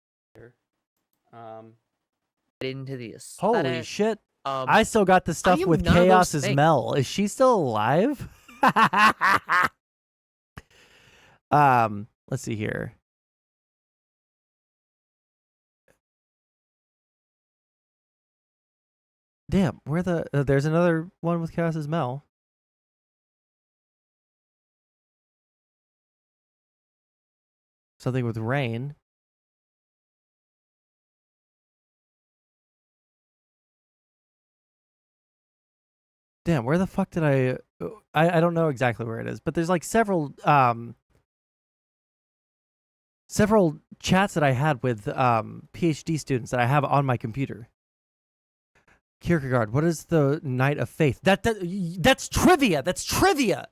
Into the aesthetic. Holy shit. I still got the stuff with none of those Chaos is things. Mel. Is she still alive? Let's see here. Damn, where the there's another one with Chaos is Mel. Something with Rain. Damn, where the fuck did I don't know exactly where it is, but there's like several chats that I had with PhD students that I have on my computer. Kierkegaard, what is the Night of Faith? That's trivia. That's trivia.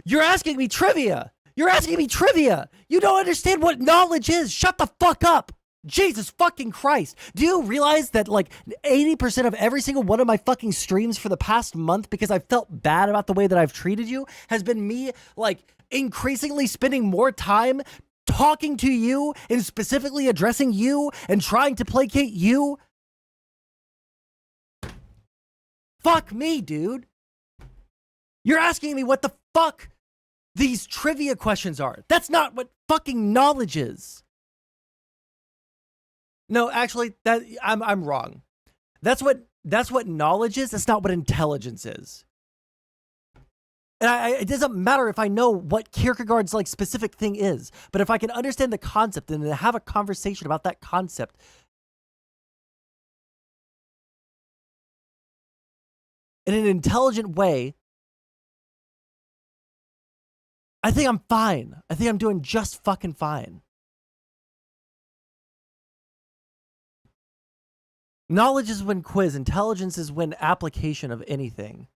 You're asking me trivia. You're asking me trivia. You don't understand what knowledge is. Shut the fuck up. Jesus fucking Christ. Do you realize that like 80% of every single one of my fucking streams for the past month, because I felt bad about the way that I've treated you, has been me like increasingly spending more time talking to you and specifically addressing you and trying to placate you? Fuck me, dude. You're asking me what the fuck these trivia questions are. That's not what fucking knowledge is. No, actually, I'm wrong. That's what knowledge is. That's not what intelligence is. And it doesn't matter if I know what Kierkegaard's like specific thing is, but if I can understand the concept and have a conversation about that concept in an intelligent way, I think I'm fine. I think I'm doing just fucking fine. Knowledge is when quiz. Intelligence is when application of anything.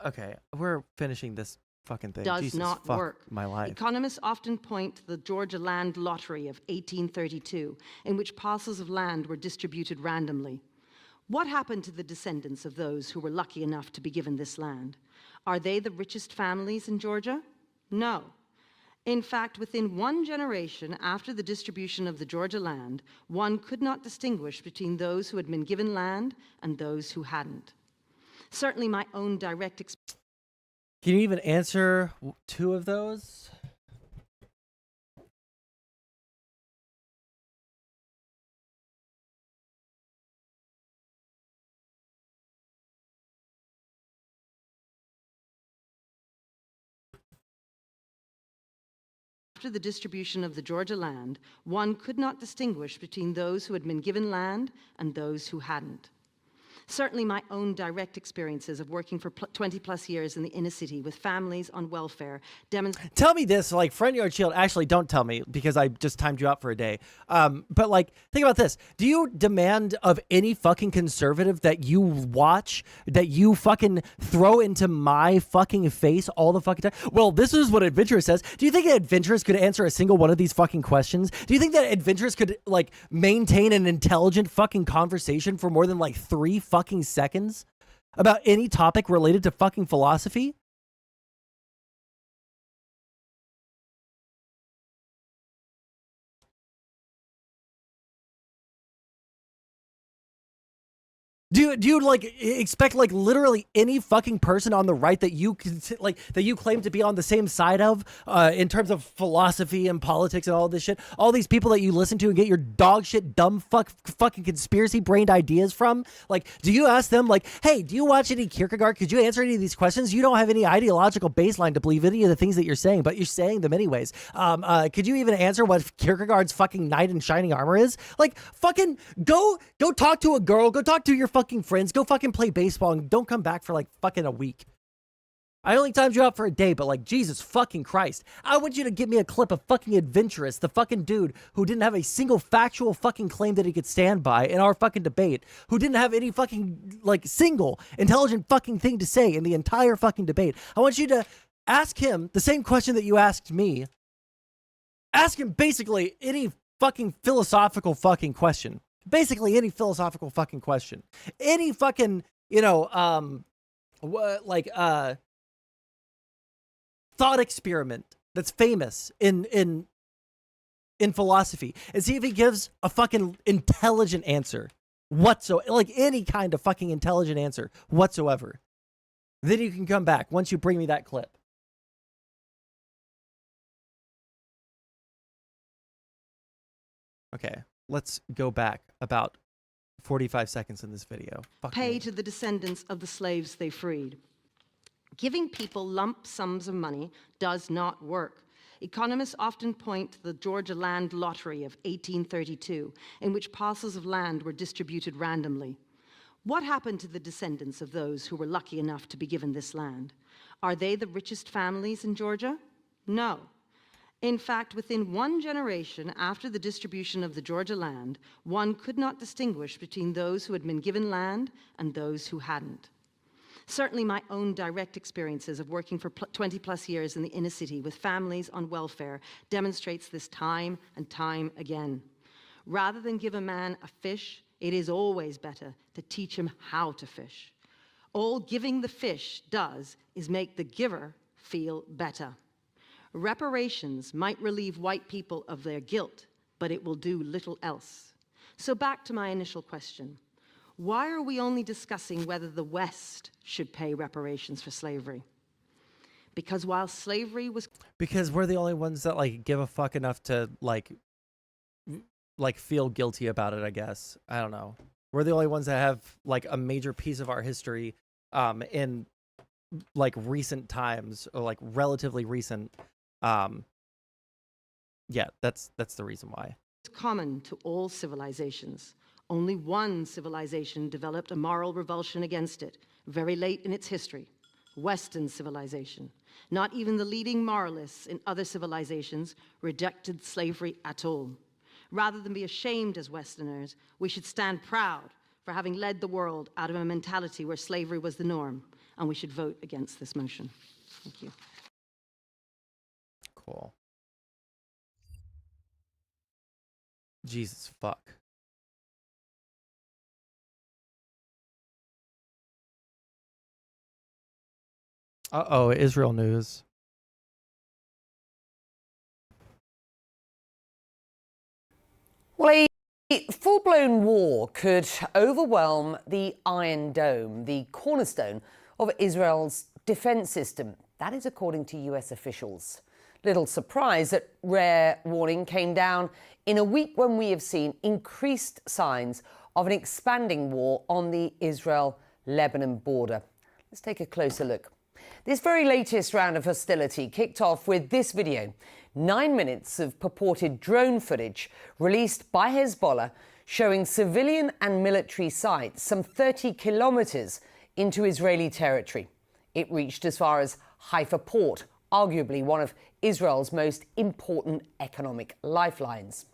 Okay, we're finishing this fucking thing. Does Jesus, not fuck work. my life. Economists often point to the Georgia Land Lottery of 1832, in which parcels of land were distributed randomly. What happened to the descendants of those who were lucky enough to be given this land? Are they the richest families in Georgia? No. In fact, within one generation after the distribution of the Georgia land, one could not distinguish between those who had been given land and those who hadn't. Certainly my own direct experience. Can you even answer two of those? After the distribution of the Georgia land, one could not distinguish between those who had been given land and those who hadn't. Certainly my own direct experiences of working for 20 plus years in the inner city with families on welfare demonstrate. Tell me this, like, Front Yard Shield, actually don't tell me because I just timed you out for a day. But like, think about this. Do you demand of any fucking conservative that you watch, that you fucking throw into my fucking face all the fucking time? Well, this is what Adventurous says. Do you think that Adventurous could answer a single one of these fucking questions? Do you think that Adventurous could like maintain an intelligent fucking conversation for more than like 3 fucking seconds about any topic related to fucking philosophy? Do you like expect like literally any fucking person on the right that you like that you claim to be on the same side of in terms of philosophy and politics and all this shit? All these people that you listen to and get your dog shit dumb fucking conspiracy brained ideas from? Like, do you ask them like, hey, do you watch any Kierkegaard? Could you answer any of these questions? You don't have any ideological baseline to believe any of the things that you're saying, but you're saying them anyways. Could you even answer what Kierkegaard's fucking knight in shining armor is? Like, fucking go talk to a girl, go talk to your fucking friends, go fucking play baseball and don't come back for like fucking a week. I only timed you out for a day, but like, Jesus fucking Christ. I want you to give me a clip of fucking Adventurous, the fucking dude who didn't have a single factual fucking claim that he could stand by in our fucking debate, who didn't have any fucking like single intelligent fucking thing to say in the entire fucking debate. I want you to ask him the same question that you asked me. Ask him basically any fucking philosophical fucking question. Basically any philosophical fucking question. Any fucking, you know, thought experiment that's famous in philosophy, and see if he gives a fucking intelligent answer whatsoever, like any kind of fucking intelligent answer whatsoever. Then you can come back once you bring me that clip. Okay, let's go back about 45 seconds in this video. Pay to the descendants of the slaves they freed. Giving people lump sums of money does not work. Economists often point to the Georgia Land Lottery of 1832, in which parcels of land were distributed randomly. What happened to the descendants of those who were lucky enough to be given this land? Are they the richest families in Georgia? No. In fact, within one generation after the distribution of the Georgia land, one could not distinguish between those who had been given land and those who hadn't. Certainly my own direct experiences of working for 20 plus years in the inner city with families on welfare demonstrates this time and time again. Rather than give a man a fish, it is always better to teach him how to fish. All giving the fish does is make the giver feel better. Reparations might relieve white people of their guilt, but it will do little else. So back to my initial question. Why are we only discussing whether the West should pay reparations for slavery? Because while slavery was... Because we're the only ones that like give a fuck enough to like feel guilty about it, I guess. I don't know. We're the only ones that have like a major piece of our history in like recent times, or like relatively recent. Yeah, that's the reason why. It's common to all civilizations. Only one civilization developed a moral revulsion against it, very late in its history, Western civilization. Not even the leading moralists in other civilizations rejected slavery at all. Rather than be ashamed as Westerners, we should stand proud for having led the world out of a mentality where slavery was the norm, and we should vote against this motion. Thank you. Cool. Jesus fuck. Uh-oh, Israel news. Well, a full-blown war could overwhelm the Iron Dome, the cornerstone of Israel's defense system. That is according to US officials. Little surprise that rare warning came down in a week when we have seen increased signs of an expanding war on the Israel-Lebanon border. Let's take a closer look. This very latest round of hostility kicked off with this video, 9 minutes of purported drone footage released by Hezbollah showing civilian and military sites some 30 kilometers into Israeli territory. It reached as far as Haifa port, arguably one of Israel's most important economic lifelines.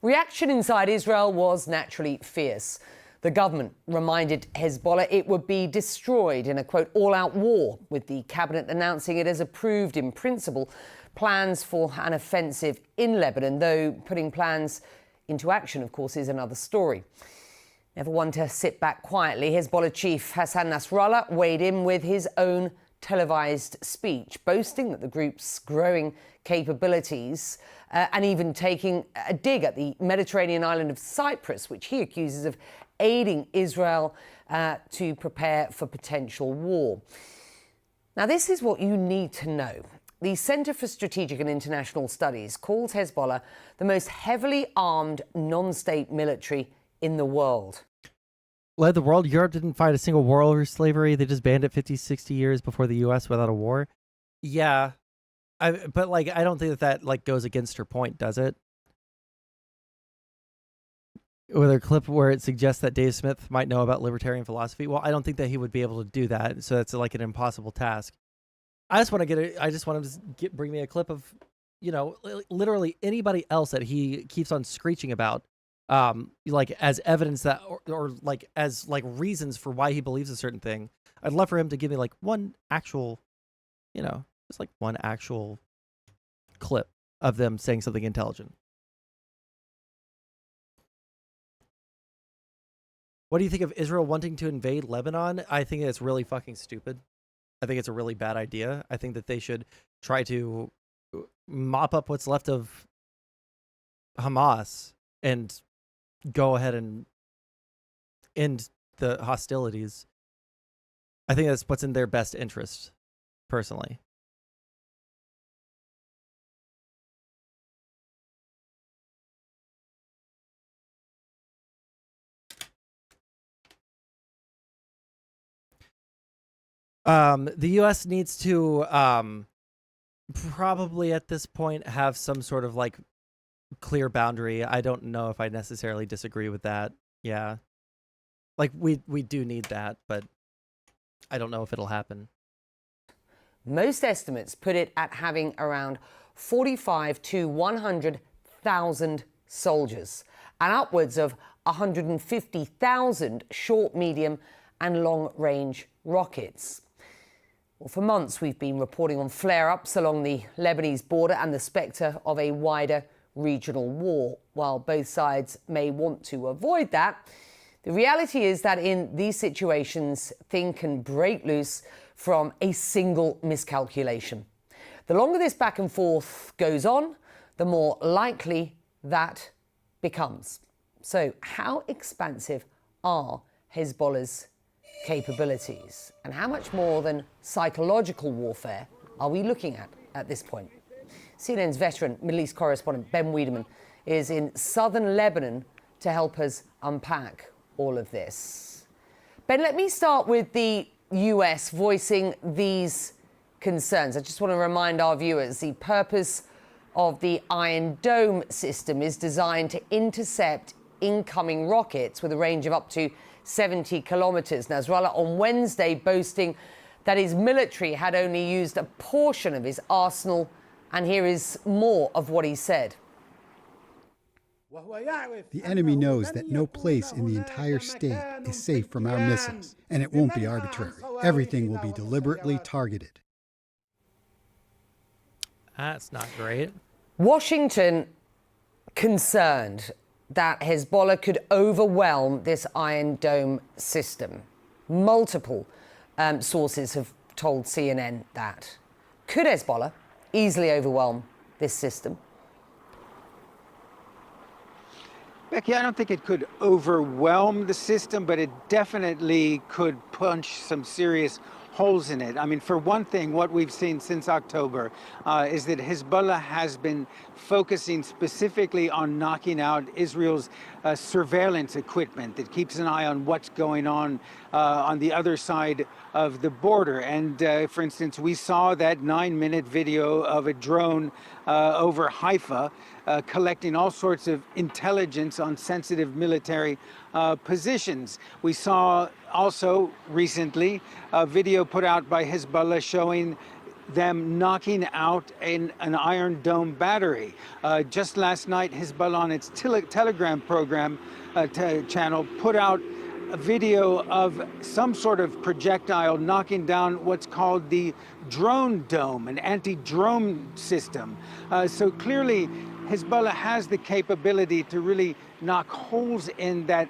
Reaction inside Israel was naturally fierce. The government reminded Hezbollah it would be destroyed in a, quote, all-out war, with the cabinet announcing it has approved in principle plans for an offensive in Lebanon, though putting plans into action, of course, is another story. Never one to sit back quietly, Hezbollah chief Hassan Nasrallah weighed in with his own televised speech, boasting that the group's growing capabilities and even taking a dig at the Mediterranean island of Cyprus, which he accuses of aiding Israel to prepare for potential war. Now, this is what you need to know. The Centre for Strategic and International Studies calls Hezbollah the most heavily armed non-state military in the world. Led the world. Europe didn't fight a single war over slavery. They just banned it 50, 60 years before the U.S. without a war. Yeah. But like, I don't think that like goes against her point, does it? With a clip where it suggests that Dave Smith might know about libertarian philosophy. Well, I don't think that he would be able to do that. So that's like an impossible task. I just want to bring me a clip of, you know, literally anybody else that he keeps on screeching about, like as evidence that, or like as like reasons for why he believes a certain thing. I'd love for him to give me like one actual, you know, just like one actual clip of them saying something intelligent. What do you think of Israel wanting to invade Lebanon? I think it's really fucking stupid. I think it's a really bad idea. I think that they should try to mop up what's left of Hamas and go ahead and end the hostilities. I think that's what's in their best interest, personally. The U.S. needs to probably at this point have some sort of like clear boundary. I don't know if I necessarily disagree with that. Yeah. Like we do need that, but I don't know if it'll happen. Most estimates put it at having around 45 to 100,000 soldiers and upwards of 150,000 short, medium and long-range rockets. Well, for months, we've been reporting on flare-ups along the Lebanese border and the spectre of a wider regional war. While both sides may want to avoid that, the reality is that in these situations, things can break loose from a single miscalculation. The longer this back and forth goes on, the more likely that becomes. So how expansive are Hezbollah's capabilities, and how much more than psychological warfare are we looking at this point? CNN's veteran Middle East correspondent Ben Wiedemann is in southern Lebanon to help us unpack all of this. Ben, let me start with the US voicing these concerns. I just want to remind our viewers the purpose of the Iron Dome system is designed to intercept incoming rockets with a range of up to 70 kilometers. Nasrallah on Wednesday boasting that his military had only used a portion of his arsenal, and here is more of what he said. The enemy knows that no place in the entire state is safe from our missiles, and it won't be arbitrary. Everything will be deliberately targeted. That's not great. Washington Concerned that Hezbollah could overwhelm this Iron Dome system. Multiple sources have told CNN that. Could Hezbollah easily overwhelm this system? Becky, I don't think it could overwhelm the system, but it definitely could punch some serious holes in it. I mean, for one thing, what we've seen since October is that Hezbollah has been focusing specifically on knocking out Israel's surveillance equipment that keeps an eye on what's going on the other side of the border. And for instance, we saw that 9-minute video of a drone over Haifa collecting all sorts of intelligence on sensitive military positions. We saw also recently a video put out by Hezbollah showing them knocking out an Iron Dome battery. Just last night, Hezbollah on its Telegram program channel put out a video of some sort of projectile knocking down what's called the drone dome, an anti-drone system. So clearly, Hezbollah has the capability to really knock holes in that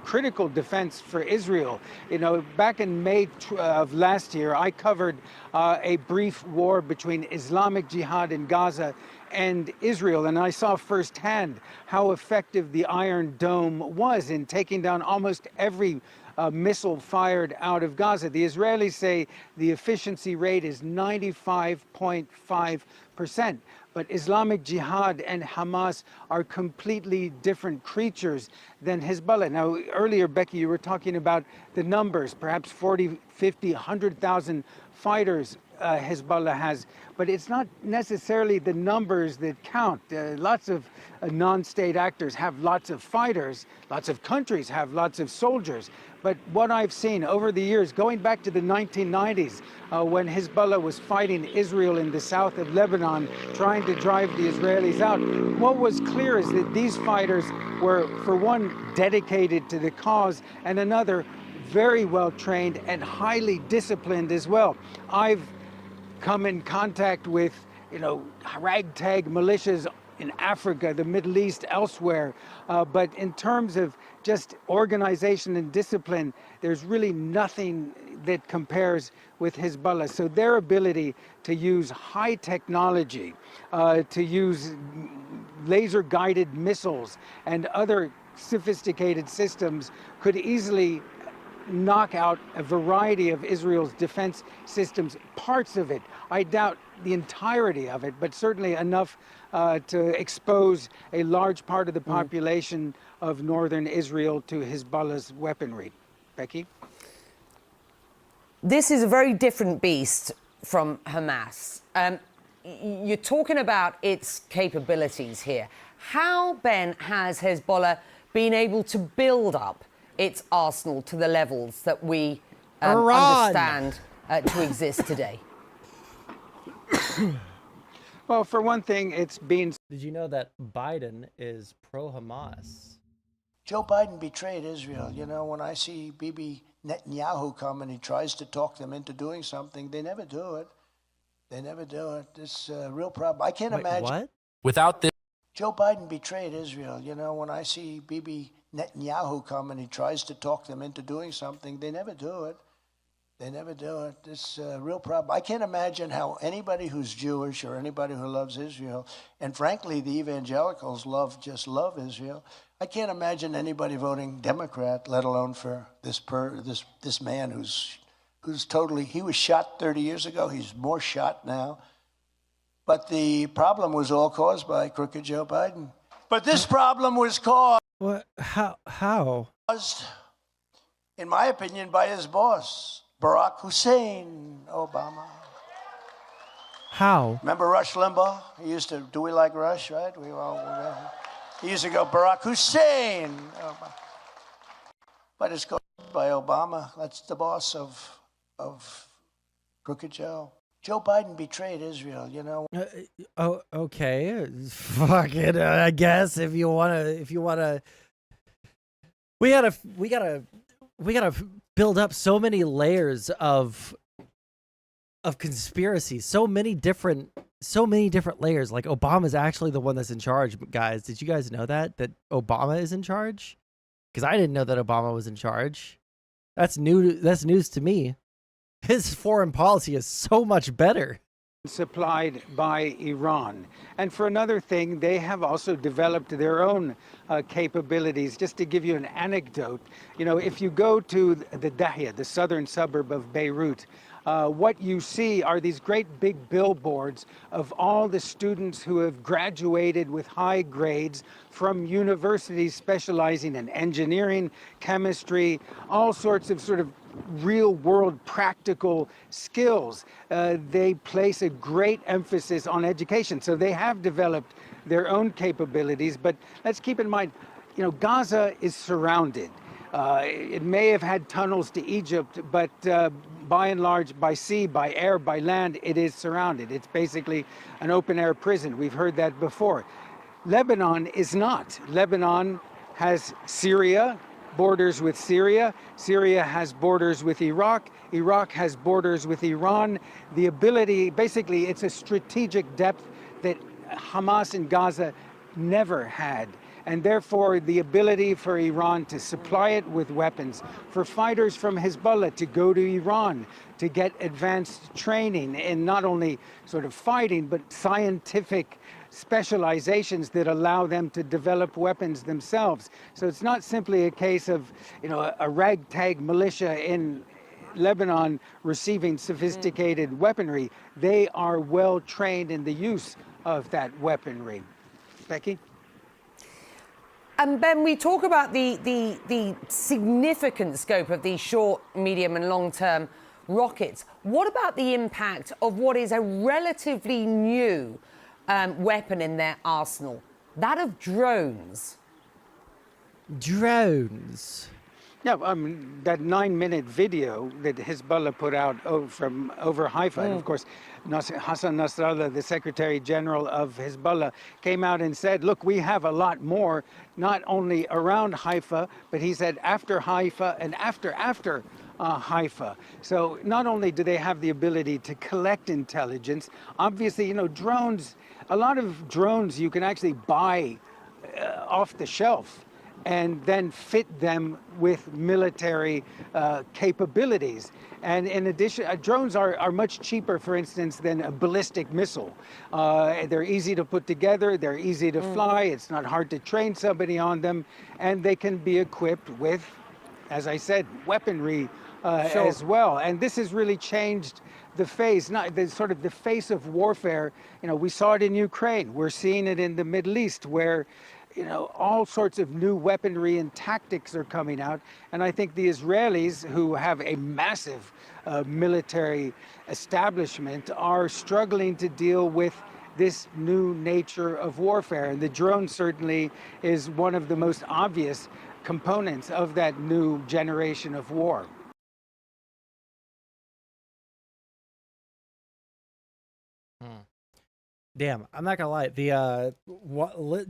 critical defense for Israel. You know, back in May of last year, I covered a brief war between Islamic Jihad in Gaza and Israel, and I saw firsthand how effective the Iron Dome was in taking down almost every missile fired out of Gaza. The Israelis say the efficiency rate is 95.5%. But Islamic Jihad and Hamas are completely different creatures than Hezbollah. Now, earlier, Becky, you were talking about the numbers, perhaps 40, 50, 100,000 fighters Hezbollah has, but it's not necessarily the numbers that count. Lots of non-state actors have lots of fighters, lots of countries have lots of soldiers. But what I've seen over the years, going back to the 1990s, when Hezbollah was fighting Israel in the south of Lebanon, trying to drive the Israelis out, what was clear is that these fighters were, for one, dedicated to the cause, and another, very well trained and highly disciplined as well. I've come in contact with, you know, ragtag militias in Africa, the Middle East, elsewhere. But in terms of just organization and discipline, there's really nothing that compares with Hezbollah. So their ability to use high technology, to use laser-guided missiles and other sophisticated systems could easily knock out a variety of Israel's defense systems, parts of it. I doubt the entirety of it, but certainly enough to expose a large part of the population of northern Israel to Hezbollah's weaponry. Becky? This is a very different beast from Hamas. You're talking about its capabilities here. How, Ben, has Hezbollah been able to build up its arsenal to the levels that we understand to exist today? Well, for one thing, it's been... Did you know that Biden is pro-Hamas? Joe Biden betrayed Israel. You know, when I see Bibi Netanyahu come and he tries to talk them into doing something, they never do it. They never do it. It's a real problem. I can't imagine... What? Without this... Joe Biden betrayed Israel. You know, when I see Bibi Netanyahu come and he tries to talk them into doing something, they never do it. They never do it. It's a real problem. I can't imagine how anybody who's Jewish or anybody who loves Israel, and frankly, the evangelicals just love Israel. I can't imagine anybody voting Democrat, let alone for this man who's totally, he was shot 30 years ago. He's more shot now. But the problem was all caused by crooked Joe Biden. But this problem was caused. What? How? In my opinion, by his boss, Barack Hussein Obama. How? Remember Rush Limbaugh? He used to, do we like Rush, right? He used to go, Barack Hussein Obama. But it's caused by Obama. That's the boss of crooked Joe. Joe Biden betrayed Israel, you know. Oh, okay. Fuck it. I guess if you wanna, we gotta build up so many layers of conspiracy. So many different layers. Like Obama's actually the one that's in charge. Guys, did you guys know that Obama is in charge? Because I didn't know that Obama was in charge. That's news to me. His foreign policy is so much better supplied by Iran. And for another thing, they have also developed their own capabilities. Just to give you an anecdote, you know, if you go to the Dahia, the southern suburb of Beirut, what you see are these great big billboards of all the students who have graduated with high grades from universities specializing in engineering, chemistry, all sorts of sort of real world practical skills. They place a great emphasis on education. So they have developed their own capabilities, but let's keep in mind, you know, Gaza is surrounded. It may have had tunnels to Egypt, but by and large, by sea, by air, by land, it is surrounded. It's basically an open air prison. We've heard that before. Lebanon is not. Lebanon has Syria, borders with Syria. Syria has borders with Iraq. Iraq has borders with Iran. The ability, basically, it's a strategic depth that Hamas in Gaza never had. And therefore, the ability for Iran to supply it with weapons, for fighters from Hezbollah to go to Iran to get advanced training in not only sort of fighting, but scientific specializations that allow them to develop weapons themselves. So it's not simply a case of, you know, a ragtag militia in Lebanon receiving sophisticated weaponry. They are well trained in the use of that weaponry. Becky? And Ben, we talk about the significant scope of these short, medium and long-term rockets. What about the impact of what is a relatively new weapon in their arsenal, that of drones? Drones. Yeah, that 9-minute video that Hezbollah put out from over Haifa, and of course, Hassan Nasrallah, the Secretary General of Hezbollah, came out and said, look, we have a lot more, not only around Haifa, but he said after Haifa and after Haifa. So not only do they have the ability to collect intelligence, obviously, you know, drones, a lot of drones you can actually buy off the shelf and then fit them with military capabilities. And in addition, drones are much cheaper, for instance, than a ballistic missile. They're easy to put together, they're easy to fly, it's not hard to train somebody on them, and they can be equipped with, as I said, weaponry as well. And this has really changed the face, not the sort of the face of warfare. You know, we saw it in Ukraine, we're seeing it in the Middle East, where you know, all sorts of new weaponry and tactics are coming out. And I think the Israelis, who have a massive military establishment, are struggling to deal with this new nature of warfare. And the drone certainly is one of the most obvious components of that new generation of war. Damn, I'm not gonna lie. The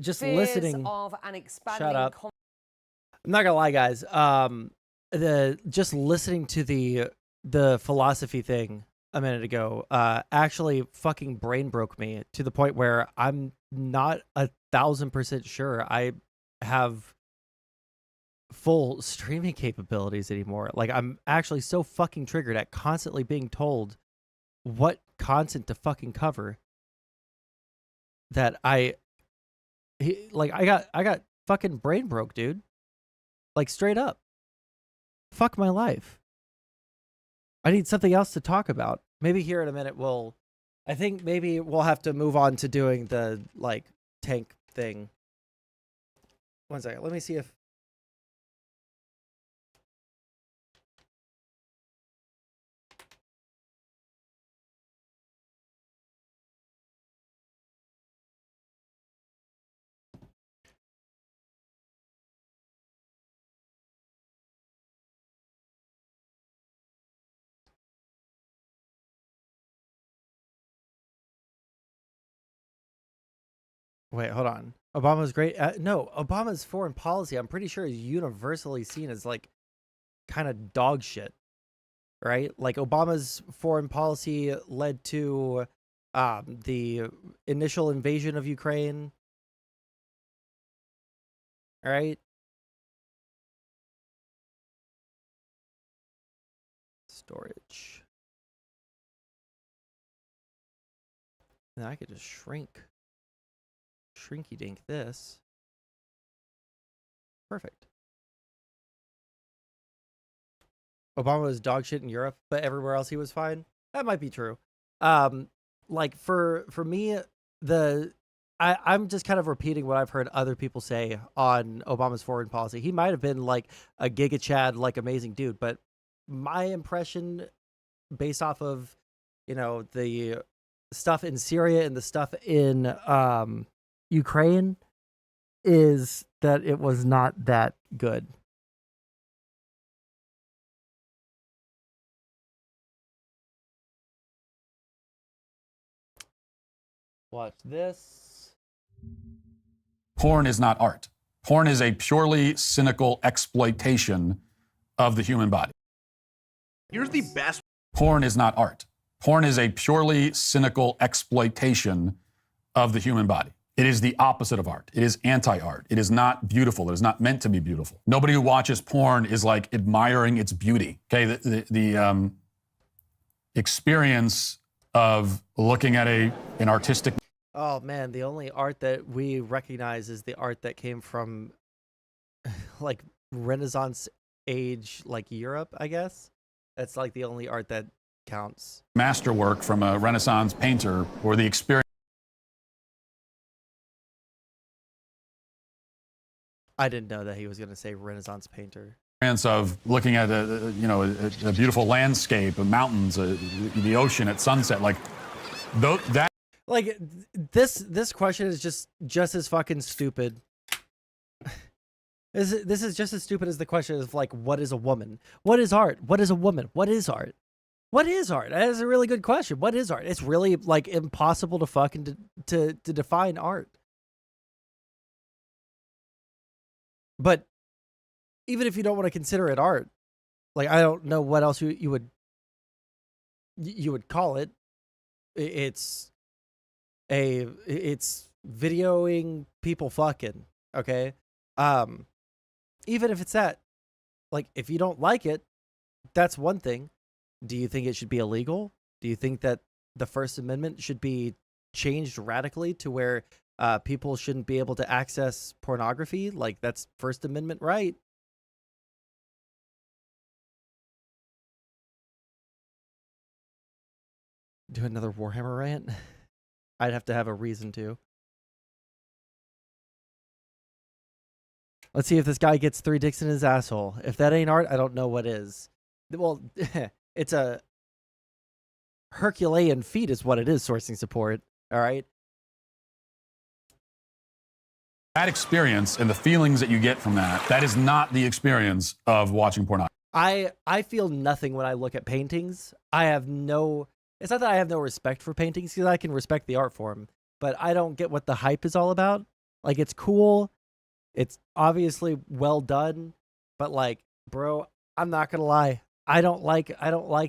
just Fears listening of an expanding Shut up. I'm not gonna lie, guys. The just listening to the philosophy thing a minute ago, actually fucking brain broke me to the point where I'm not 1,000% sure I have full streaming capabilities anymore. Like, I'm actually so fucking triggered at constantly being told what content to fucking cover that I got fucking brain broke, dude. Like, straight up. Fuck my life. I need something else to talk about. Maybe here in a minute I think maybe we'll have to move on to doing the, like, tank thing. One second. Let me see if... Wait, hold on. Obama's great. No, Obama's foreign policy, I'm pretty sure, is universally seen as, like, kind of dog shit, right? Like, Obama's foreign policy led to the initial invasion of Ukraine, right? Storage. And I could just shrinky dink this. Perfect. Obama was dog shit in Europe, but everywhere else he was fine. That might be true. Like for me, I'm just kind of repeating what I've heard other people say on Obama's foreign policy. He might have been like a Giga Chad, like amazing dude, but my impression, based off of, you know, the stuff in Syria and the stuff in Ukraine, is that it was not that good. Watch this. Porn is not art. Porn is a purely cynical exploitation of the human body. Here's the best. Porn is not art. Porn is a purely cynical exploitation of the human body. It is the opposite of art. It is anti-art. It is not beautiful. It is not meant to be beautiful. Nobody who watches porn is like admiring its beauty. Okay, the experience of looking at an artistic. Oh man, the only art that we recognize is the art that came from like Renaissance age, like Europe, I guess. That's like the only art that counts. Masterwork from a Renaissance painter, or the experience. I didn't know that he was going to say Renaissance painter. Of looking at a beautiful landscape, mountains, the ocean at sunset, like that. Like this question is just as fucking stupid. This is just as stupid as the question of like, what is a woman? What is art? What is a woman? What is art? What is art? That is a really good question. What is art? It's really like impossible to fucking to define art. But even if you don't want to consider it art, like I don't know what else you would call it. It's videoing people fucking, okay? Even if it's that, like if you don't like it, that's one thing. Do you think it should be illegal? Do you think that the First Amendment should be changed radically to where people shouldn't be able to access pornography? Like that's First Amendment right. Do another Warhammer rant? I'd have to have a reason to. Let's see if this guy gets 3 dicks in his asshole. If that ain't art, I don't know what is. Well, it's a Herculean feat is what it is, sourcing support. All right. That experience and the feelings that you get from that is not the experience of watching pornography. I feel nothing when I look at paintings. It's not that I have no respect for paintings, because I can respect the art form, but I don't get what the hype is all about. Like, it's cool. It's obviously well done, but like, bro, I'm not going to lie. I don't like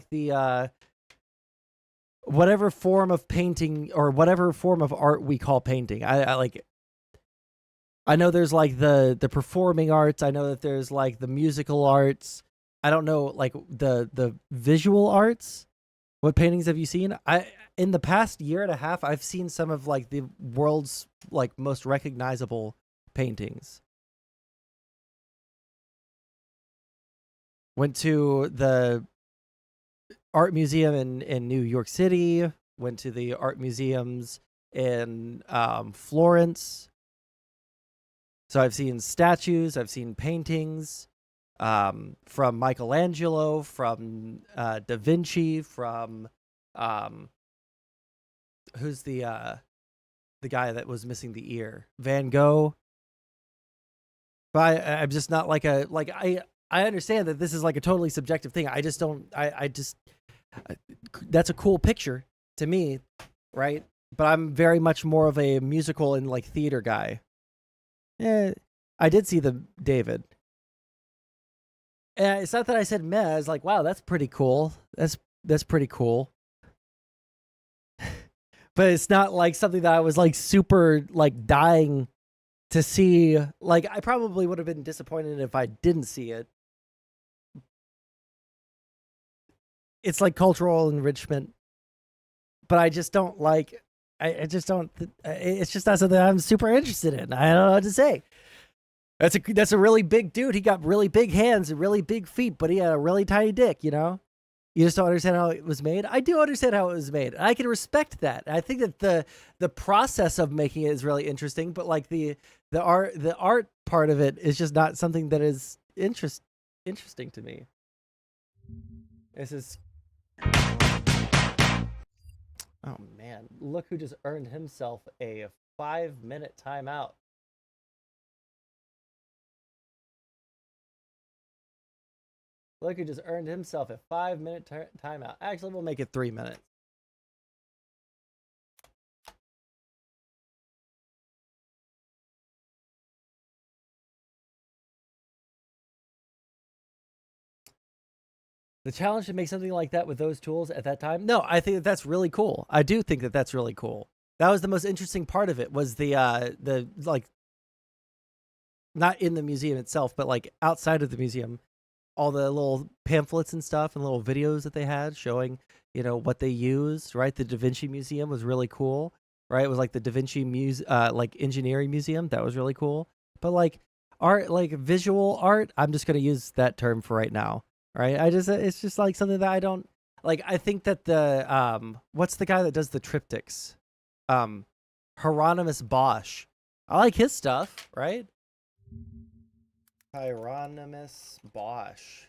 the, whatever form of painting or whatever form of art we call painting. I like it. I know there's like the performing arts. I know that there's like the musical arts. I don't know, like the visual arts. What paintings have you seen? In the past year and a half, I've seen some of like the world's like most recognizable paintings. Went to the art museum in New York City. Went to the art museums in Florence. So I've seen statues, I've seen paintings from Michelangelo, from Da Vinci, from who's the guy that was missing the ear? Van Gogh. But I'm just not like I understand that this is like a totally subjective thing. I just don't that's a cool picture to me, right? But I'm very much more of a musical and like theater guy. I did see the David. And it's not that I said meh. I was like, wow, that's pretty cool. That's pretty cool. But it's not like something that I was like super like dying to see. Like, I probably would have been disappointed if I didn't see it. It's like cultural enrichment. But I just don't like I just don't. It's just not something I'm super interested in. I don't know what to say. That's a really big dude. He got really big hands and really big feet, but he had a really tiny dick. You know, you just don't understand how it was made. I do understand how it was made. I can respect that. I think that the process of making it is really interesting, but like the art part of it is just not something that is interesting to me. This is. Oh man, look who just earned himself a 5-minute timeout. Look who just earned himself a 5-minute timeout. Actually, we'll make it 3 minutes. The challenge to make something like that with those tools at that time? No, I think that's really cool. I do think that that's really cool. That was the most interesting part of it, was the like, not in the museum itself, but like outside of the museum, all the little pamphlets and stuff and little videos that they had showing, you know, what they used, right? The Da Vinci Museum was really cool, right? It was like the Da Vinci like engineering museum. That was really cool. But like art, like visual art, I'm just going to use that term for right now. Right. It's just like something that I don't like. I think that the, what's the guy that does the triptychs? Hieronymus Bosch. I like his stuff, right? Hieronymus Bosch.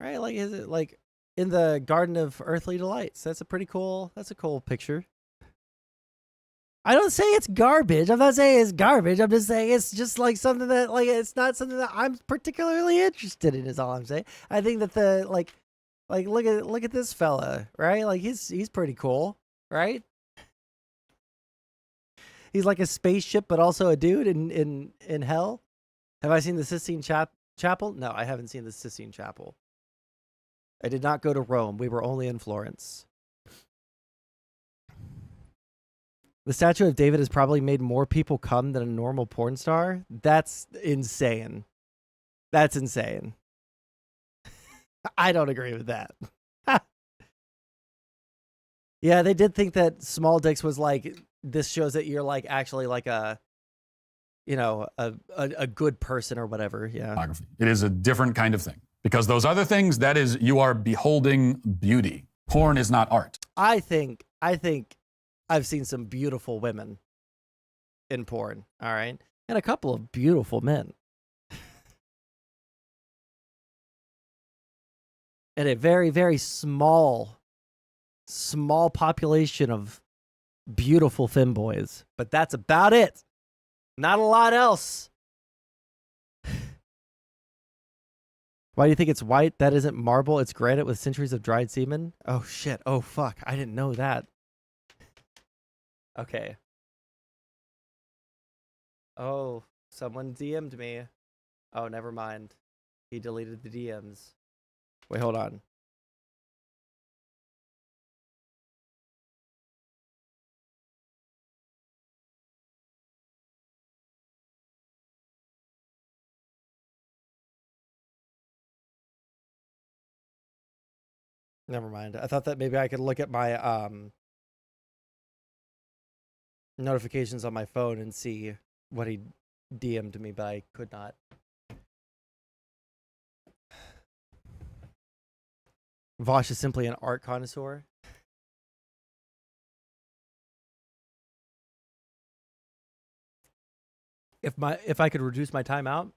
Right. Like, is it like in the Garden of Earthly Delights? That's a cool picture. I don't say it's garbage. I'm not saying it's garbage. I'm just saying it's just like something that, like, it's not something that I'm particularly interested in, is all I'm saying. I think that the like look at this fella, right? Like he's pretty cool, right? He's like a spaceship, but also a dude in hell. Have I seen the Sistine Chapel? No, I haven't seen the Sistine Chapel. I did not go to Rome. We were only in Florence. The statue of David has probably made more people come than a normal porn star. That's insane. That's insane. I don't agree with that. Yeah, they did think that small dicks was like, this shows that you're like actually like a, you know, a good person or whatever. Yeah. It is a different kind of thing, because those other things, that is, you are beholding beauty. Porn is not art. I think I've seen some beautiful women in porn, all right? And a couple of beautiful men. And a very, very small population of beautiful femboys. But that's about it. Not a lot else. Why do you think it's white? That isn't marble. It's granite with centuries of dried semen. Oh, shit. Oh, fuck. I didn't know that. Okay. Oh, someone DM'd me. Oh, never mind. He deleted the DMs. Wait, hold on. Never mind. I thought that maybe I could look at my notifications on my phone and see what he DM'd me, but I could not. Vosh is simply an art connoisseur. If I could reduce my time out,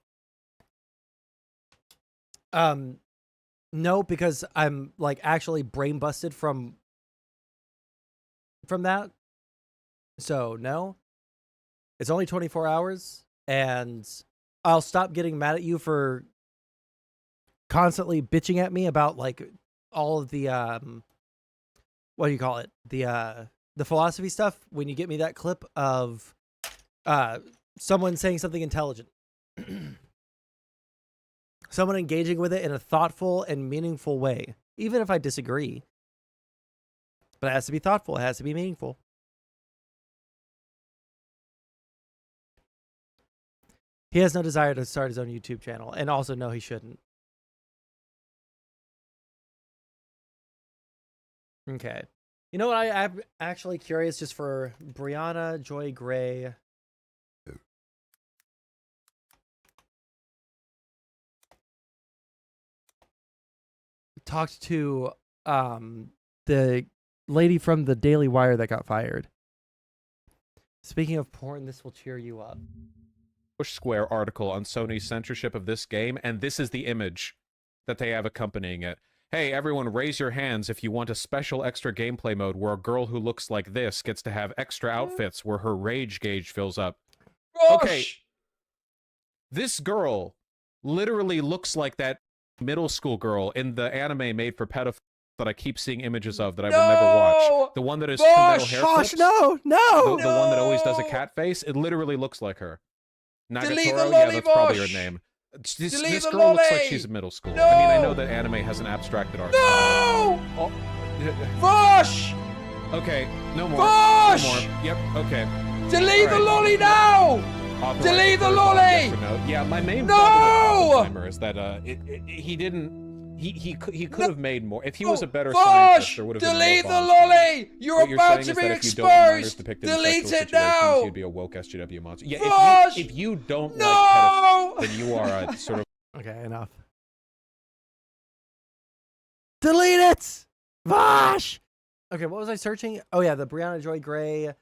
no, because I'm like actually brain busted from that. So no, it's only 24 hours, and I'll stop getting mad at you for constantly bitching at me about like all of the what do you call it, the philosophy stuff. When you get me that clip of someone saying something intelligent, someone engaging with it in a thoughtful and meaningful way, even if I disagree, but it has to be thoughtful, it has to be meaningful. He has no desire to start his own YouTube channel, and also no, he shouldn't. Okay. You know what? I'm actually curious just for Brianna Joy Gray. Talked to the lady from the Daily Wire that got fired. Speaking of porn, this will cheer you up. Square article on Sony's censorship of this game, and this is the image that they have accompanying it. Hey, everyone, raise your hands if you want a special extra gameplay mode where a girl who looks like this gets to have extra outfits where her rage gauge fills up. Okay, this girl literally looks like that middle school girl in the anime made for pedophiles that I keep seeing images of that I will never watch. The one that has two metal hair clips. No! The one that always does a cat face. It literally looks like her. Nagatoro? Yeah, that's probably her name. This girl looks like she's in middle school. I mean, I know that anime has an abstracted art. No! Oh. Vosh! Okay, no more. Vosh! No more. Yep, okay. Delete the lolly now! Delete the lolly! Yes or no. Yeah, my main problem with Oppenheimer is that he didn't. He could have made more. If he was a better scientist, there would have been more delete the bombs. lolly! You're What about saying to is be that if you don't want minors exposed! depicted in Delete sexual it now! situations, you'd be a woke SJW monster. Yeah, Vosh! if you don't No! like pedophilia, then you are a sort of. Okay, enough. Delete it! Vosh! Okay, what was I searching? Oh yeah, the Brianna Joy Gray,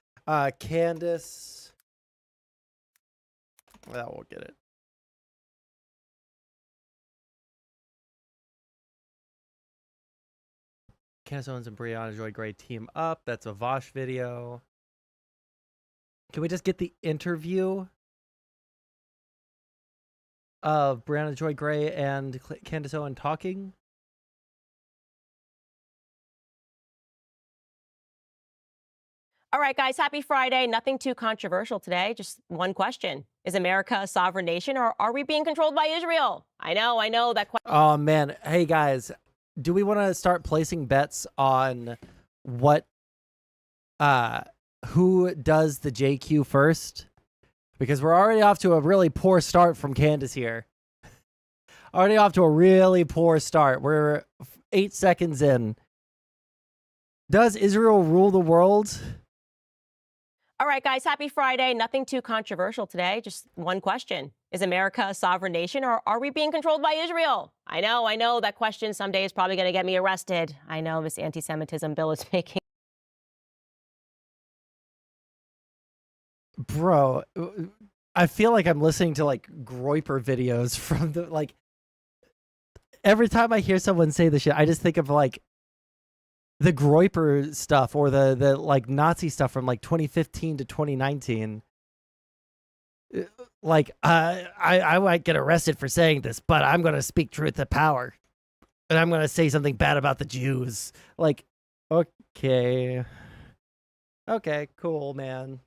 Candace. That will get it. Candace Owens and Brianna Joy Gray team up. That's a Vosh video. Can we just get the interview of Brianna Joy Gray and Candace Owens talking? All right, guys, happy Friday. Nothing too controversial today. Just one question. Is America a sovereign nation, or are we being controlled by Israel? I know that question. Oh, man. Hey, guys, do we want to start placing bets on what, who does the JQ first? Because we're already off to a really poor start from Candace here. Already off to a really poor start. We're 8 seconds in. Does Israel rule the world? All right, guys, happy Friday. Nothing too controversial today. Just one question. Is America a sovereign nation, or are we being controlled by Israel? I know that question someday is probably going to get me arrested. I know this anti-Semitism bill is making. Bro, I feel like I'm listening to like Groiper videos from the like. Every time I hear someone say this shit, I just think of like the Groiper stuff or the like Nazi stuff from like 2015 to 2019. Like I might get arrested for saying this, but I'm gonna speak truth to power, and I'm gonna say something bad about the Jews. Like, okay, cool, man.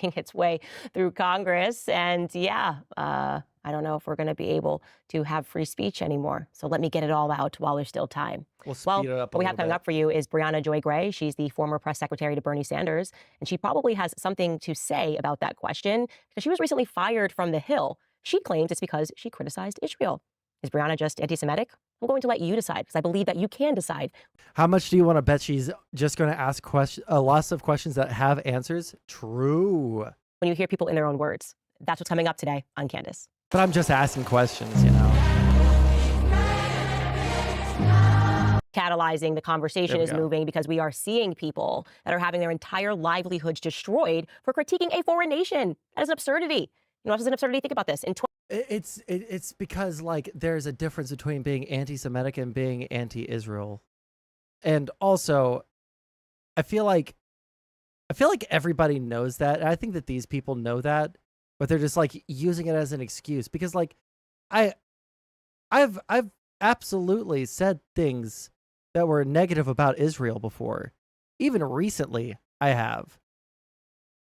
Its way through Congress, and yeah, I don't know if we're going to be able to have free speech anymore. So let me get it all out while there's still time. We'll speed it up what we have coming up for you is Brianna Joy Gray. She's the former press secretary to Bernie Sanders, and she probably has something to say about that question because she was recently fired from the Hill. She claims it's because she criticized Israel. Is Brianna just anti-Semitic? I'm going to let you decide because I believe that you can decide. How much do you want to bet she's just going to ask lots of questions that have answers? True. When you hear people in their own words. That's what's coming up today on Candace. But I'm just asking questions, you know. Catalyzing the conversation is moving because we are seeing people that are having their entire livelihoods destroyed for critiquing a foreign nation. That is an absurdity. You know what is an absurdity? Think about this. It's because like there's a difference between being anti-Semitic and being anti-Israel, and also, I feel like everybody knows that. And I think that these people know that, but they're just like using it as an excuse because like I've absolutely said things that were negative about Israel before, even recently I have.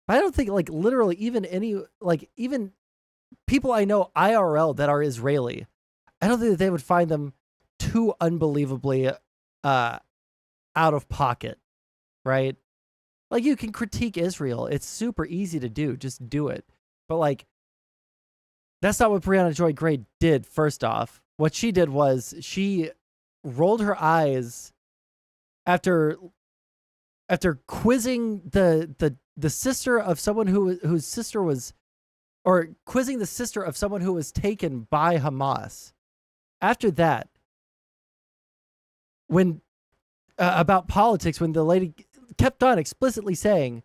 But I don't think like literally even people I know IRL that are Israeli, I don't think that they would find them too unbelievably out of pocket, right? Like you can critique Israel. It's super easy to do. Just do it. But like, that's not what Brianna Joy Gray did, first off. What she did was she rolled her eyes after after quizzing the sister of someone whose sister was, or quizzing the sister of someone who was taken by Hamas. After that, when about politics, when the lady kept on explicitly saying,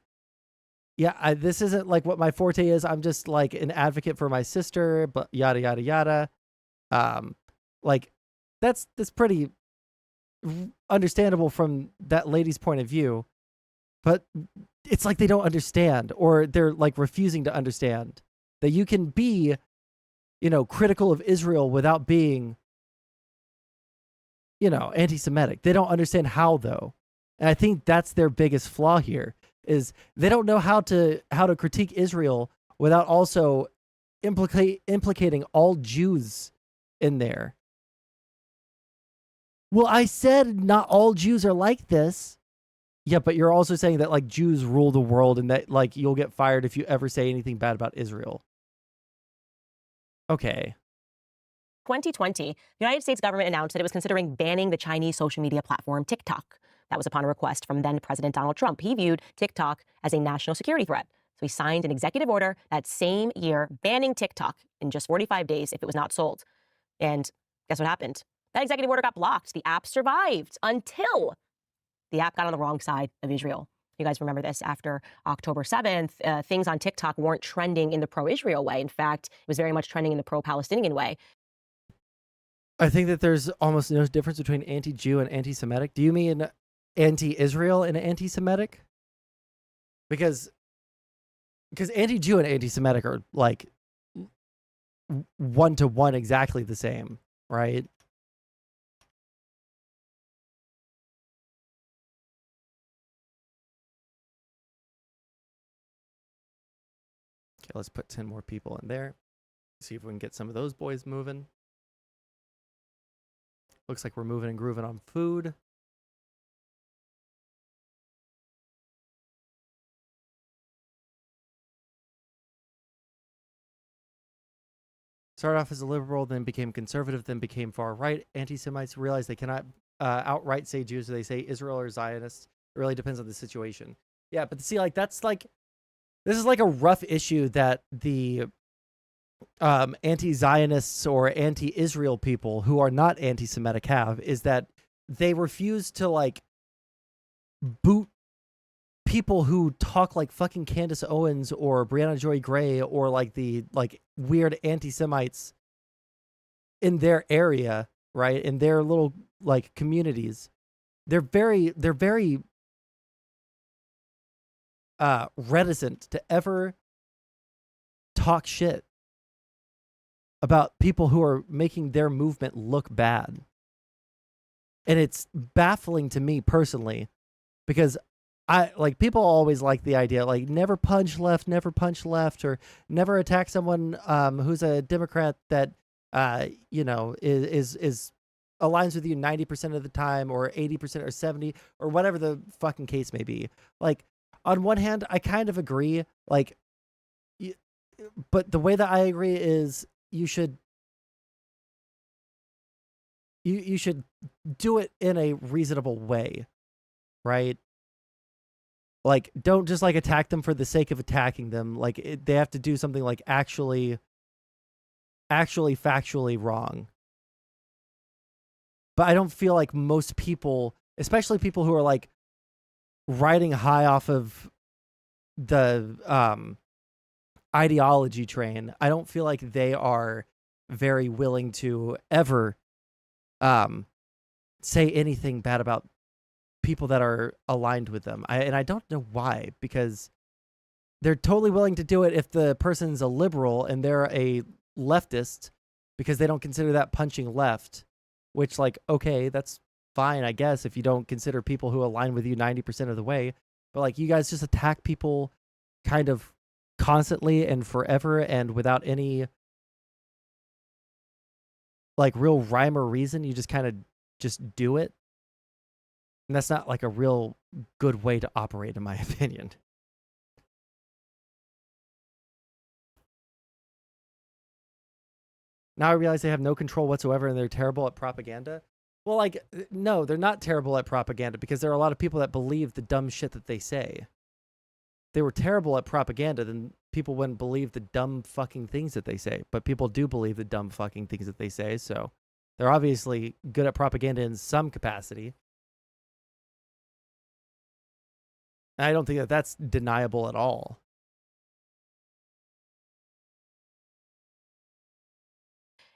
yeah, this isn't like what my forte is. I'm just like an advocate for my sister, but yada, yada, yada. Like that's pretty understandable from that lady's point of view, but it's like they don't understand, or they're like refusing to understand that you can be, critical of Israel without being, anti-Semitic. They don't understand how, though. And I think that's their biggest flaw here, is they don't know how to critique Israel without also implicating all Jews in there. Well, I said not all Jews are like this. Yeah, but you're also saying that like Jews rule the world and that like you'll get fired if you ever say anything bad about Israel. Okay. 2020, the United States government announced that it was considering banning the Chinese social media platform TikTok. That was upon a request from then President Donald Trump. He viewed TikTok as a national security threat. So he signed an executive order that same year banning TikTok in just 45 days if it was not sold. And guess what happened? That executive order got blocked. The app survived until the app got on the wrong side of Israel. You guys remember this. After October 7th, things on TikTok weren't trending in the pro-Israel way. In fact, it was very much trending in the pro-Palestinian way. I think that there's almost no difference between anti-Jew and anti-Semitic. Do you mean anti-Israel and anti-Semitic? Because anti-Jew and anti-Semitic are like one-to-one exactly the same, right? Okay, let's put 10 more people in there. See if we can get some of those boys moving. Looks like we're moving and grooving on food. Started off as a liberal, then became conservative, then became far right. Anti-Semites realize they cannot outright say Jews, so they say Israel or Zionists. It really depends on the situation. Yeah, but see, like this is like a rough issue that the anti-Zionists or anti-Israel people who are not anti-Semitic have, is that they refuse to like boot people who talk like fucking Candace Owens or Brianna Joy Gray or like the like weird anti-Semites in their area, right? In their little like communities. They're very reticent to ever talk shit about people who are making their movement look bad. And it's baffling to me personally, because people always like the idea, like never punch left, or never attack someone who's a Democrat that is aligns with you 90% of the time, or 80% or 70, or whatever the fucking case may be. Like, on one hand, I kind of agree, like, but the way that I agree is you should do it in a reasonable way, right? Like, don't just like attack them for the sake of attacking them. Like, they have to do something like actually factually wrong. But I don't feel like most people, especially people who are like riding high off of the ideology train, I don't feel like they are very willing to ever say anything bad about people that are aligned with them. And I don't know why, because they're totally willing to do it if the person's a liberal and they're a leftist, because they don't consider that punching left, which, like, okay, that's fine, I guess, if you don't consider people who align with you 90% of the way. But like, you guys just attack people kind of constantly and forever and without any like real rhyme or reason. You just kind of just do it. And that's not like a real good way to operate, in my opinion. Now I realize they have no control whatsoever and they're terrible at propaganda. Well, like, no, they're not terrible at propaganda because there are a lot of people that believe the dumb shit that they say. If they were terrible at propaganda, then people wouldn't believe the dumb fucking things that they say. But people do believe the dumb fucking things that they say, so they're obviously good at propaganda in some capacity. I don't think that that's deniable at all.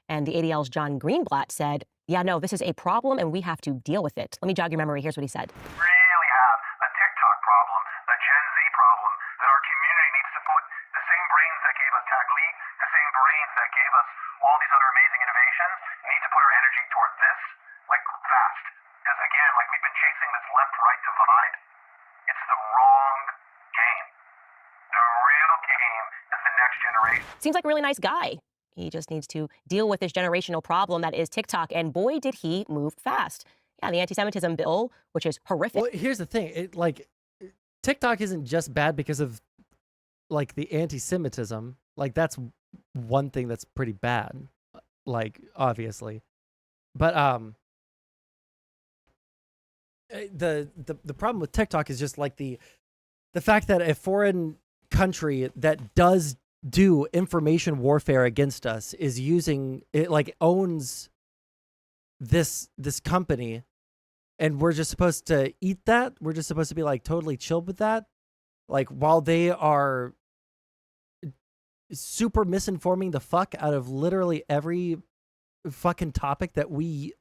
And the ADL's John Greenblatt said, yeah, no, this is a problem and we have to deal with it. Let me jog your memory. Here's what he said. Really have a TikTok problem, a Gen Z problem, that our community needs to put the same brains that gave us Tagli, the same brains that gave us all these other amazing innovations, need to put our energy toward this, like, fast. Because again, like, we've been chasing this left-right divide. It's the wrong game. The real game is the next generation. Seems like a really nice guy. He just needs to deal with this generational problem that is TikTok. And boy, did he move fast. Yeah, the anti-Semitism bill, which is horrific. Well, here's the thing. TikTok isn't just bad because of, like, the anti-Semitism. Like, that's one thing that's pretty bad. Like, obviously. But, the problem with TikTok is just, like, the fact that a foreign country that does do information warfare against us is using it, like, owns this company, and we're just supposed to eat that. We're just supposed to be, like, totally chilled with that, like, while they are super misinforming the fuck out of literally every fucking topic that we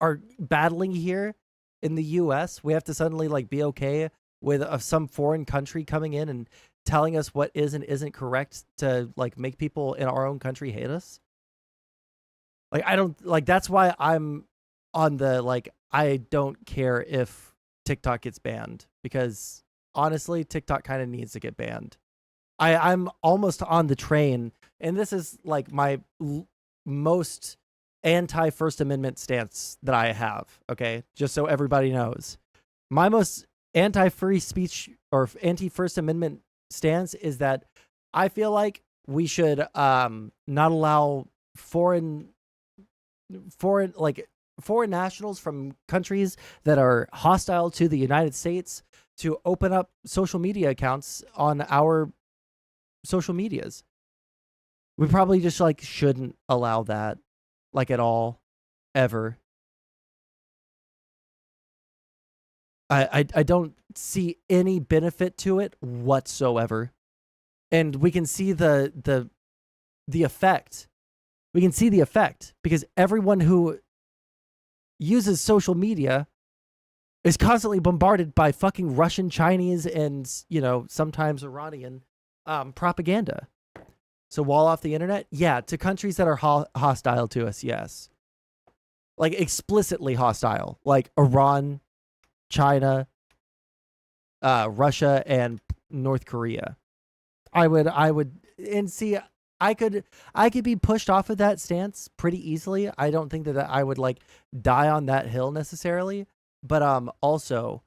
are battling here in the US. We have to suddenly, like, be okay with some foreign country coming in and telling us what is and isn't correct to, like, make people in our own country hate us. Like, I don't, like, that's why I'm on the, like, I don't care if TikTok gets banned, because honestly, TikTok kind of needs to get banned. I'm almost on the train, and this is, like, my most anti-First Amendment stance that I have, okay? Just so everybody knows. My most anti-free speech or anti-First Amendment stance is that I feel like we should not allow foreign nationals from countries that are hostile to the United States to open up social media accounts on our social medias. We probably just, like, shouldn't allow that, like, at all, ever. I don't see any benefit to it whatsoever. And we can see the effect. We can see the effect because everyone who uses social media is constantly bombarded by fucking Russian, Chinese, and, you know, sometimes Iranian propaganda. So wall off the internet? Yeah, to countries that are hostile to us, yes. Like, explicitly hostile, like Iran, China, Russia, and North Korea. I would, and see, I could be pushed off of that stance pretty easily. I don't think that I would, like, die on that hill necessarily, but also,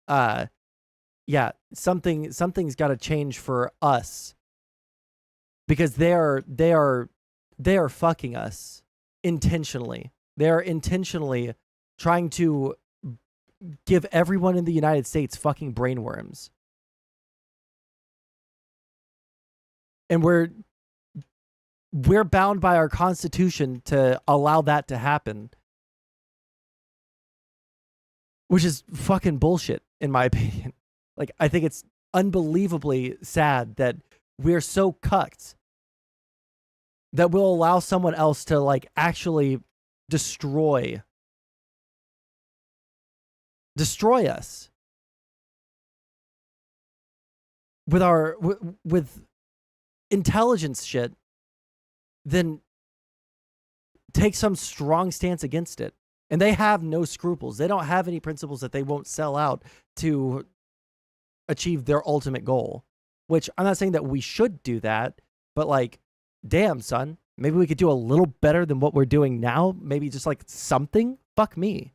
yeah, something's got to change for us, because they are fucking us intentionally. They are intentionally trying to give everyone in the United States fucking brainworms. And we're bound by our Constitution to allow that to happen, which is fucking bullshit, in my opinion. Like, I think it's unbelievably sad that we're so cucked that we'll allow someone else to, like, actually destroy us with intelligence shit, then take some strong stance against it. And they have no scruples. They don't have any principles that they won't sell out to achieve their ultimate goal, which I'm not saying that we should do that, but, like, damn, son, maybe we could do a little better than what we're doing now. Maybe just, like, something. Fuck me.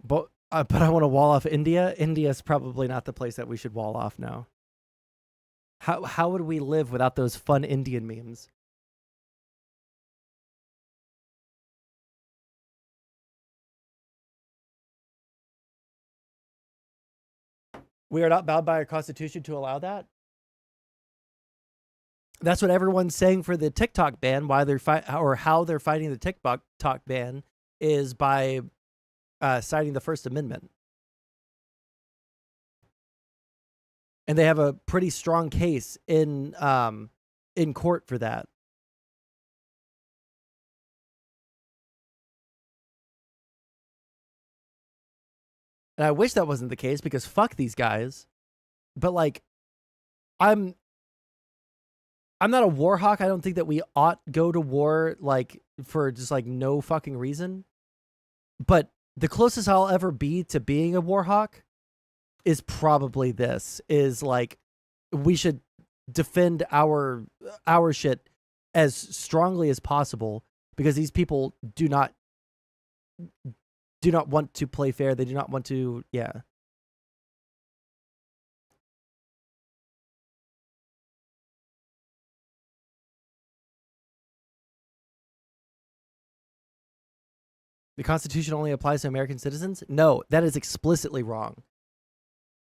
But I want to wall off India. India's probably not the place that we should wall off now. How would we live without those fun Indian memes? We are not bound by our constitution to allow that. That's what everyone's saying for the TikTok ban. Why they're how they're fighting the TikTok ban is by citing the First Amendment, and they have a pretty strong case in court for that. And I wish that wasn't the case because fuck these guys. But like, I'm not a war hawk. I don't think that we ought go to war like for just like no fucking reason. But the closest I'll ever be to being a war hawk is probably this, is like we should defend our shit as strongly as possible because these people do not want to play fair. They do not want to, yeah. The Constitution only applies to American citizens? No, that is explicitly wrong.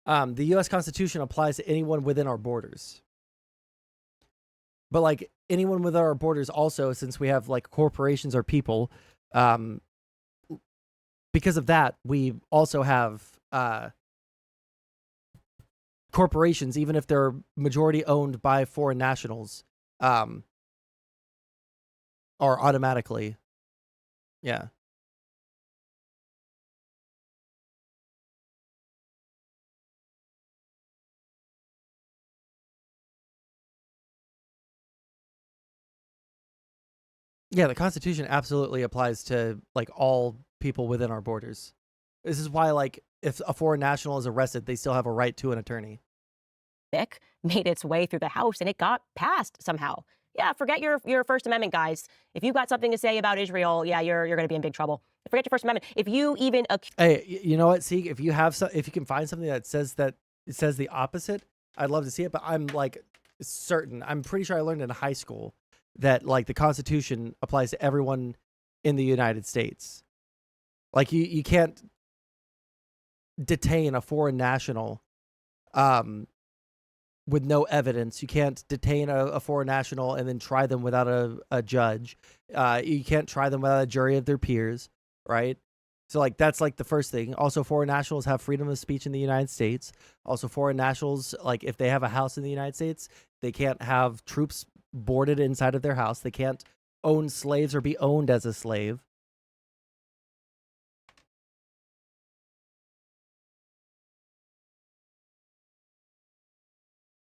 The U.S. Constitution applies to anyone within our borders. But like anyone within our borders also, since we have like corporations or people, because of that, we also have corporations, even if they're majority owned by foreign nationals, are automatically, yeah. Yeah, the Constitution absolutely applies to like all people within our borders. This is why, like, if a foreign national is arrested, they still have a right to an attorney. Made its way through the House and it got passed somehow. Yeah, forget your First Amendment, guys. If you've got something to say about Israel, yeah, you're going to be in big trouble. Forget your First Amendment. If you even hey, you know what? See, if you can find something that says the opposite, I'd love to see it. But I'm like certain. I'm pretty sure I learned in high school that like the Constitution applies to everyone in the United States. Like you can't detain a foreign national with no evidence. You can't detain a foreign national and then try them without a judge. You can't try them without a jury of their peers, right? So like that's like the first thing. Also, foreign nationals have freedom of speech in the United States. Also, foreign nationals, like if they have a house in the United States, they can't have troops boarded inside of their house. They can't own slaves or be owned as a slave.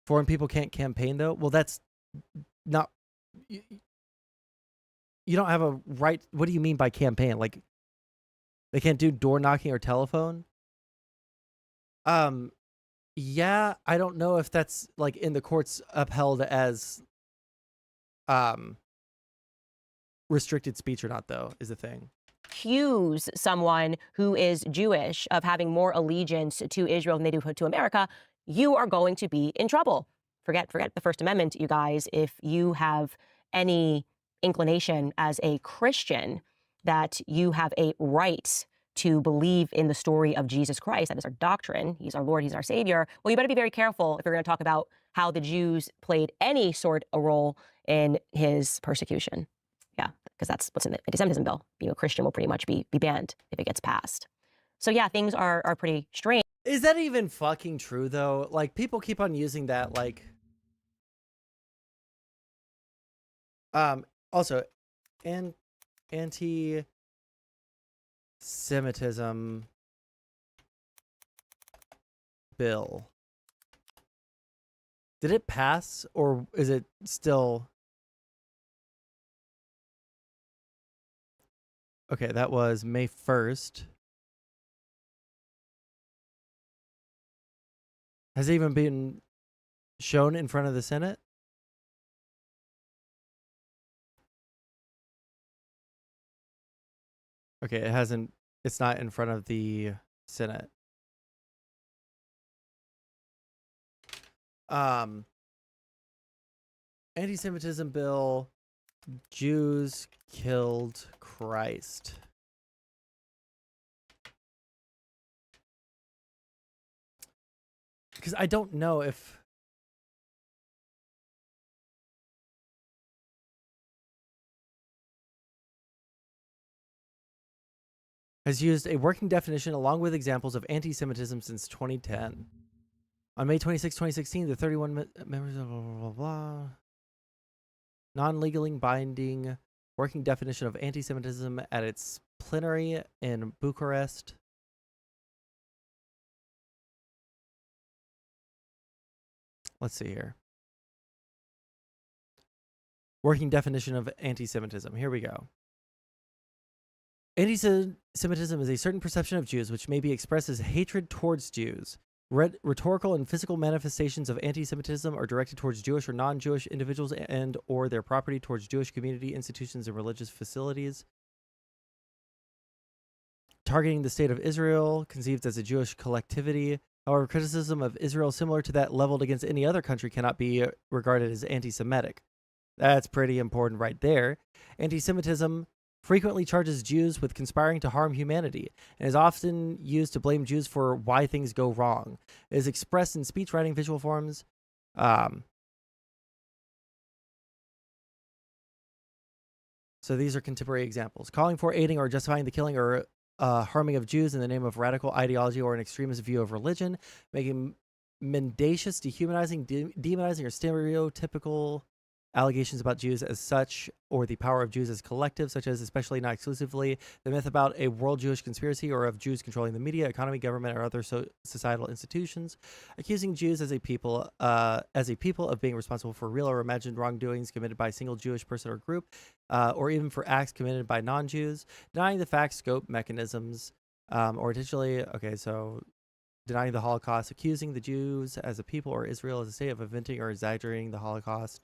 Foreign people can't campaign though. Well, that's not, you don't have a right. What do you mean by campaign? Like they can't do door knocking or telephone? Yeah, I don't know if that's like in the courts upheld as restricted speech or not though, is the thing. accuse someone who is Jewish of having more allegiance to Israel than they do to America, you are going to be in trouble. Forget the First Amendment, you guys. If you have any inclination as a Christian that you have a right to believe in the story of Jesus Christ, that is our doctrine, he's our Lord, he's our Savior, well, you better be very careful if you're going to talk about how the Jews played any sort of role in his persecution. Yeah, because that's what's in the anti-Semitism bill. Being a Christian will pretty much be banned if it gets passed. So yeah, things are pretty strange. Is that even fucking true though? Like people keep on using that like also anti-Semitism bill. Did it pass or is it still? Okay, that was May 1st. Has it even been shown in front of the Senate? Okay, it hasn't. It's not in front of the Senate. Anti-Semitism bill. Jews killed Christ. because I don't know if has used a working definition along with examples of anti-Semitism since 2010. On May 26, 2016, the 31 members of blah, blah, blah, blah, non-legally binding working definition of anti-Semitism at its plenary in Bucharest. Let's see here. Working definition of anti-Semitism. Here we go. Anti-Semitism is a certain perception of Jews which may be expressed as hatred towards Jews. Rhetorical and physical manifestations of anti-Semitism are directed towards Jewish or non-Jewish individuals and or their property, towards Jewish community, institutions, and religious facilities. Targeting the state of Israel, conceived as a Jewish collectivity. However, criticism of Israel similar to that leveled against any other country cannot be regarded as anti-Semitic. That's pretty important right there. Anti-Semitism frequently charges Jews with conspiring to harm humanity and is often used to blame Jews for why things go wrong. It is expressed in speech, writing, visual forms. So these are contemporary examples. Calling for, aiding, or justifying the killing or harming of Jews in the name of radical ideology or an extremist view of religion. Making mendacious, dehumanizing, demonizing, or stereotypical allegations about Jews as such, or the power of Jews as collective, such as, especially not exclusively, the myth about a world Jewish conspiracy or of Jews controlling the media, economy, government, or other societal institutions. Accusing Jews as a people of being responsible for real or imagined wrongdoings committed by a single Jewish person or group, or even for acts committed by non-Jews. Denying the facts, scope, mechanisms, or intentionally, okay, so denying the Holocaust, accusing the Jews as a people or Israel as a state of inventing or exaggerating the Holocaust.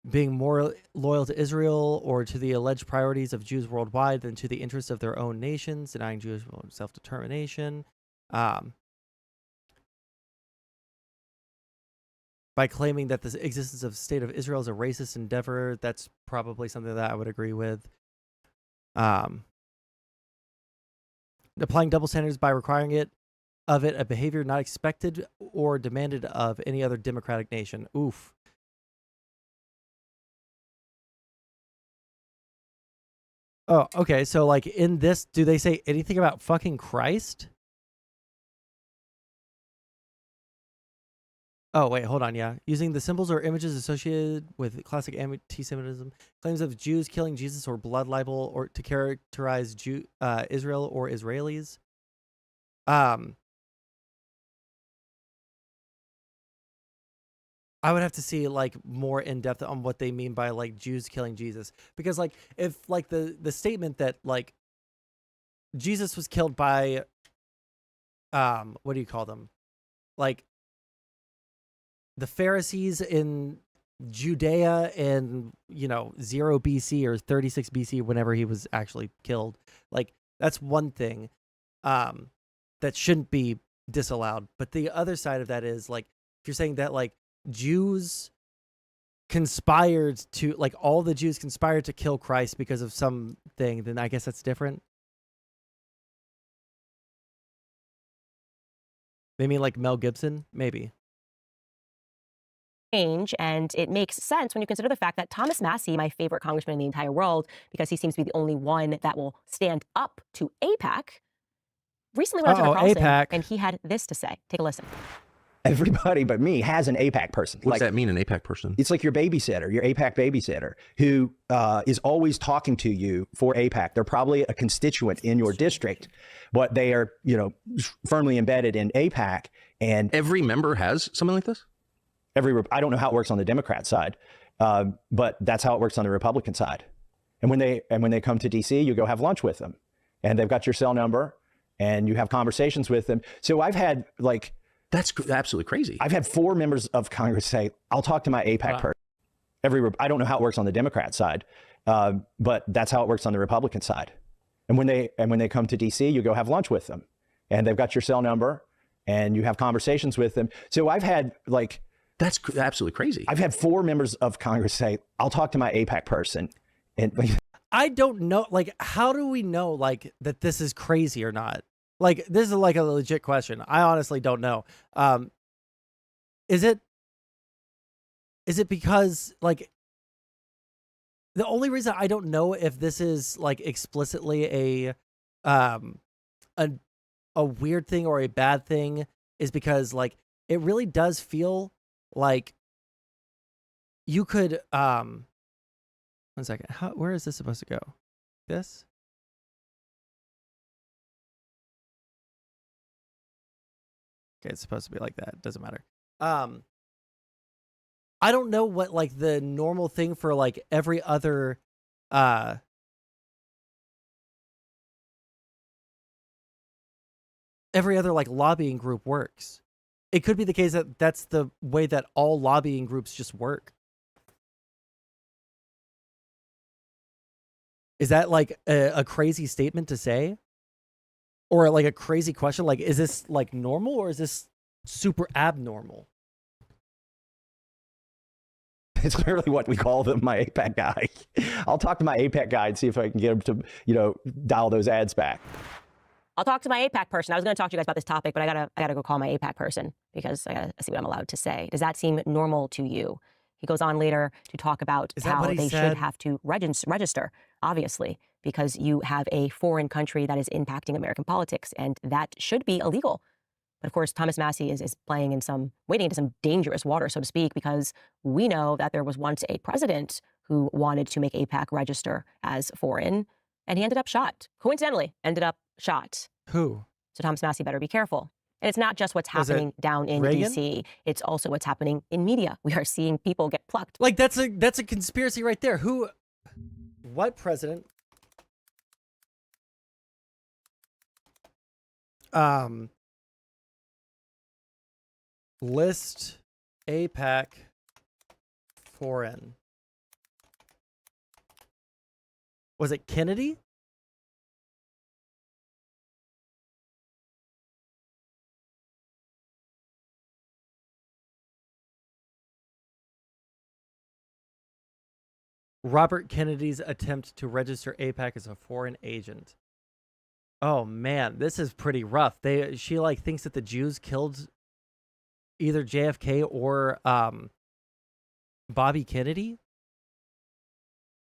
Being more loyal to Israel or to the alleged priorities of Jews worldwide than to the interests of their own nations, denying Jewish self-determination, by claiming that the existence of the state of Israel is a racist endeavor. That's probably something that I would agree with. Applying double standards by requiring of it a behavior not expected or demanded of any other democratic nation. Oof. Oh, okay. So, like, in this, do they say anything about fucking Christ? Oh, wait, hold on. Yeah. Using the symbols or images associated with classic anti-Semitism, claims of Jews killing Jesus or blood libel or to characterize Israel or Israelis. I would have to see like more in depth on what they mean by like Jews killing Jesus, because like if like the statement that like Jesus was killed by what do you call them, like the Pharisees in Judea in 0 BC or 36 BC, whenever he was actually killed, like that's one thing that shouldn't be disallowed. But the other side of that is like if you're saying that like Jews conspired to, like all the Jews conspired to kill Christ because of something, then I guess that's different. Maybe like Mel Gibson, maybe. And it makes sense when you consider the fact that Thomas Massey, my favorite congressman in the entire world, because he seems to be the only one that will stand up to AIPAC, recently went out to the crossing, AIPAC. And he had this to say. Take a listen. Everybody but me has an AIPAC person. What does that mean, an AIPAC person? It's like your babysitter, your AIPAC babysitter, who is always talking to you for AIPAC. They're probably a constituent in your district, but they are, firmly embedded in AIPAC. And every member has something like this? I don't know how it works on the Democrat side, but that's how it works on the Republican side. And when they come to DC, you go have lunch with them, and they've got your cell number, and you have conversations with them. So I've had like. That's absolutely crazy. I've had 4 members of Congress say, I'll talk to my AIPAC person. I don't know how it works on the Democrat side, but that's how it works on the Republican side. And when they come to DC, you go have lunch with them, and they've got your cell number, and you have conversations with them. So I've had like. That's absolutely crazy. I've had 4 members of Congress say, I'll talk to my AIPAC person. And I don't know. Like, how do we know like that this is crazy or not? Like, this is like a legit question. I honestly don't know. Is it because, like, the only reason I don't know if this is like explicitly a weird thing or a bad thing is because, like, it really does feel like you could 1 second. Where is this supposed to go? This? Okay, it's supposed to be like that. Doesn't matter. I don't know what like the normal thing for like every other like lobbying group works. It could be the case that that's the way that all lobbying groups just work. Is that like a crazy statement to say? Or like a crazy question? Like, is this like normal or is this super abnormal? It's clearly what we call them, my APAC guy. I'll talk to my APAC guy and see if I can get him to, dial those ads back. I'll talk to my APAC person. I was going to talk to you guys about this topic, but I gotta go call my APAC person because I gotta see what I'm allowed to say. Does that seem normal to you? He goes on later to talk about how they should have to register, obviously, because you have a foreign country that is impacting American politics, and that should be illegal. But of course, Thomas Massie is wading into some dangerous water, so to speak, because we know that there was once a president who wanted to make AIPAC register as foreign, and he ended up shot. Coincidentally, ended up shot. Who? So Thomas Massie better be careful. And it's not just what's happening down in Reagan? D.C. It's also what's happening in media. We are seeing people get plucked. Like, that's a conspiracy right there. What president? List AIPAC foreign. Was it Kennedy? Robert Kennedy's attempt to register AIPAC as a foreign agent. Oh man, this is pretty rough. She like thinks that the Jews killed either JFK or Bobby Kennedy.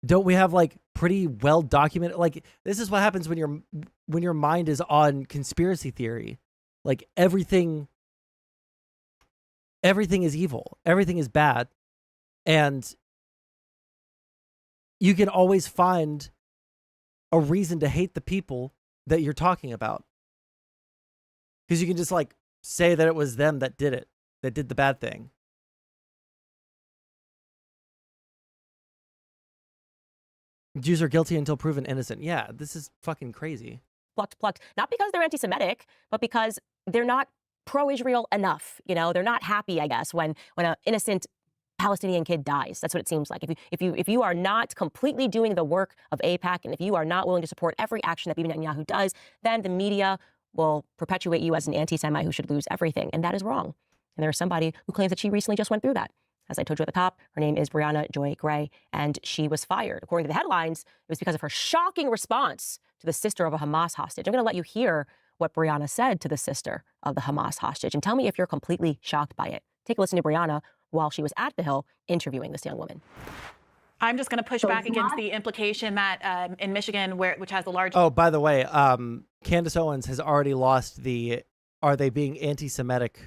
Don't we have like pretty well documented? Like, this is what happens when your mind is on conspiracy theory. Like, everything is evil. Everything is bad. And you can always find a reason to hate the people that you're talking about. Because you can just like say that it was them that did it, that did the bad thing. Jews are guilty until proven innocent. Yeah, this is fucking crazy. Plucked. Not because they're anti-Semitic, but because they're not pro-Israel enough. They're not happy, I guess, when an innocent Palestinian kid dies. That's what it seems like. If you are not completely doing the work of AIPAC, and if you are not willing to support every action that Bibi Netanyahu does, then the media will perpetuate you as an anti-Semite who should lose everything. And that is wrong. And there's somebody who claims that she recently just went through that. As I told you at the top, her name is Brianna Joy Gray, and she was fired. According to the headlines, it was because of her shocking response to the sister of a Hamas hostage. I'm going to let you hear what Brianna said to the sister of the Hamas hostage, and tell me if you're completely shocked by it. Take a listen to Brianna while she was at the Hill interviewing this young woman. I'm just going to push back against the implication that in Michigan, which has the largest... Oh, by the way, Candace Owens has already lost the "are they being anti-Semitic"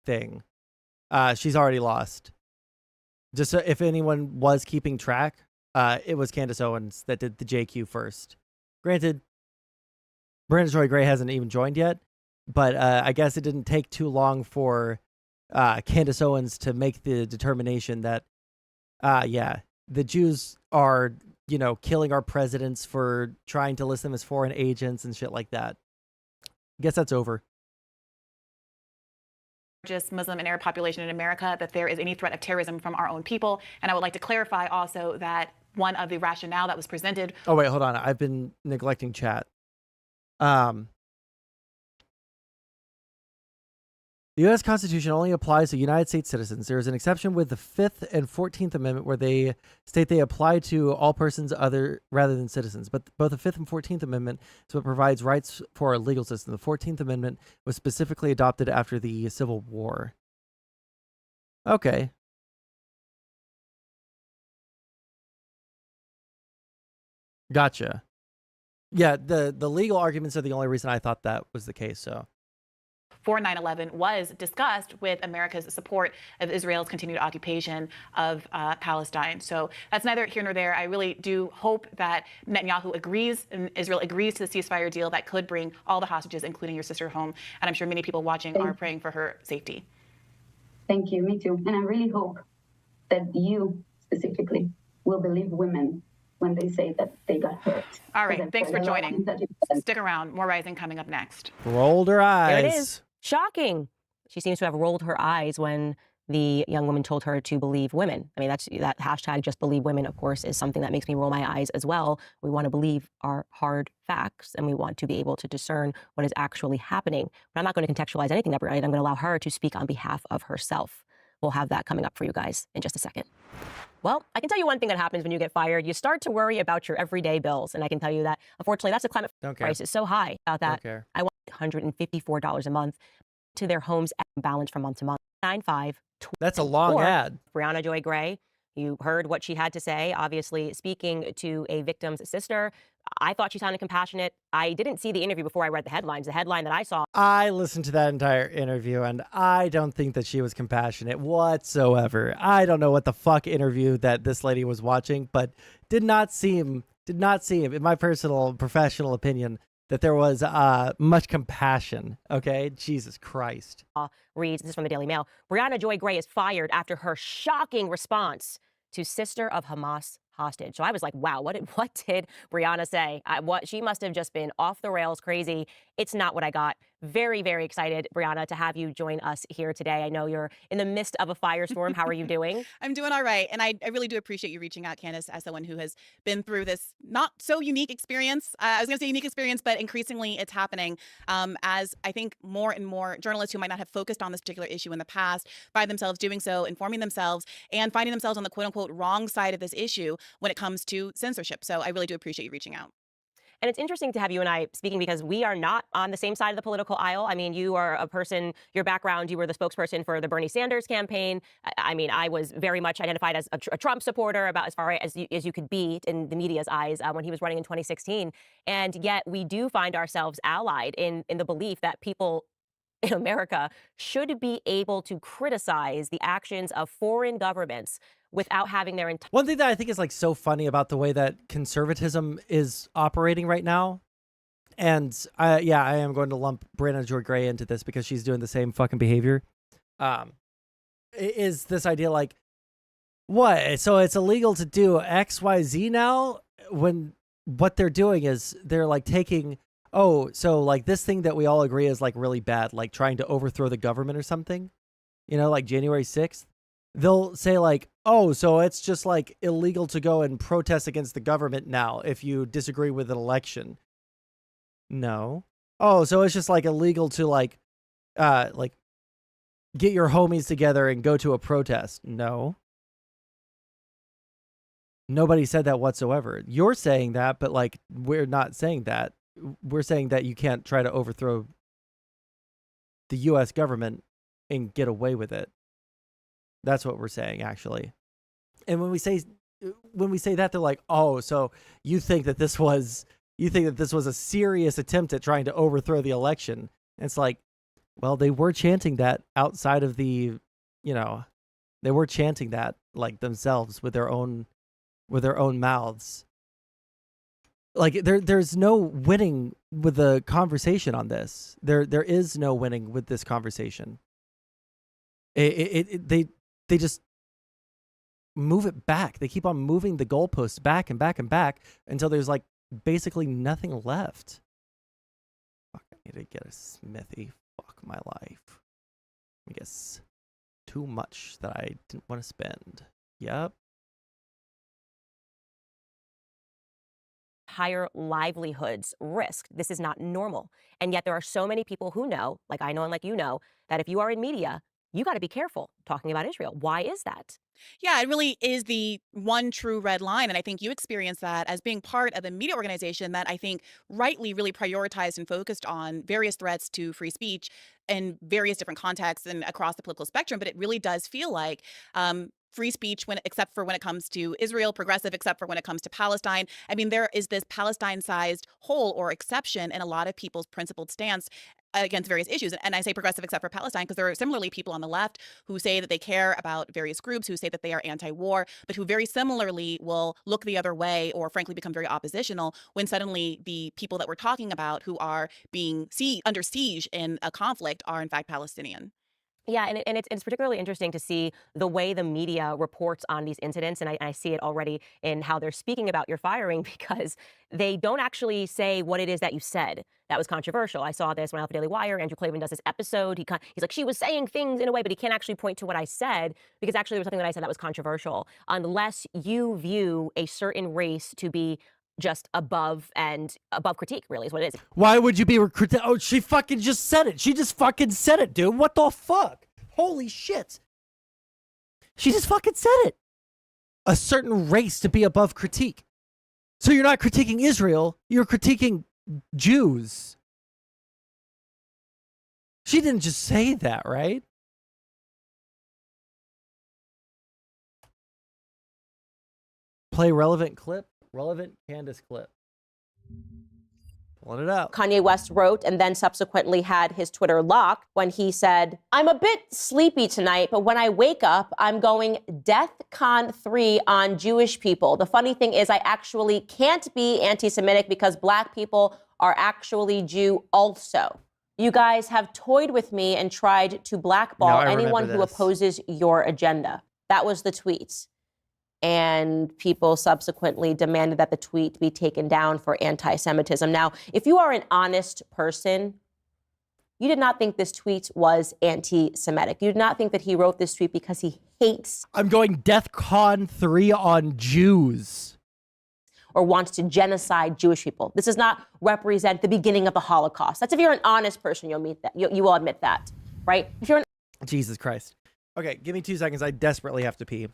thing. She's already lost. Just so if anyone was keeping track, it was Candace Owens that did the JQ first. Granted, Brianna Joy Gray hasn't even joined yet, but I guess it didn't take too long for Candace Owens to make the determination that, the Jews are, killing our presidents for trying to list them as foreign agents and shit like that. I guess that's over. Largest Muslim and Arab population in America, that there is any threat of terrorism from our own people. And I would like to clarify also that one of the rationale that was presented... Oh, wait, hold on. I've been neglecting chat. The U.S. Constitution only applies to United States citizens. There is an exception with the 5th and 14th Amendment where they state they apply to all persons other rather than citizens. But both the 5th and 14th Amendment is what provides rights for a legal system. The 14th Amendment was specifically adopted after the Civil War. Okay. Gotcha. Yeah, the legal arguments are the only reason I thought that was the case, so. For 9/11 was discussed with America's support of Israel's continued occupation of Palestine. So that's neither here nor there. I really do hope that Netanyahu agrees and Israel agrees to the ceasefire deal that could bring all the hostages, including your sister, home. And I'm sure many people watching are praying for her safety. Thank you, me too. And I really hope that you specifically will believe women when they say that they got hurt. All right, thanks for joining. Stick around. More Rising coming up next. Rolled her eyes. There it is. Shocking. She seems to have rolled her eyes when the young woman told her to believe women. I mean, that hashtag just believe women, of course, is something that makes me roll my eyes as well. We want to believe our hard facts, and we want to be able to discern what is actually happening. But I'm not going to contextualize anything that I'm going to allow her to speak on behalf of herself. We'll have that coming up for you guys in just a second. Well, I can tell you one thing that happens when you get fired. You start to worry about your everyday bills. And I can tell you that, unfortunately, that's the climate price is so high about that. I want $154 a month to their homes balance from month to month. 95. That's a long ad. Brianna Joy Gray, you heard what she had to say, obviously speaking to a victim's sister. I thought she sounded compassionate. I didn't see the interview before I read the headlines. The headline that I saw. I listened to that entire interview, and I don't think that she was compassionate whatsoever. I don't know what the fuck interview that this lady was watching, but did not seem, in my personal, professional opinion, that there was much compassion. Okay? Jesus Christ. Reads, this is from the Daily Mail. Brianna Joy Gray is fired after her shocking response to sister of Hamas hostage. So I was like, wow, what did Brianna say? She must have just been off the rails crazy. It's not what I got. Very, very excited, Brianna, to have you join us here today. I know you're in the midst of a firestorm. How are you doing? I'm doing all right. And I really do appreciate you reaching out, Candace, as someone who has been through this not so unique experience. I was going to say unique experience, but increasingly it's happening as I think more and more journalists who might not have focused on this particular issue in the past find themselves doing so, informing themselves and finding themselves on the quote unquote wrong side of this issue when it comes to censorship. So I really do appreciate you reaching out. And it's interesting to have you and I speaking because we are not on the same side of the political aisle. I mean, you are a person, your background, you were the spokesperson for the Bernie Sanders campaign. I mean, I was very much identified as a Trump supporter about as far as you could be in the media's eyes when he was running in 2016. And yet we do find ourselves allied in the belief that people in America should be able to criticize the actions of foreign governments without having their entire... One thing that I think is like so funny about the way that conservatism is operating right now, and I am going to lump Brianna Joy Gray into this because she's doing the same fucking behavior, is this idea like, what? So it's illegal to do X, Y, Z now? When what they're doing is they're like taking... Oh, so like this thing that we all agree is like really bad, like trying to overthrow the government or something, you know, like January 6th. They'll say like, oh, so it's just like illegal to go and protest against the government now if you disagree with an election. No. Oh, so it's just like illegal to like get your homies together and go to a protest. No. Nobody said that whatsoever. You're saying that, but like we're not saying that. We're saying that you can't try to overthrow the U.S. government and get away with it. That's what we're saying, actually. And when we say that, they're like, "Oh, so you think that this was a serious attempt at trying to overthrow the election?" And it's like, well, they were chanting that outside of the, they were chanting that like themselves with their own mouths. Like there's no winning with the conversation on this. There is no winning with this conversation. They just move it back. They keep on moving the goalposts back and back and back until there's like basically nothing left. Fuck, I need to get a smithy. Fuck my life. I guess too much that I didn't want to spend. Yep. Higher livelihoods risked. This is not normal. And yet there are so many people who know, like I know and like you know, that if you are in media, you got to be careful talking about Israel. Why is that? Yeah, it really is the one true red line. And I think you experience that as being part of a media organization that I think rightly really prioritized and focused on various threats to free speech in various different contexts and across the political spectrum. But it really does feel like free speech, except for when it comes to Israel, progressive, except for when it comes to Palestine. I mean, there is this Palestine-sized hole or exception in a lot of people's principled stance against various issues. And I say progressive except for Palestine because there are similarly people on the left who say that they care about various groups, who say that they are anti-war, but who very similarly will look the other way or frankly become very oppositional when suddenly the people that we're talking about who are being under siege in a conflict are in fact Palestinian. Yeah, and it's particularly interesting to see the way the media reports on these incidents, and I see it already in how they're speaking about your firing because they don't actually say what it is that you said that was controversial. I saw this when I left the Daily Wire. Andrew Klavan does this episode. He's like, she was saying things in a way, but he can't actually point to what I said because actually there was something that I said that was controversial. Unless you view a certain race to be just above critique, really, is what it is. Why would you be Oh, she fucking just said it. She just fucking said it, dude. What the fuck? Holy shit. She just fucking said it. A certain race to be above critique. So you're not critiquing Israel, you're critiquing Jews. She didn't just say that, right? Play relevant clip. Relevant Candace clip. Pulling it out. Kanye West wrote and then subsequently had his Twitter locked when he said, I'm a bit sleepy tonight, but when I wake up, I'm going DEFCON 3 on Jewish people. The funny thing is I actually can't be anti-Semitic because Black people are actually Jew also. You guys have toyed with me and tried to blackball anyone who opposes your agenda. That was the tweet. And people subsequently demanded that the tweet be taken down for anti-Semitism. Now, if you are an honest person, you did not think this tweet was anti-Semitic. You did not think that he wrote this tweet because he hates. I'm going DEFCON 3 on Jews. Or wants to genocide Jewish people. This does not represent the beginning of the Holocaust. That's if you're an honest person, you'll meet that. You will admit that, right? If you're Jesus Christ. Okay, give me 2 seconds. I desperately have to pee.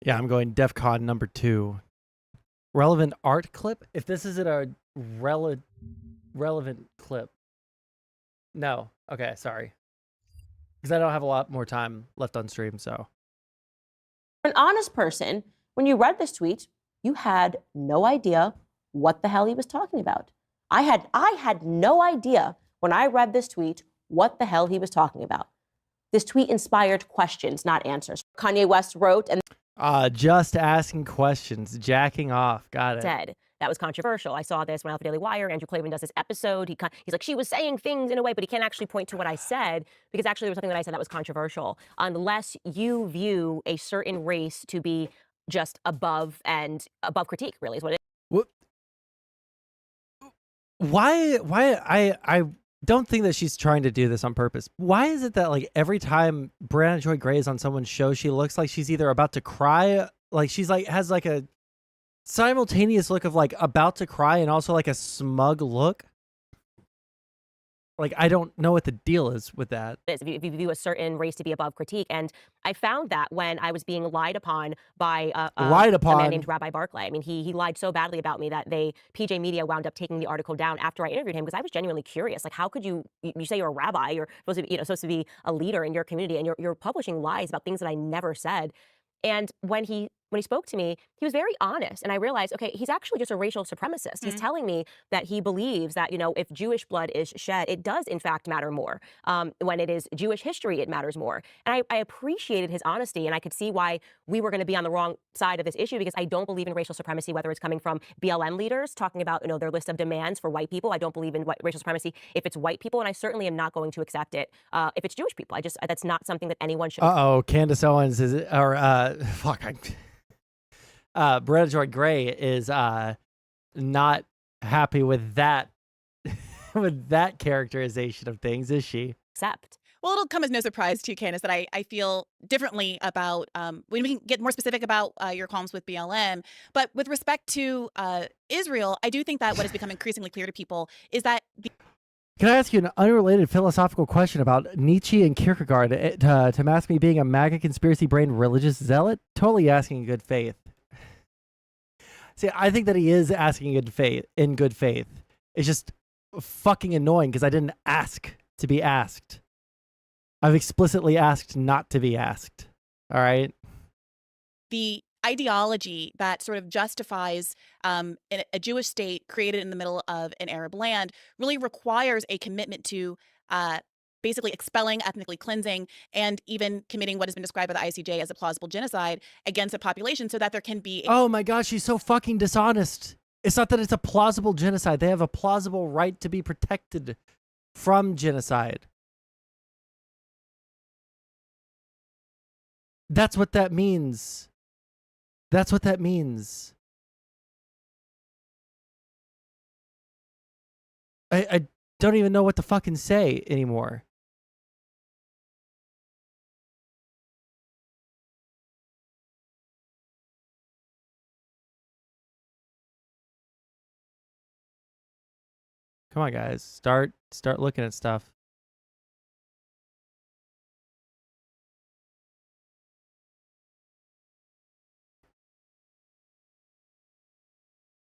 Yeah, I'm going DEFCON number 2. Relevant art clip? If this isn't a relevant clip. No. Okay, sorry. Because I don't have a lot more time left on stream, so. an honest person, when you read this tweet, you had no idea what the hell he was talking about. I had no idea when I read this tweet what the hell he was talking about. This tweet inspired questions, not answers. Kanye West wrote and just asking questions, jacking off. Got it. said that was controversial. I saw this when I was at the Daily Wire. Andrew Klavan does this episode. He's like, she was saying things in a way, but he can't actually point to what I said because actually there was something that I said that was controversial. Unless you view a certain race to be just above critique, really is what it is. Why I don't think that she's trying to do this on purpose. Why is it that like every time Brianna Joy Gray is on someone's show, she looks like she's either about to cry, like she's like has like a simultaneous look of like about to cry and also like a smug look? Like, I don't know what the deal is with that. If you view a certain race to be above critique. And I found that when I was being lied upon by a man named Rabbi Barclay. I mean, he lied so badly about me that PJ Media wound up taking the article down after I interviewed him because I was genuinely curious. Like, how could you say you're a rabbi, you're supposed to be a leader in your community, and you're publishing lies about things that I never said. And when he spoke to me, he was very honest. And I realized, okay, he's actually just a racial supremacist. Mm-hmm. He's telling me that he believes that, if Jewish blood is shed, it does in fact matter more. When it is Jewish history, it matters more. And I appreciated his honesty, and I could see why we were going to be on the wrong side of this issue, because I don't believe in racial supremacy, whether it's coming from BLM leaders talking about, their list of demands for white people. I don't believe in racial supremacy if it's white people, and I certainly am not going to accept it if it's Jewish people. That's not something that anyone should. Candace Owens Brianna Joy Gray is not happy with that with that characterization of things, is she? Accept. Well, it'll come as no surprise to you, Candace, that I feel differently about when we can get more specific about your qualms with BLM. But with respect to Israel, I do think that what has become increasingly clear to people is that. Can I ask you an unrelated philosophical question about Nietzsche and Kierkegaard to mask me being a MAGA conspiracy brain religious zealot? Totally asking in good faith. See, I think that he is asking in good faith. It's just fucking annoying because I didn't ask to be asked. I've explicitly asked not to be asked. All right? The ideology that sort of justifies a Jewish state created in the middle of an Arab land really requires a commitment to basically expelling, ethnically cleansing, and even committing what has been described by the ICJ as a plausible genocide against a population so that there can be... Oh my gosh, she's so fucking dishonest. It's not that it's a plausible genocide. They have a plausible right to be protected from genocide. That's what that means. That's what that means. I don't even know what to fucking say anymore. Come on, guys. Start looking at stuff.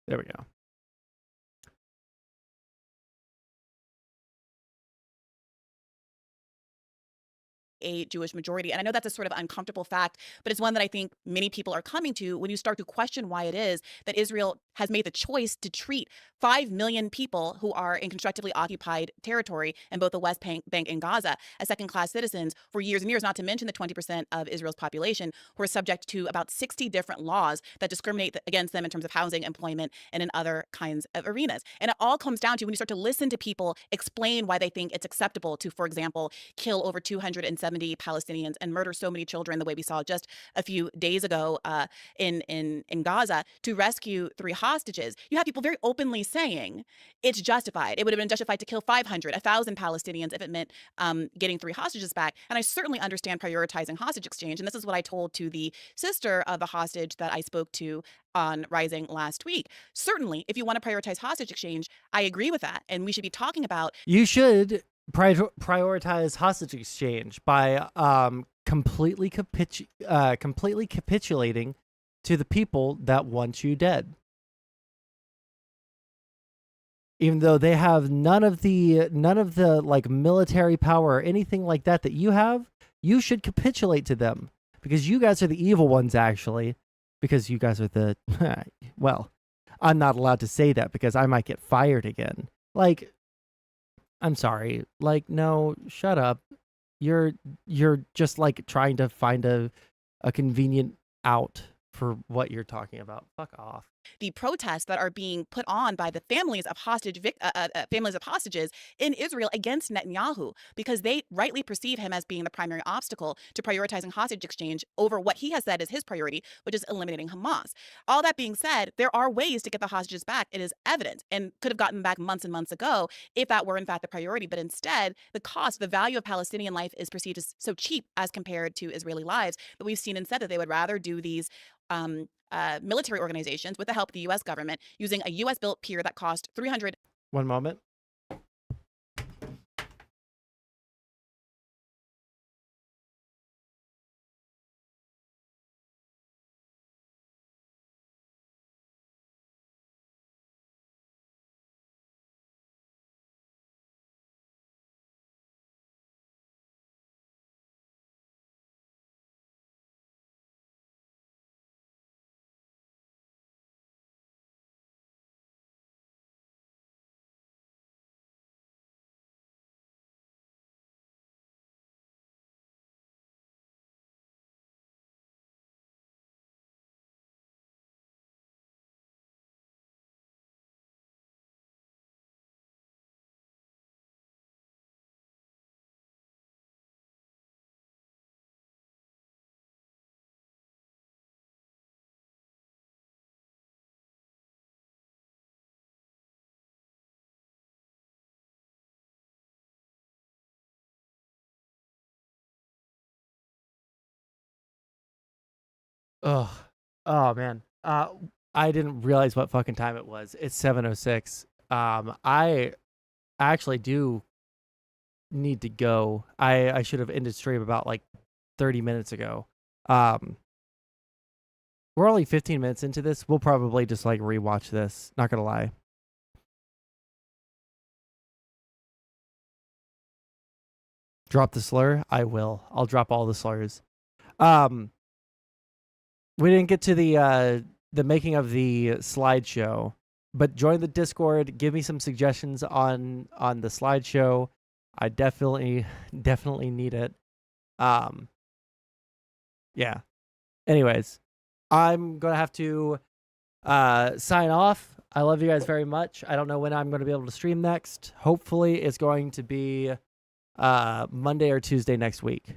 There we go. A Jewish majority. And I know that's a sort of uncomfortable fact, but it's one that I think many people are coming to when you start to question why it is that Israel has made the choice to treat 5 million people who are in constructively occupied territory in both the West Bank and Gaza as second-class citizens for years and years, not to mention the 20% of Israel's population who are subject to about 60 different laws that discriminate against them in terms of housing, employment, and in other kinds of arenas. And it all comes down to when you start to listen to people explain why they think it's acceptable to, for example, kill over 270 Palestinians and murder so many children the way we saw just a few days ago in Gaza to rescue 3 hostages. You have people very openly saying it's justified. It would have been justified to kill 500, 1,000 Palestinians if it meant getting 3 hostages back. And I certainly understand prioritizing hostage exchange. And this is what I told to the sister of a hostage that I spoke to on Rising last week. Certainly, if you want to prioritize hostage exchange, I agree with that. And we should be talking about... You should prioritize hostage exchange by completely capitulating to the people that want you dead. Even though they have none of the like military power or anything like that you have, you should capitulate to them because you guys are the evil ones, actually, because you guys are the well, I'm not allowed to say that because I might get fired again. Like, I'm sorry. Like, no, shut up. You're just like trying to find a convenient out for what you're talking about. Fuck off. the protests that are being put on by the families of hostages in Israel against Netanyahu, because they rightly perceive him as being the primary obstacle to prioritizing hostage exchange over what he has said is his priority, which is eliminating Hamas. All that being said, there are ways to get the hostages back. It is evident, and could have gotten back months and months ago if that were in fact the priority. But instead, the value of Palestinian life is perceived as so cheap as compared to Israeli lives that we've seen instead that they would rather do these military organizations with the help of the U.S. government using a U.S.-built pier that cost $300. One moment. Oh, oh man. I didn't realize what fucking time it was. It's 7:06. I actually do need to go. I should have ended stream about like 30 minutes ago. We're only 15 minutes into this. We'll probably just like rewatch this. Not gonna lie. Drop the slur? I will. I'll drop all the slurs. We didn't get to the making of the slideshow, but join the Discord. Give me some suggestions on the slideshow. I definitely need it. Yeah. Anyways, I'm gonna have to sign off. I love you guys very much. I don't know when I'm gonna be able to stream next. Hopefully, it's going to be Monday or Tuesday next week,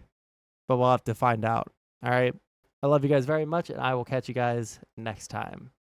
but we'll have to find out. All right. I love you guys very much, and I will catch you guys next time.